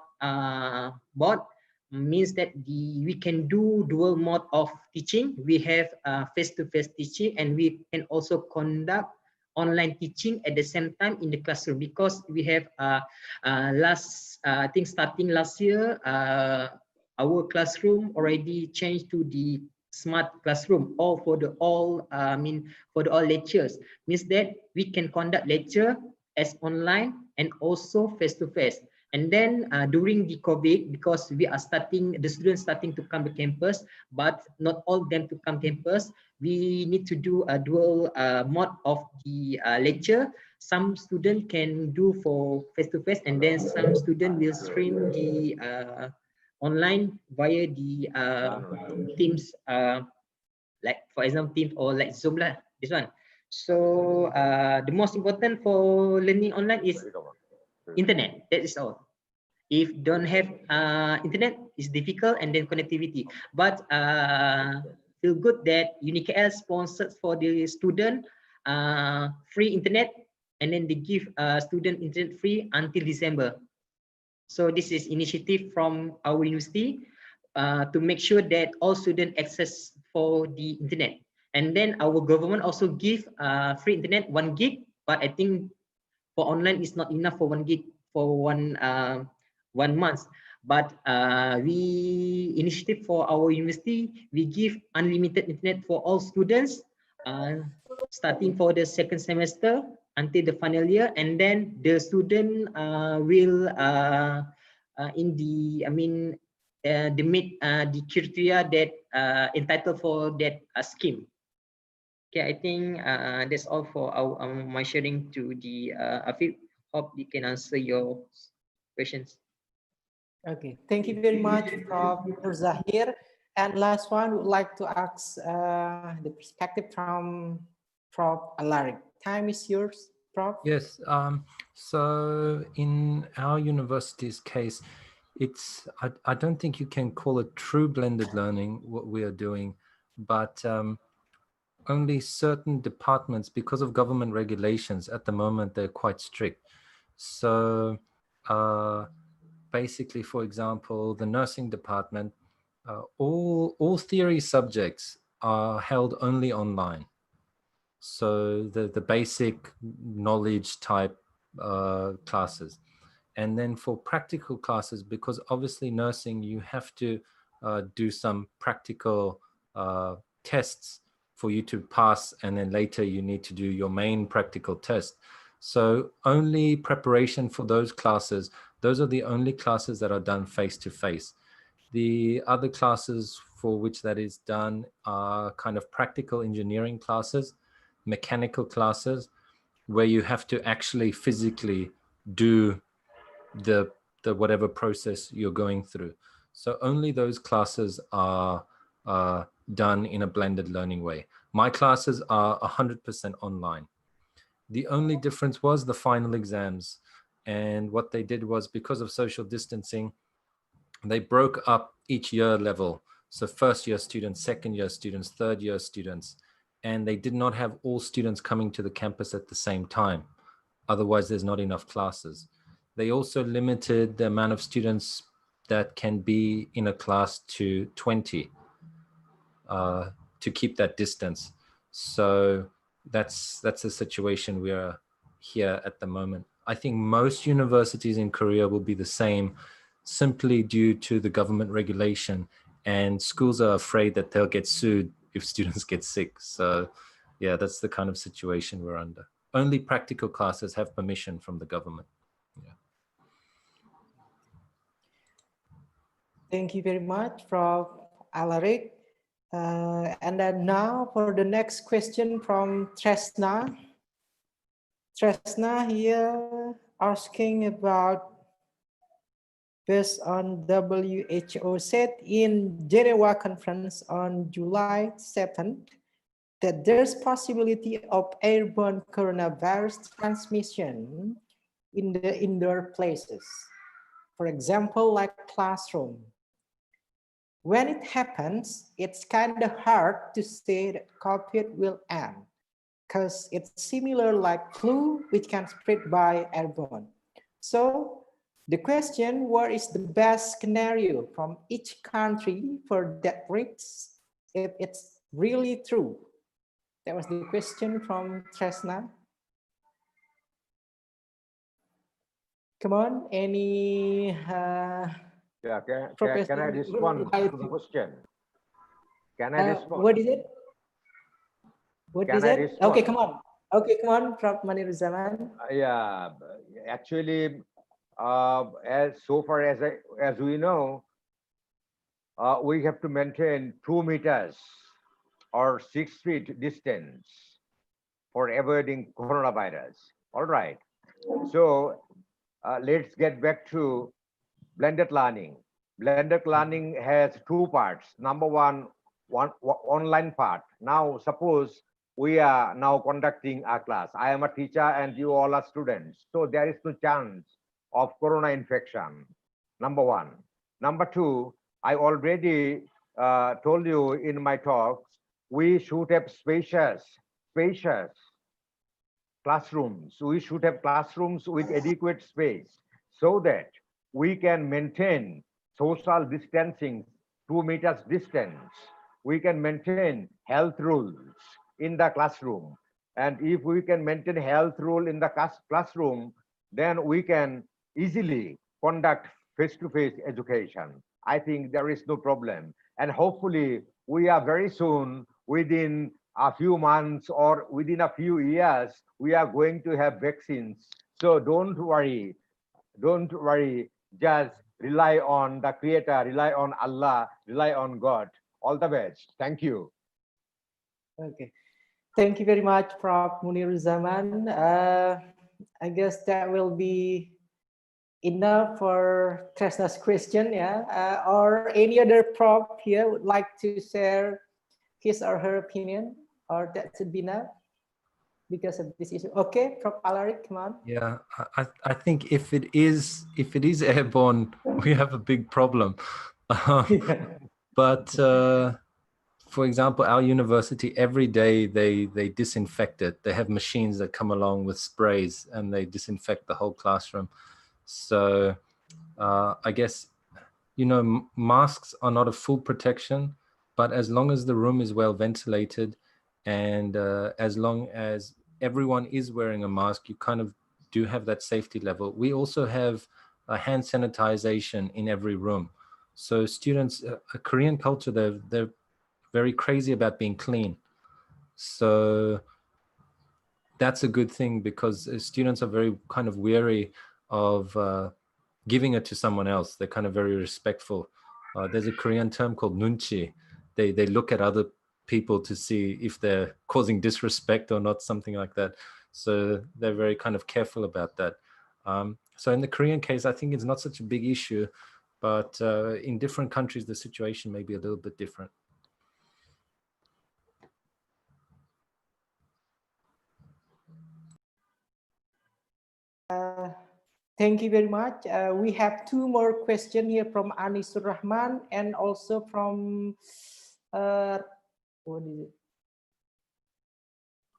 board, means that we can do dual mode of teaching. We have face-to-face teaching, and we can also conduct online teaching at the same time in the classroom, because we have I think starting last year, our classroom already changed to the smart classroom, all for the all lectures, means that we can conduct lecture as online and also face to face. And then during the COVID, because we are the students starting to come to campus, but not all them to come campus, we need to do a dual mode of the lecture. Some student can do for face-to-face, and then some student will stream the online via the Teams, like for example Teams or like Zoom lah, this one. So the most important for learning online is internet. That is all. If don't have internet, it's difficult, and then connectivity. But feel good that UniKL sponsored for the student free internet, and then they give student internet free until December. So this is initiative from our university to make sure that all students access for the internet. And then our government also give free internet 1 gig, but I think for online is not enough for 1 gig for one month. But we initiative for our university, we give unlimited internet for all students starting for the second semester until the final year, and then the student will in the they meet the criteria that entitled for that scheme. Okay, I think that's all for my sharing to the Afif. Hope you can answer your questions. Okay, thank you very much, Prof. Nur Zahir. And last one, would like to ask the perspective from Prof. Alarik. Time is yours, Prof. Yes. So in our university's case, it's I don't think you can call it true blended learning what we are doing, but only certain departments, because of government regulations at the moment, they're quite strict. So basically, for example, the nursing department, all theory subjects are held only online. So the basic knowledge type classes. And then for practical classes, because obviously nursing, you have to do some practical tests for you to pass, and then later you need to do your main practical test. So only preparation for those classes, those are the only classes that are done face-to-face. The other classes for which that is done are kind of practical engineering classes, mechanical classes, where you have to actually physically do the whatever process you're going through. So only those classes are done in a blended learning way. My classes are 100% online. The only difference was the final exams. And what they did was, because of social distancing, they broke up each year level. So first year students, second year students, third year students, and they did not have all students coming to the campus at the same time. Otherwise, there's not enough classes. They also limited the amount of students that can be in a class to 20 to keep that distance. So that's the situation we are here at the moment. I think most universities in Korea will be the same, simply due to the government regulation, and schools are afraid that they'll get sued if students get sick. So yeah, that's the kind of situation we're under. Only practical classes have permission from the government. Yeah. Thank you very much, Prof. Alarik. And then now for the next question from Tresna. Tresna here asking about, based on WHO said in Geneva conference on July 7th, that there's possibility of airborne coronavirus transmission in the indoor places. For example, like classroom. When it happens, it's kind of hard to say that COVID will end because it's similar like flu, which can spread by airborne. So the question, what is the best scenario from each country for that risk if it's really true? That was the question from Tresna. Come on, any Yeah, can Professor I respond would like to the to- question? Can I respond? What is it? What Can is I it? respond? Okay, come on. Okay, come on, Prof. Maniruzzaman. Yeah, actually, as so far as we know, we have to maintain 2 meters or 6 feet distance for avoiding coronavirus. All right. So let's get back to blended learning. Blended learning has 2 parts. Number one online part. Now, suppose we are now conducting a class. I am a teacher and you all are students. So there is no chance of corona infection. Number one. Number two, I already told you in my talks, we should have spacious classrooms. We should have classrooms with adequate space so that we can maintain social distancing, 2 meters distance. We can maintain health rules in the classroom. And if we can maintain health rule in the classroom, then we can easily conduct face-to-face education. I think there is no problem. And hopefully we are very soon, within a few months or within a few years, we are going to have vaccines. So don't worry, just rely on the Creator, rely on Allah, rely on God. All the best. Thank you. Okay. Thank you very much, Prof. Maniruzzaman. I guess that will be enough for Tresna's question, yeah? Or any other prof here would like to share his or her opinion, or that should be enough because of this issue. Okay, Prof. Alaric, come on. Yeah, I think if it is airborne, we have a big problem. But for example, our university, every day they disinfect it. They have machines that come along with sprays and they disinfect the whole classroom. So I guess, you know, masks are not a full protection, but as long as the room is well ventilated and as long as everyone is wearing a mask, you kind of do have that safety level. We also have a hand sanitization in every room. So students, a Korean culture, they're very crazy about being clean. So that's a good thing because students are very kind of wary of giving it to someone else. They're kind of very respectful. There's a Korean term called nunchi. They look at other people to see if they're causing disrespect or not, something like that. So they're very kind of careful about that. So in the Korean case, I think it's not such a big issue, but in different countries, the situation may be a little bit different. Thank you very much. We have 2 more questions here from Anisur Rahman and also from, what is it?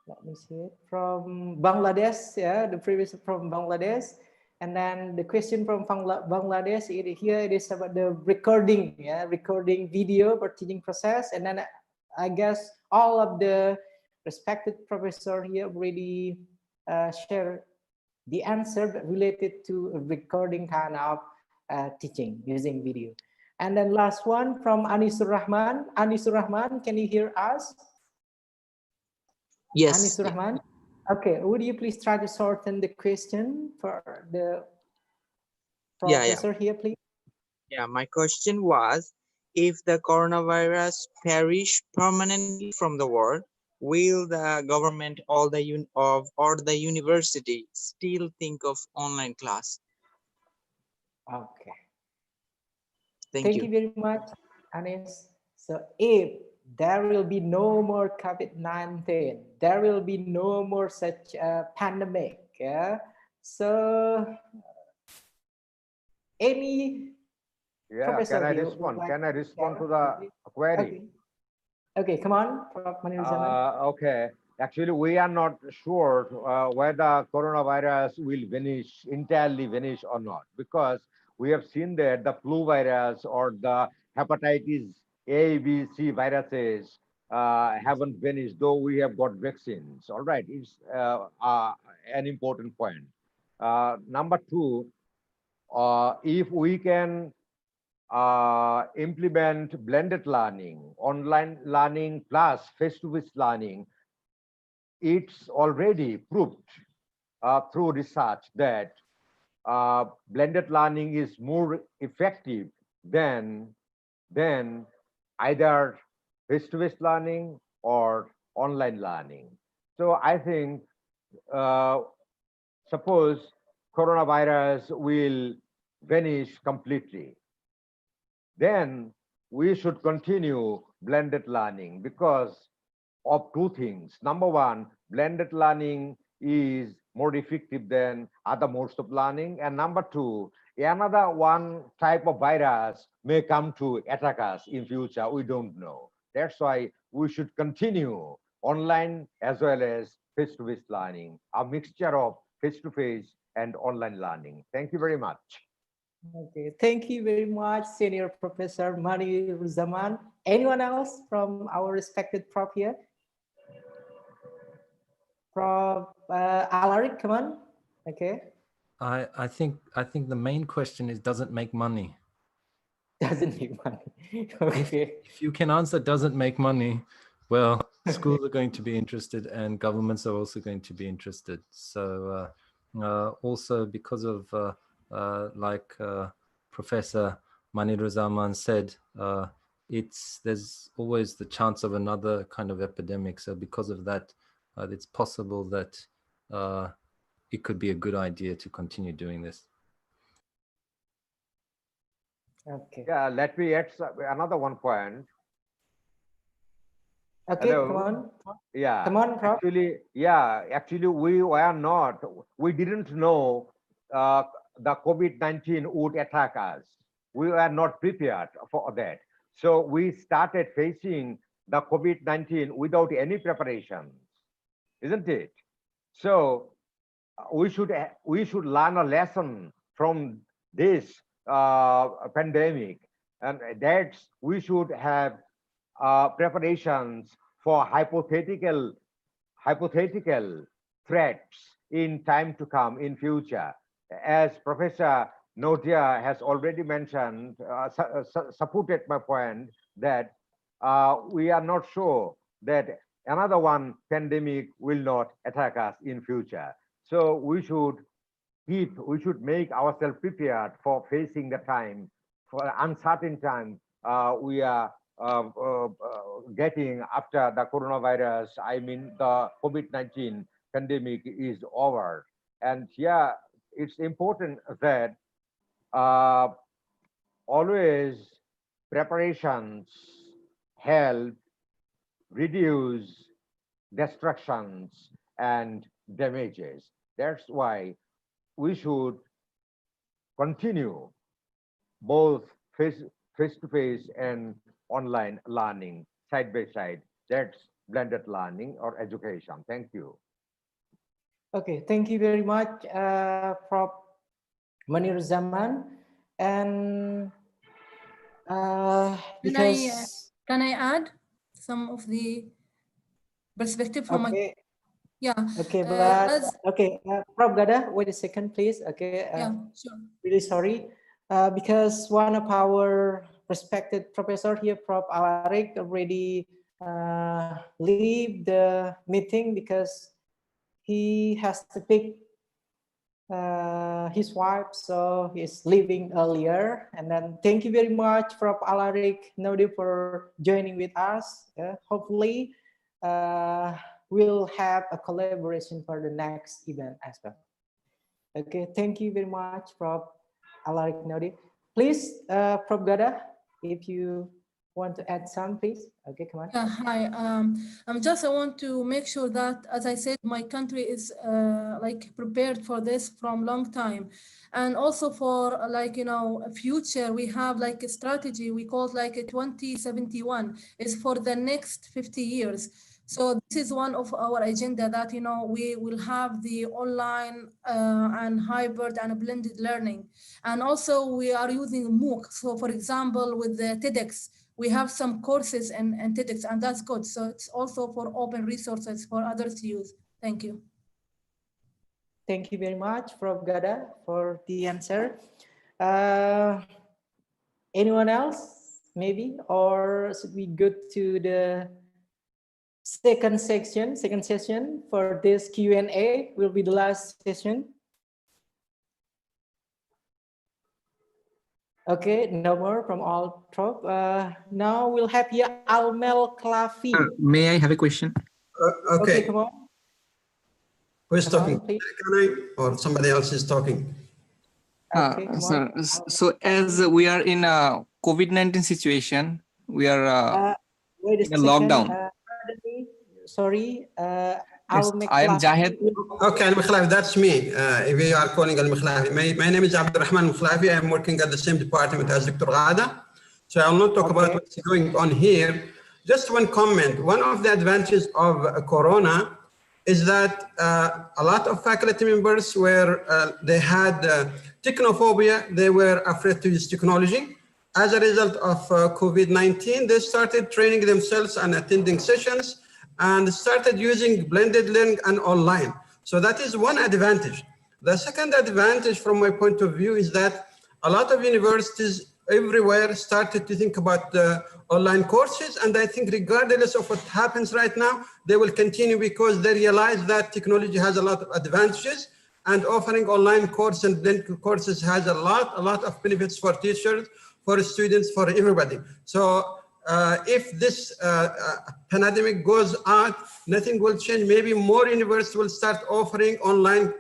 Let me see it. From Bangladesh, yeah, the previous from Bangladesh. And then the question from Bangladesh, here it is about the recording, yeah, recording video for teaching process. And then I guess all of the respected professor here already share the answer related to recording kind of teaching using video. And then last one from Anisur Rahman. Anisur Rahman, can you hear us? Yes. Anisur Rahman. Okay, would you please try to shorten the question for the professor here, please? Yeah, my question was, if the coronavirus perish permanently from the world, will the government or the university still think of online class? Okay. Thank you very much, Anis. So if there will be no more COVID-19. There will be no more such a pandemic. Yeah. So any Yeah, professor can I here would respond? like Can I to respond to share? the query? Okay. Okay, come on, Prof. Maniruzzaman. Okay. Actually, we are not sure whether coronavirus will entirely vanish or not, because we have seen that the flu virus or the hepatitis A, B, C viruses haven't vanished, though we have got vaccines. All right, it's an important point. Number two, if we can implement blended learning, online learning plus face-to-face learning, it's already proved through research that blended learning is more effective than either face-to-face learning or online learning. So I think, suppose coronavirus will vanish completely, then we should continue blended learning because of two things. Number one, blended learning is more effective than other modes of learning. And number two, another one type of virus may come to attack us in future. We don't know. That's why we should continue online as well as face-to-face learning, a mixture of face-to-face and online learning. Thank you very much. Okay, thank you very much, Senior Professor Maniruzzaman. Anyone else from our respected prof here? Prof. Alaric, come on. Okay. I think the main question is, does it make money? Doesn't make money. Okay. If you can answer doesn't make money, well, schools are going to be interested and governments are also going to be interested. So also because of like Professor Maniruzzaman said, there's always the chance of another kind of epidemic. So because of that, it's possible that it could be a good idea to continue doing this. Okay. Yeah, let me add another one point. Okay, Hello? come on. Yeah. Come on, Prof. Actually, we didn't know the COVID-19 would attack us. We were not prepared for that. So we started facing the COVID-19 without any preparation, isn't it? So we should learn a lesson from this pandemic, and that's we should have preparations for hypothetical threats in time to come in future. As Professor Nodia has already mentioned, supported my point that we are not sure that another one pandemic will not attack us in future. So we should make ourselves prepared for facing the time, for uncertain time we are getting after the coronavirus. I mean, the COVID-19 pandemic is over. And yeah, it's important that always preparations help reduce destructions and damages. That's why we should continue both face-to-face and online learning side by side. That's blended learning or education. Thank you. Okay, thank you very much, Prof. Maniruzzaman. And because can I add some of the perspective from my Okay, but Prof. Gada, wait a second, please. Okay, sure. Really sorry, because one of our respected professor here, Prof. Alaric, already leave the meeting because he has to pick his wife, so he's leaving earlier. And then thank you very much, Prof. Alaric Nodi, for joining with us. Hopefully, we'll have a collaboration for the next event as well. Okay, thank you very much, Prof. Alaric Nodi. Please, Prof. Gada, if you want to add some, please? Okay, come on. Yeah, hi. I want to make sure that, as I said, my country is like prepared for this from long time, and also for like a future. We have like a strategy we call it like a 2071 is for the next 50 years. So this is one of our agenda that we will have the online and hybrid and blended learning, and also we are using MOOC. So for example, with the TEDx. We have some courses and TEDx, and that's good. So it's also for open resources for others to use. Thank you. Thank you very much, Prof. Gada, for the answer. Anyone else, maybe? Or should we go to the second section? Second session for this Q&A will be the last session. Okay, no more from all Prof. Now we'll have here Almel Klafi. May I have a question? Okay, come on. Who's Come talking? on, Can I, or somebody else is talking? Okay, come on. So as we are in a COVID-19 situation, we are Wait a in a second. lockdown. Pardon me. Sorry. Yes, I am Jahed. Okay, Al-Mikhlafi, that's me. If you are calling Al-Mikhlafi. My name is Abdurrahman Mikhlafi. I'm working at the same department as Dr. Ghada. So I'll not talk about what's going on here. Just one comment. One of the advantages of Corona is that a lot of faculty members they had technophobia. They were afraid to use technology. As a result of COVID-19, they started training themselves and attending sessions and started using blended learning and online. So that is one advantage. The second advantage from my point of view is that a lot of universities everywhere started to think about the online courses. And I think regardless of what happens right now, they will continue because they realize that technology has a lot of advantages and offering online courses and blended courses has a lot of benefits for teachers, for students, for everybody. So if this pandemic goes out, nothing will change. Maybe more universities will start offering online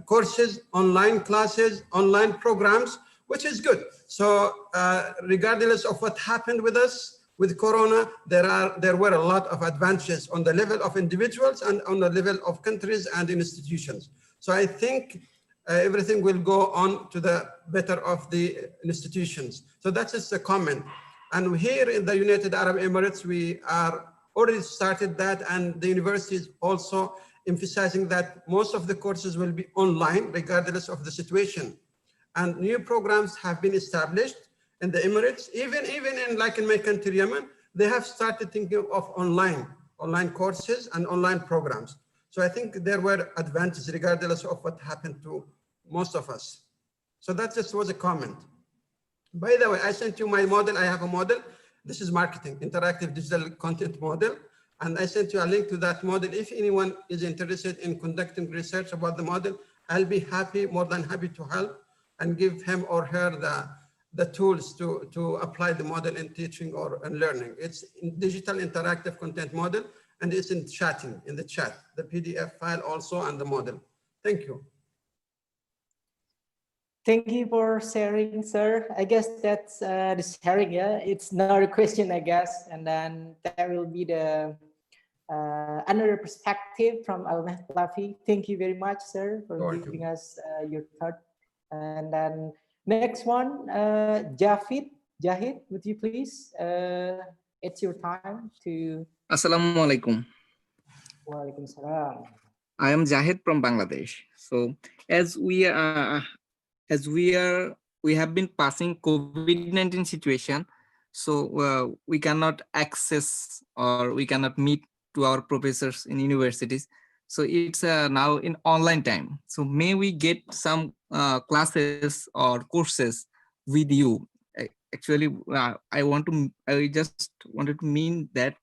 courses, online classes, online programs, which is good. So regardless of what happened with us, with Corona, there were a lot of advantages on the level of individuals and on the level of countries and institutions. So I think everything will go on to the better of the institutions. So that's just a comment. And here in the United Arab Emirates, we are already started that, and the university is also emphasizing that most of the courses will be online, regardless of the situation. And new programs have been established in the Emirates, even in like in my country, Yemen, they have started thinking of online courses and online programs. So I think there were advantages regardless of what happened to most of us. So that just was a comment. By the way, I sent you my model. I have a model. This is marketing, interactive digital content model. And I sent you a link to that model. If anyone is interested in conducting research about the model, I'll be more than happy to help and give him or her the tools to apply the model in teaching or in learning. It's in digital interactive content model, and it's in chatting, in the chat, the PDF file also, and the model. Thank you. Thank you for sharing, sir. I guess that's the sharing, yeah. It's not a question, I guess. And then that will be the another perspective from Almel Klafi. Thank you very much, sir, for giving us your thought. And then next one, Jahid, would you please? It's your time to. Assalamualaikum. Waalaikumsalam. I am Jahid from Bangladesh. So as we have been passing COVID-19 situation, so we cannot access or we cannot meet to our professors in universities. So it's now in online time. So may we get some classes or courses with you? Actually, I just wanted to mean that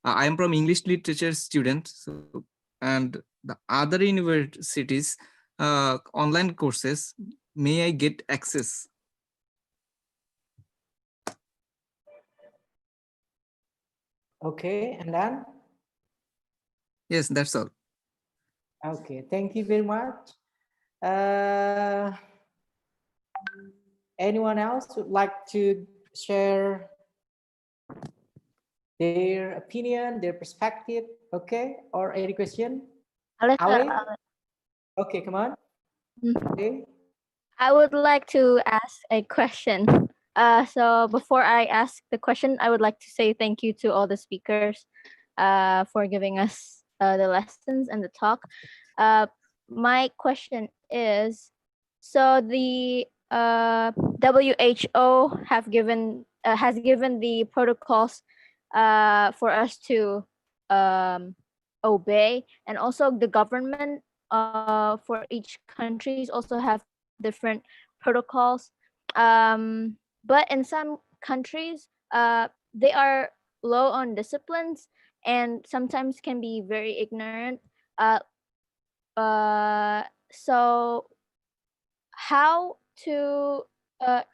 I am from English literature student. So, and the other universities online courses, may I get access? Okay, and then? Yes, that's all. Okay, thank you very much. Anyone else would like to share their opinion, their perspective, okay? Or any question? Ale, Ali? Okay, come on. Okay. I would like to ask a question. So before I ask the question, I would like to say thank you to all the speakers for giving us the lessons and the talk. My question is, so the WHO has given the protocols for us to obey, and also the government for each countries also have different protocols. But in some countries, they are low on disciplines and sometimes can be very ignorant. So how to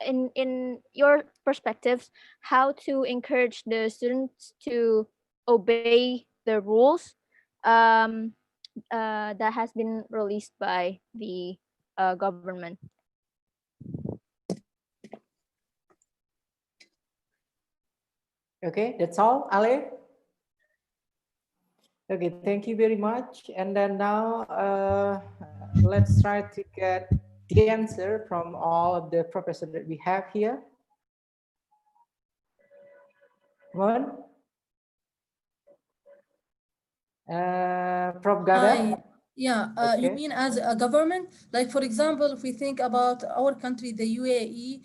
in your perspectives, how to encourage the students to obey the rules that has been released by the government? Okay, that's all, Ale. Okay, thank you very much. And then now let's try to get the answer from all of the professors that we have here. One, Prof. Gada. Yeah, you mean as a government? Like, for example, if we think about our country, the UAE,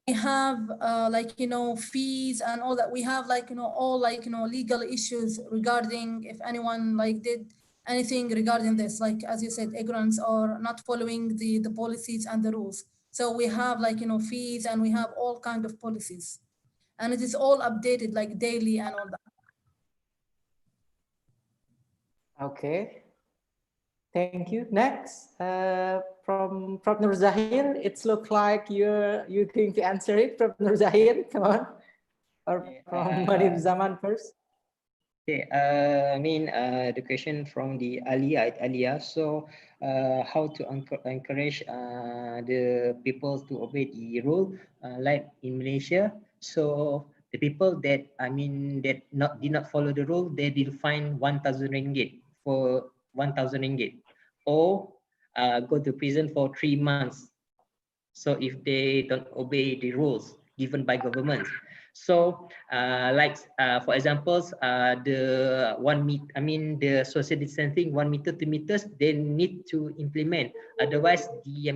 we have like, you know, fees and all that. We have like, you know, all like, you know, legal issues regarding if anyone like did anything regarding this, like, as you said, ignorance or not following the policies and the rules. So we have like, you know, fees and we have all kind of policies, and it is all updated like daily and all that. Okay. Thank you. Next, from Prof. Nur Zahir, it's look like you're going to answer it. Prof. Nur Zahir, come on. Or from Manir Zaman first. Okay, the question from the Alia. So, how to encourage the people to obey the rule, like in Malaysia. So the people that did not follow the rule, they will fine 1,000 ringgit for 1,000 ringgit, or go to prison for 3 months. So if they don't obey the rules given by government. So for examples, the the social distancing 1 meter, 2 meters, they need to implement. Otherwise, the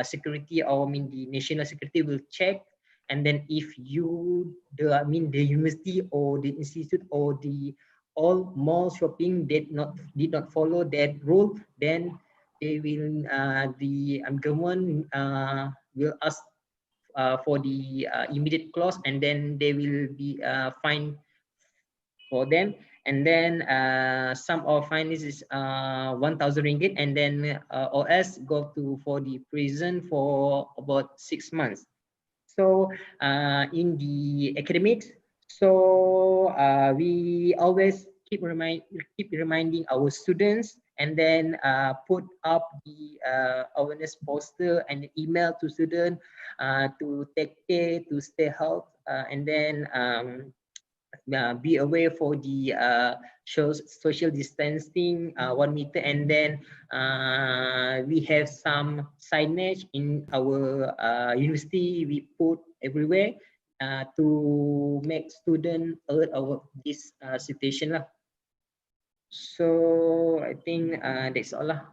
security or the national security will check, and then if the university or the institute or the all mall shopping did not follow that rule, then they will the government will ask for the immediate clause, and then they will be fined for them. And then some of fine is 1,000 ringgit, and then or else go for the prison for about 6 months. So in the academics, so we always keep reminding our students, and then put up the awareness poster and email to students to take care, to stay healthy, and then be aware for the social distancing 1 meter, and then we have some signage in our university we put everywhere to make students alert of this situation lah. So I think that's all lah.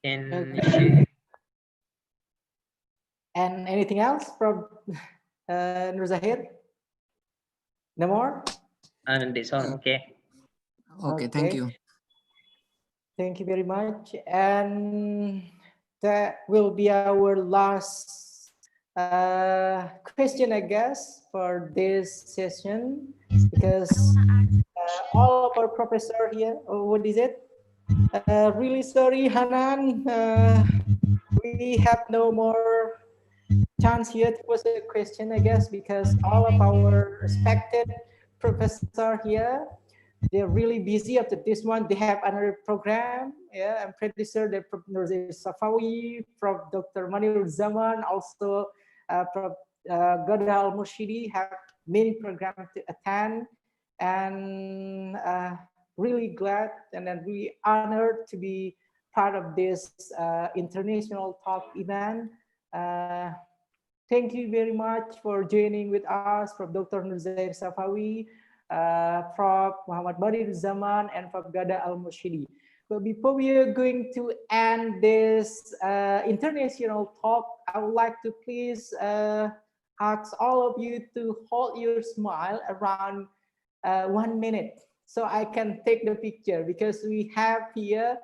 Okay. And anything else from Nur Zahir? No more? And that's all. Okay. Okay, thank you. Thank you very much. And that will be our last question, I guess, for this session, because all of our professors here, what is it? Really sorry, Hanan. We have no more chance here to pose a question, I guess, because all of our respected professors here, they're really busy after this one. They have another program. Yeah, I'm pretty sure that Prof. Nur Zahir Safawi, Prof. Dr. Manir Zaman, also Prof. Gada Al Murshidi have many programs to attend, and really glad and then really honored to be part of this international talk event. Thank you very much for joining with us, from Dr. Nur Zahir Safawi, Prof. Muhammad Badiruzaman, and Prof. Ghada Al-Murshidi. But before we are going to end this international talk, I would like to please ask all of you to hold your smile around 1 minute so I can take the picture, because we have here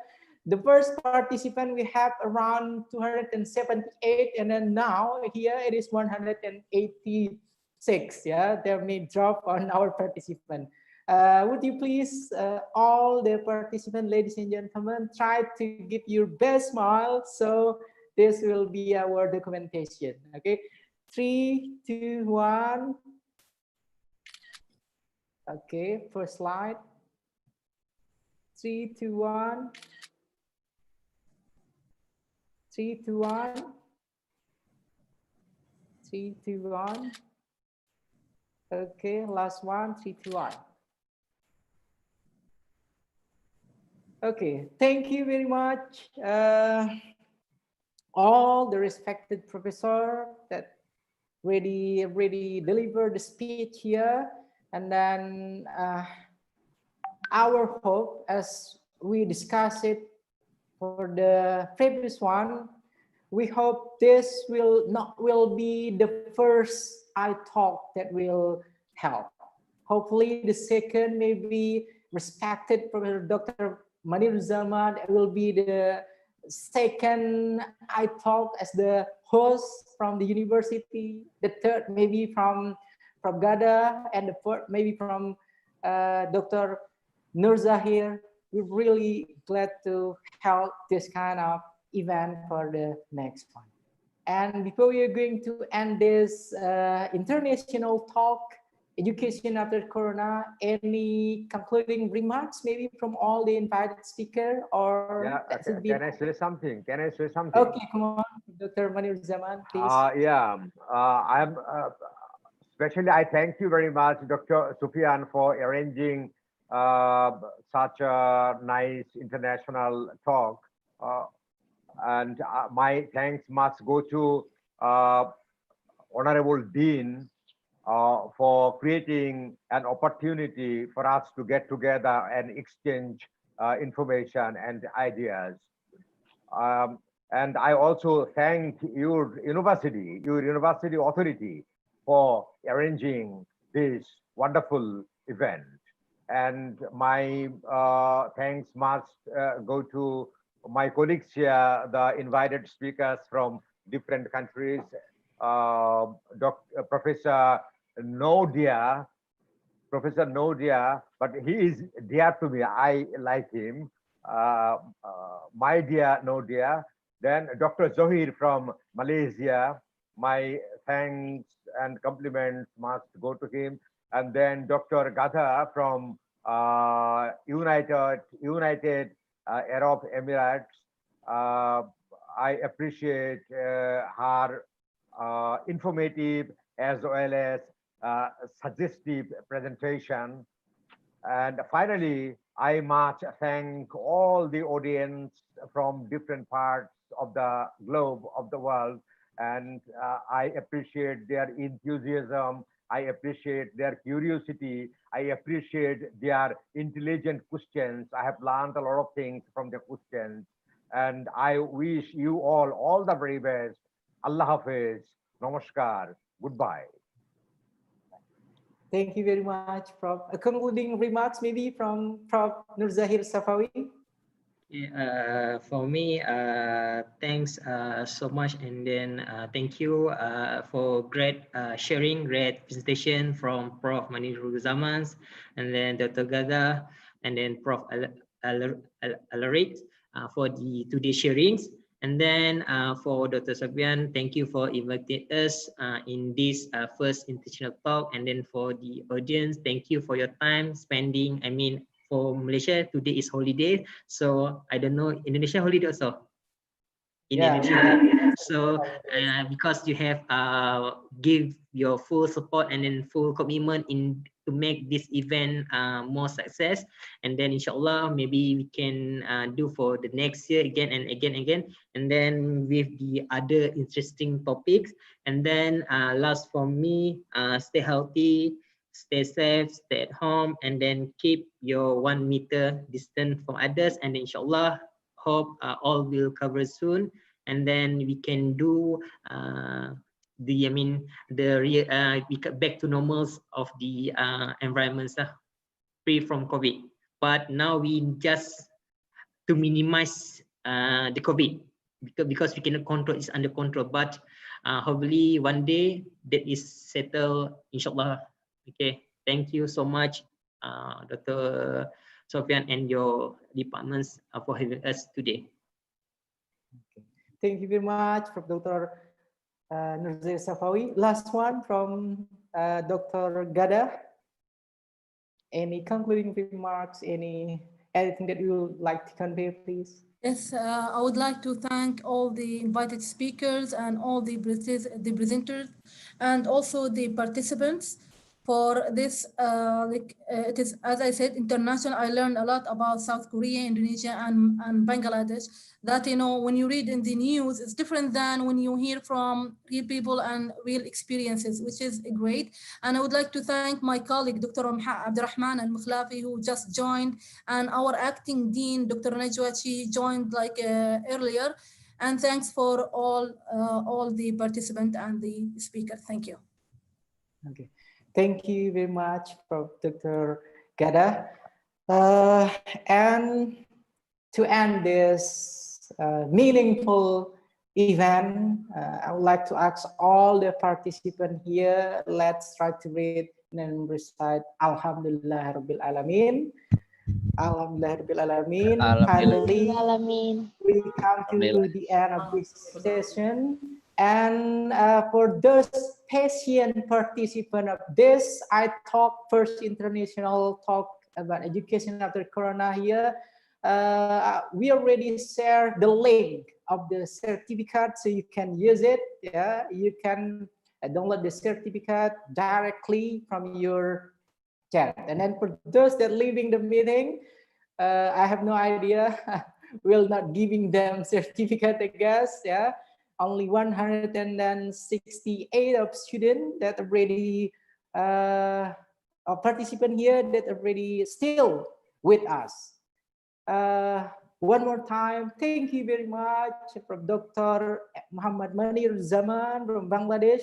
the first participant, we have around 278, and then now here it is 186. Yeah, there may drop on our participant. Would you please, all the participants, ladies and gentlemen, try to give your best smile, so this will be our documentation. Okay, 3, 2, 1. Okay, first slide. 3, 2, 1. 3, 2, 1. 3, 2, 1. Okay, last one. 3, 2, 1. Okay, thank you very much, all the respected professor that really delivered the speech here. And then our hope, as we discussed it for the previous one, we hope this will be the first iTalk that will help. Hopefully the second may be respected Professor Dr. Badiruzaman will be the second iTalk as the host from the university. The third maybe from Ghada, and the fourth maybe from Dr. Nur Zahir. We're really glad to help this kind of event for the next one. And before we are going to end this international talk, Education After Corona, any concluding remarks maybe from all the invited speakers, or can I say something? Can I say something? Okay, come on, Dr. Badiruzaman, please. I'm especially I thank you very much, Dr. Sufyan, for arranging such a nice international talk. And my thanks must go to Honorable Dean for creating an opportunity for us to get together and exchange information and ideas. And I also thank your university authority for arranging this wonderful event. And my thanks must go to my colleagues here, the invited speakers from different countries, Professor Nodia, but he is dear to me. I like him. My dear Nodia. Then Dr. Zohir from Malaysia. My thanks and compliments must go to him. And then Dr. Ghada from United Arab Emirates. I appreciate her informative as well as suggestive presentation. And finally, I must thank all the audience from different parts of the globe, of the world. And I appreciate their enthusiasm. I appreciate their curiosity. I appreciate their intelligent questions. I have learned a lot of things from the questions. And I wish you all the very best. Allah Hafiz. Namaskar. Goodbye. Thank you very much, Prof. Concluding remarks maybe from Prof. Nur Zahir Safawi. For me, thanks so much, and then thank you for great sharing, great presentation from Prof. Badiruzaman, and then Dr. Ghada, and then Prof. Alarit for the today's sharings. And then for Dr. Sufyan, thank you for inviting us in this first international talk. And then for the audience, thank you for your time spending. I mean, for Malaysia, today is holiday. So I don't know, Indonesia holiday also? In Indonesia. So because you have give your full support and then full commitment in to make this event more success, and then inshallah maybe we can do for the next year again and again, and then with the other interesting topics. And then last for me, stay healthy, stay safe, stay at home, and then keep your 1 meter distance from others, and inshallah hope all will cover soon, and then we can do we get back to normals of the environments free from COVID. But now we just to minimize the COVID because we cannot control, it's under control. But hopefully one day that is settled, inshallah. Okay, thank you so much, Dr. Sophian and your departments for having us today. Thank you very much from Dr. Nurzair Safawi. Last one from Dr. Gada. Any concluding remarks? Anything that you would like to convey, please? Yes, I would like to thank all the invited speakers and all the presenters and also the participants for this. It is, as I said, international. I learned a lot about South Korea, Indonesia, and Bangladesh. That, you know, when you read in the news, it's different than when you hear from real people and real experiences, which is great. And I would like to thank my colleague, Dr. Abdurrahman Al-Mukhlafi, who just joined, and our acting dean, Dr. Najwa, she joined like earlier. And thanks for all the participants and the speaker. Thank you. Okay. Thank you very much, Dr. Gada. And to end this meaningful event, I would like to ask all the participants here, let's try to read and recite Alhamdulillah Rabbil Alamin. Alhamdulillah Rabbil Alamin. Finally, we come to the end of this session. And for those patient participants of this, I talk first international talk about education after Corona here. We already share the link of the certificate so you can use it. Yeah, you can download the certificate directly from your chat. And then for those that leaving the meeting, I have no idea. We're not giving them certificate, I guess. Yeah. Only 168 of students that already participant here that already still with us. One more time, thank you very much from Dr. Muhammad Manir Zaman from Bangladesh.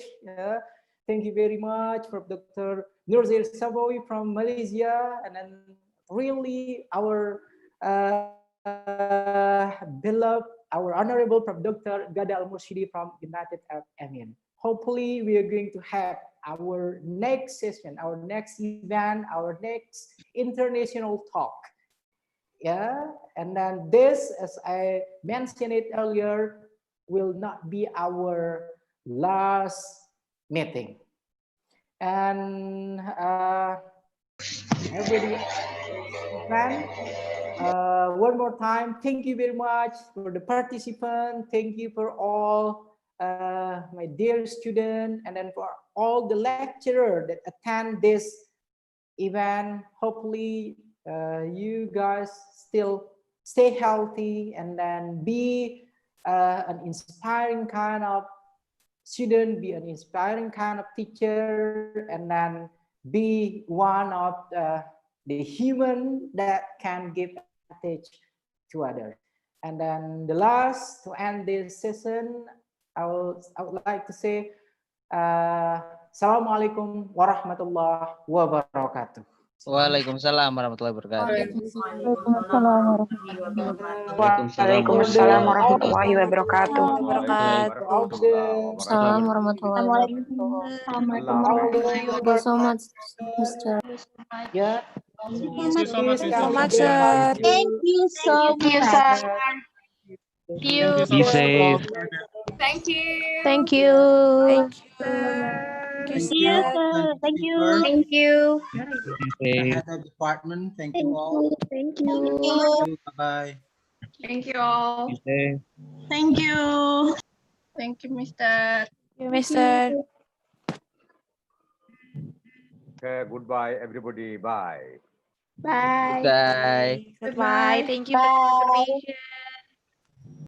Thank you very much from Dr. Nurzair Safawi from Malaysia, and then really our beloved, our honorable from Dr. Gada Al-Murshidi from United Arab Emirates. Hopefully, we are going to have our next session, our next event, our next international talk. Yeah, and then this, as I mentioned it earlier, will not be our last meeting. And everybody, one more time, thank you very much for the participant. Thank you for all my dear student, and then for all the lecturer that attend this event. Hopefully you guys still stay healthy and then be an inspiring kind of student, be an inspiring kind of teacher, and then be one of the human that can give advantage to others. And then the last, to end this session, I would like to say Assalamualaikum warahmatullahi wabarakatuh. Waalaikumsalam warahmatullahi wabarakatuh. Waalaikumsalam warahmatullahi wabarakatuh. Assalamualaikum warahmatullahi wabarakatuh. Thank you so much, Mr. Yeah. Thank you so much, sir. Thank you so much. Thank you. Be safe. Thank you. Thank you. Thank you. See you, sir. Thank you. Thank you. Be safe. Head of department, thank you all. Thank you. Bye-bye. Thank you all. Be safe. Thank you. Thank you, Mr. Mr. Okay, goodbye, everybody. Bye. Bye. Bye. Goodbye. Thank you for the information.